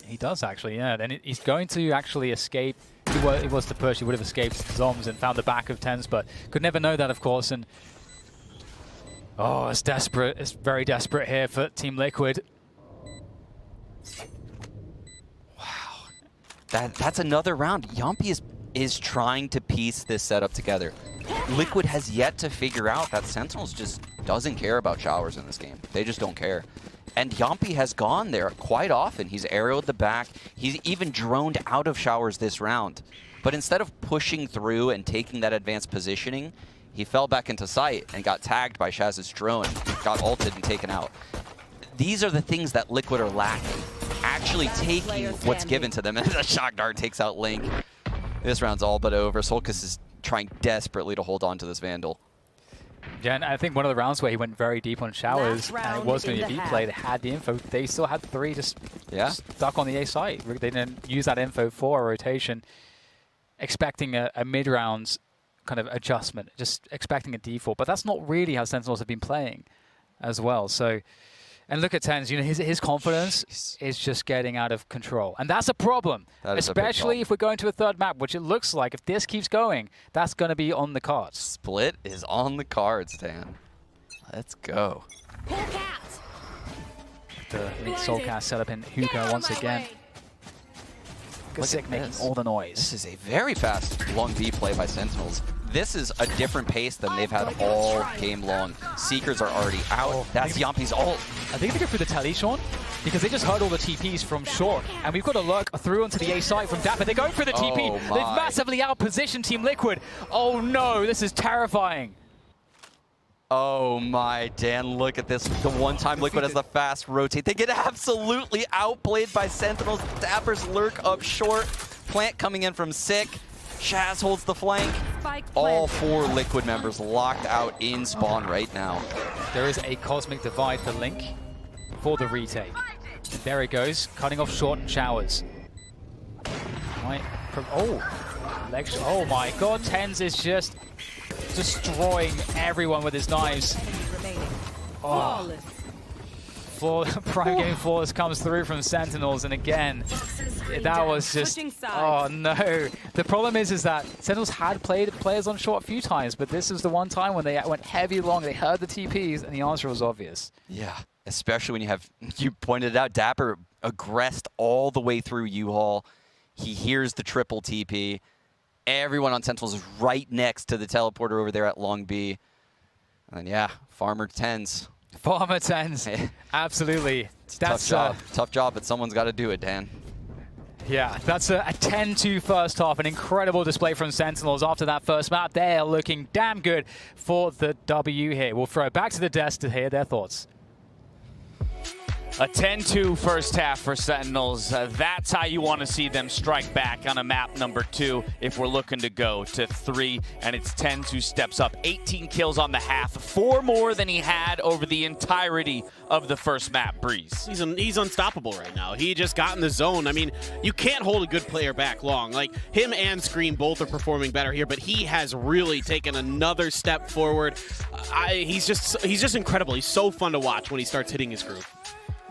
He does actually, yeah. Then he's going to actually escape. He was to push, he would have escaped Zoms and found the back of Tens, but could never know that, of course. And oh, it's desperate. It's very desperate here for Team Liquid. Wow, that's another round. Yompi is trying to piece this setup together. Liquid has yet to figure out that Sentinels just doesn't care about showers in this game. They just don't care. And Yompi has gone there quite often. He's arrowed the back. He's even droned out of showers this round. But instead of pushing through and taking that advanced positioning, he fell back into sight and got tagged by Shaz's drone, got ulted and taken out. These are the things that Liquid are lacking. Actually taking what's given to them. And the shock dart takes out Link. This round's all but over. Solkas is trying desperately to hold on to this Vandal. Yeah, and I think one of the rounds where he went very deep on showers, and it was going to be a B play, they had the info. They still had 3 just stuck on the A site. They didn't use that info for a rotation, expecting a mid-round kind of adjustment, just expecting a default. But that's not really how Sentinels have been playing as well. So, and look at TenZ, you know, his confidence is just getting out of control. And that's a problem, especially if we're going to a third map, which it looks like if this keeps going, that's going to be on the cards. Split is on the cards, Dan. Let's go. The Soulcast set up in Hookah once again. Sick making all the noise. This is a very fast long B play by Sentinels. This is a different pace than they've had all game long. Seekers are already out. That's Yampi's ult. I think they go through the tele, Sean, because they just heard all the TPs from short. And we've got to lurk through onto the A side from Dapper. They go for the TP. They've massively outpositioned Team Liquid. Oh no, this is terrifying. Oh my, Dan, look at this. The one time Liquid has the fast rotate. They get absolutely outplayed by Sentinels. Dapper's lurk up short. Plant coming in from Sick. Shaz holds the flank. All 4 Liquid members locked out in spawn right now. There is a Cosmic Divide for Link for the retake. There it goes, cutting off short and showers. Oh my god, TenZ is just destroying everyone with his knives. Oh. Prime Game Flawless comes through from Sentinels, and again, that was just, oh no. The problem is that Sentinels had played players on short a few times, but this is the one time when they went heavy long, they heard the TPs, and the answer was obvious. Yeah, especially when you pointed it out, Dapper aggressed all the way through U-Haul. He hears the triple TP. Everyone on Sentinels is right next to the teleporter over there at Long B. And yeah, Farmer TenZ. Farmer TenZ, absolutely. That's tough job, but someone's got to do it, Dan. Yeah, that's a 10-2 first half. An incredible display from Sentinels after that first map. They're looking damn good for the W here. We'll throw it back to the desk to hear their thoughts. A 10-2 first half for Sentinels. That's how you want to see them strike back on a map number 2 if we're looking to go to 3. And it's TenZ who steps up. 18 kills on the half, 4 more than he had over the entirety of the first map, Breeze. He's unstoppable right now. He just got in the zone. I mean, you can't hold a good player back long. Like, him and Screen both are performing better here, but he has really taken another step forward. He's just incredible. He's so fun to watch when he starts hitting his groove.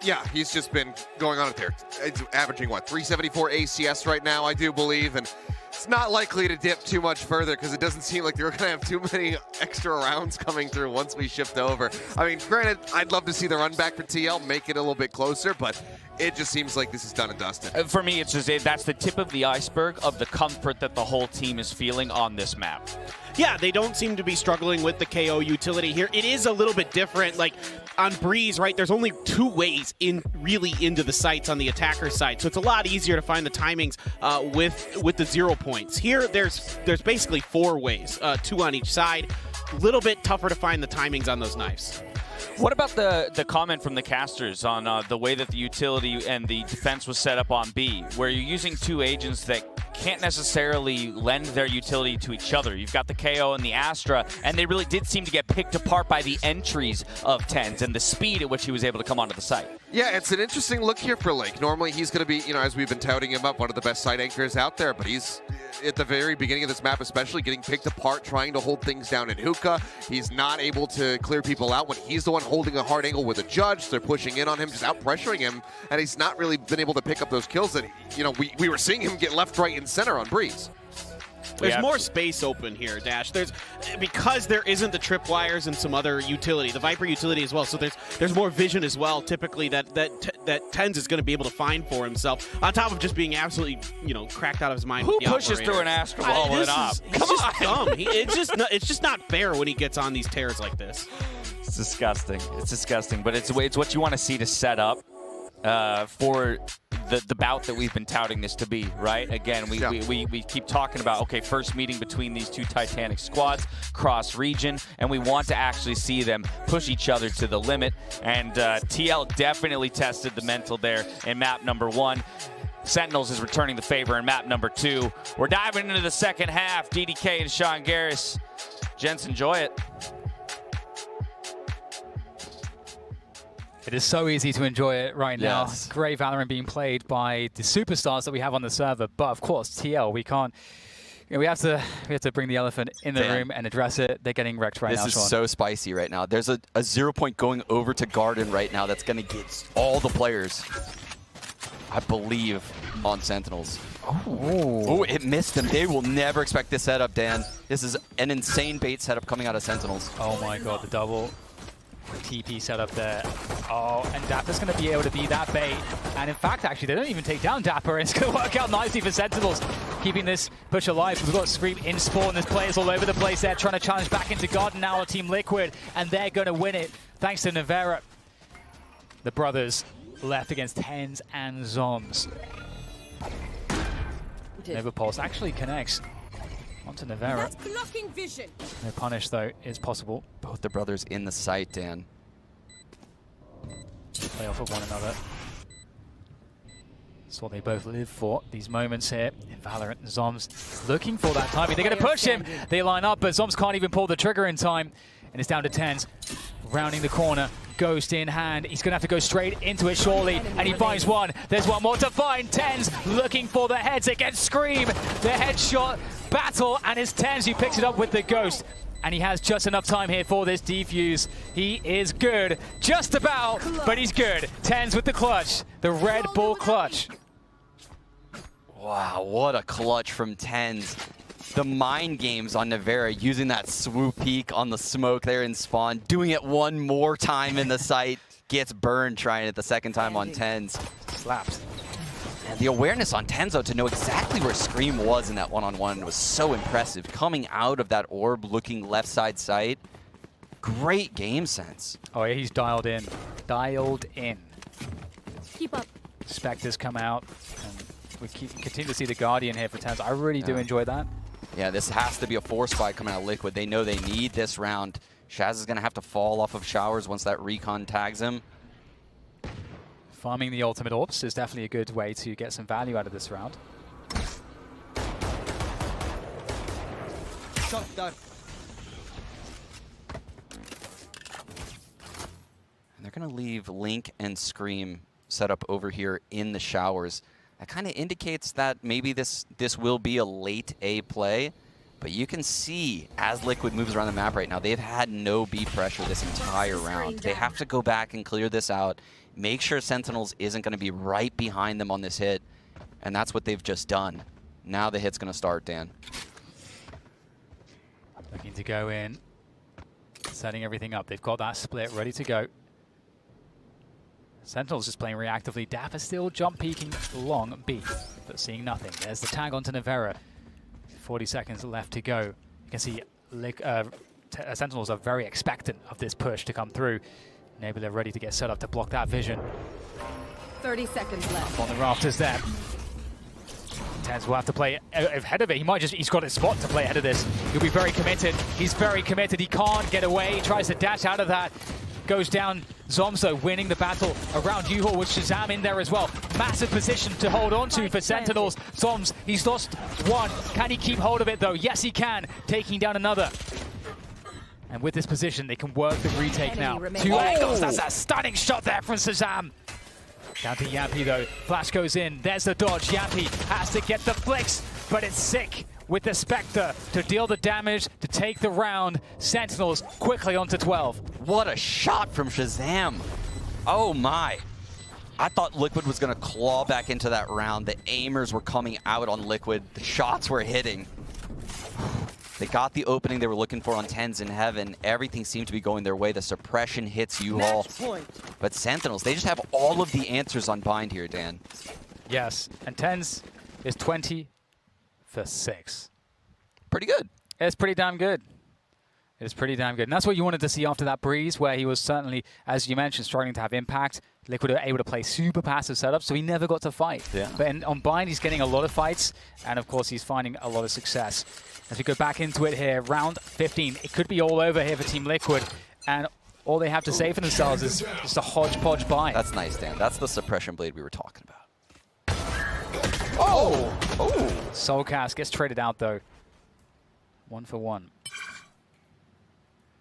Yeah, he's just been going on it there. It's averaging, what, 374 ACS right now, I do believe, and it's not likely to dip too much further because it doesn't seem like they're going to have too many extra rounds coming through once we shift over. I mean, granted, I'd love to see the run back for TL, make it a little bit closer, but it just seems like this is done and dusted. For me, it's just that's the tip of the iceberg of the comfort that the whole team is feeling on this map. Yeah, they don't seem to be struggling with the KO utility here. It is a little bit different. Like on Breeze, right, there's only 2 ways really into the sites on the attacker side. So it's a lot easier to find the timings with the 0 points. Here, there's basically 4 ways, 2 on each side. A little bit tougher to find the timings on those knives. What about the comment from the casters on the way that the utility and the defense was set up on B, where you're using 2 agents that can't necessarily lend their utility to each other? You've got the KO and the Astra, and they really did seem to get picked apart by the entries of TenZ and the speed at which he was able to come onto the site. Yeah, it's an interesting look here for Link. Normally he's going to be, you know, as we've been touting him up, one of the best side anchors out there, but he's, at the very beginning of this map especially, getting picked apart, trying to hold things down in Hookah. He's not able to clear people out when he's the one holding a hard angle with a judge. They're pushing in on him, just out pressuring him, and he's not really been able to pick up those kills that, you know, we were seeing him get left, right, and center on Breeze. There's more space open here, Dash. Because there isn't the tripwires and some other utility, the Viper utility as well. So there's more vision as well. Typically, that TenZ is going to be able to find for himself. On top of just being absolutely, you know, cracked out of his mind. Who pushes through an Astra wall with up? Come on, dumb. It's just not fair when he gets on these tears like this. It's disgusting. It's disgusting, but it's what you want to see to set up for the bout that we've been touting this to be, right? Again, we keep talking about, okay, first meeting between these 2 Titanic squads, cross-region, and we want to actually see them push each other to the limit, and TL definitely tested the mental there in map number 1. Sentinels is returning the favor in map number 2. We're diving into the second half. DDK and Sean Garris. Gents, enjoy it. It is so easy to enjoy it right now. Yes. Great Valorant being played by the superstars that we have on the server. But of course, TL, we can't. You know, we have to bring the elephant in the room and address it. They're getting wrecked right now. This is Sean. so spicy right now. There's a 0 point going over to Garden right now that's going to get all the players, I believe, on Sentinels. Oh, it missed them. They will never expect this setup, Dan. This is an insane bait setup coming out of Sentinels. Oh my god, the double TP setup there. Oh, and Dapper's going to be able to be that bait. And in fact, actually, they don't even take down Dapper. It's going to work out nicely for Sentinels, keeping this push alive. We've got Scream in spawn. There's players all over the place there trying to challenge back into Garden now, Team Liquid, and they're going to win it thanks to Nevera. The brothers left against Tens and Zoms. Nova Pulse actually connects onto Nevera. No punish, though, is possible. Both the brothers in the site, Dan. Play off of one another. That's what they both live for, these moments here in Valorant. Zoms looking for that timing. They're going to push him. They line up, but Zoms can't even pull the trigger in time. And it's down to Tens. Rounding the corner. Ghost in hand. He's going to have to go straight into it, surely. And he finds one. There's one more to find. Tens looking for the heads against Scream. The headshot battle, and it's Tens who picks it up with the Ghost. And he has just enough time here for this defuse. He is good. Just about, but he's good. Tens with the clutch. The Red Bull clutch. Wow, what a clutch from Tens. The mind games on Nevera, using that swoop peek on the smoke there in spawn, doing it one more time in the site, gets burned trying it the second time on Tens. Slapped. And the awareness on Tenzo to know exactly where Scream was in that one-on-one was so impressive. Coming out of that orb, looking left side sight. Great game sense. Oh yeah, he's dialed in. Dialed in. Keep up. Spectres come out, and we continue to see the Guardian here for Tens. I really do enjoy that. Yeah, this has to be a force fight coming out of Liquid. They know they need this round. Shaz is going to have to fall off of Showers once that recon tags him. Farming the ultimate orbs is definitely a good way to get some value out of this round. Shot done. And they're going to leave Link and Scream set up over here in the Showers. That kind of indicates that maybe this will be a late A play, but you can see as Liquid moves around the map right now, they've had no B pressure this entire round. They have to go back and clear this out, make sure Sentinels isn't going to be right behind them on this hit, and that's what they've just done. Now the hit's going to start, Dan. Looking to go in, setting everything up. They've got that split ready to go. Sentinels just playing reactively. Dapper still jump peeking long B, but seeing nothing. There's the tag onto Nevera. 40 seconds left to go. You can see Sentinels are very expectant of this push to come through. Nebula ready to get set up to block that vision. 30 seconds left. On the rafters there. Tens will have to play ahead of it. He's got a spot to play ahead of this. He'll be very committed. He's very committed. He can't get away. He tries to dash out of that. Goes down. Zomzo winning the battle around U-Haul with Shazam in there as well. Massive position to hold on to for Sentinels. Zoms, he's lost one. Can he keep hold of it though? Yes, he can. Taking down another. And with this position, they can work the retake now. Two angles. That's a stunning shot there from Shazam. Down to Yampy though. Flash goes in. There's the dodge. Yampy has to get the flicks, but it's sick with the Spectre to deal the damage, to take the round. Sentinels quickly onto 12. What a shot from Shazam. Oh my. I thought Liquid was going to claw back into that round. The aimers were coming out on Liquid. The shots were hitting. They got the opening they were looking for on Tens in Heaven. Everything seemed to be going their way. The suppression hits U-Haul. But Sentinels, they just have all of the answers on Bind here, Dan. Yes, and Tens is 20 for 6. Pretty good. It's pretty damn good. It's pretty damn good. And that's what you wanted to see after that Breeze, where he was certainly, as you mentioned, struggling to have impact. Liquid are able to play super passive setups, so he never got to fight. Yeah. But on Bind, he's getting a lot of fights, and of course, he's finding a lot of success. As we go back into it here, round 15, it could be all over here for Team Liquid, and all they have to say for themselves is just a hodgepodge Bind. That's nice, Dan. That's the suppression blade we were talking about. Oh! Oh! Soulcast gets traded out, though. 1 for 1.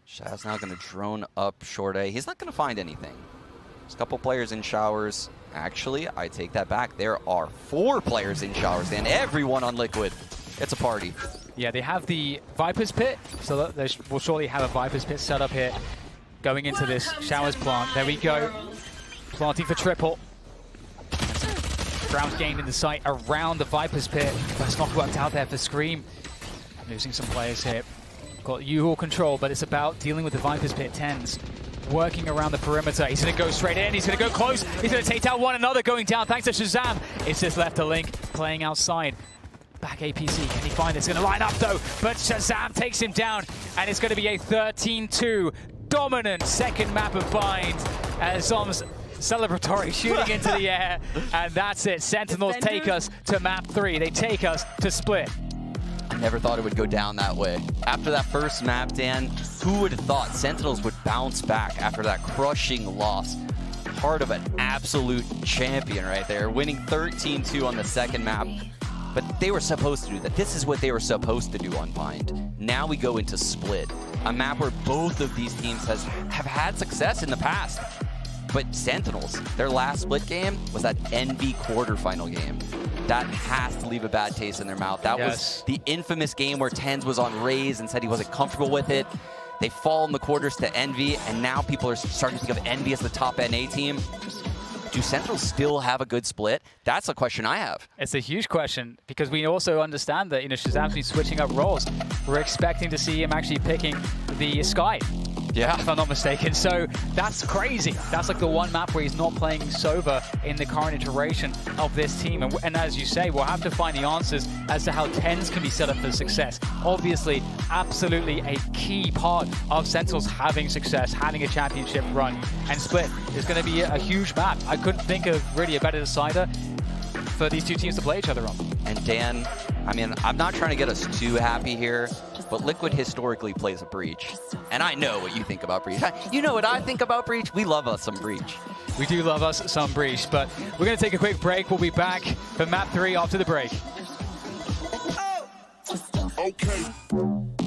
Shaz now going to drone up short A. He's not going to find anything. There's a couple players in showers. Actually, I take that back. There are 4 players in showers, and everyone on Liquid. It's a party. Yeah, they have the Viper's Pit, so they will surely have a Viper's Pit set up here going into this showers plant. There we go. Planting for triple. Ground gained in the site around the Viper's Pit. That's not worked out there for Scream. Losing some players here. Got U-Haul control, but it's about dealing with the Viper's Pit. Tens working around the perimeter. He's going to go straight in. He's going to go close. He's going to take down one another going down thanks to Shazam. It's just left a Link playing outside. Back APC. Can he find it? It's going to line up though, but Shazam takes him down, and it's going to be a 13-2 dominant second map of Bind as Zom's celebratory shooting into the air, and that's it. Sentinels take us to map 3. They take us to Split. I never thought it would go down that way. After that first map, Dan, who would have thought Sentinels would bounce back after that crushing loss? Part of an absolute champion right there, winning 13-2 on the second map. But they were supposed to do that. This is what they were supposed to do on Bind. Now we go into Split, a map where both of these teams have had success in the past. But Sentinels, their last Split game was that Envy quarterfinal game. That has to leave a bad taste in their mouth. That was the infamous game where Tens was on Raze and said he wasn't comfortable with it. They fall in the quarters to Envy, and now people are starting to think of Envy as the top NA team. Do Sentinels still have a good split? That's a question I have. It's a huge question, because we also understand that, Shazam's been switching up roles. We're expecting to see him actually picking the Sky. Yeah, if I'm not mistaken. So that's crazy. That's like the one map where he's not playing Sova in the current iteration of this team. And as you say, we'll have to find the answers as to how Tens can be set up for success. Obviously, absolutely a key part of Sentinels having success, having a championship run. And Split is going to be a huge map. I couldn't think of really a better decider for these two teams to play each other on. And Dan, I mean, I'm not trying to get us too happy here, but Liquid historically plays a Breach. And I know what you think about Breach. You know what I think about Breach? We love us some Breach. We do love us some Breach, but we're going to take a quick break. We'll be back for map 3 after the break. Okay.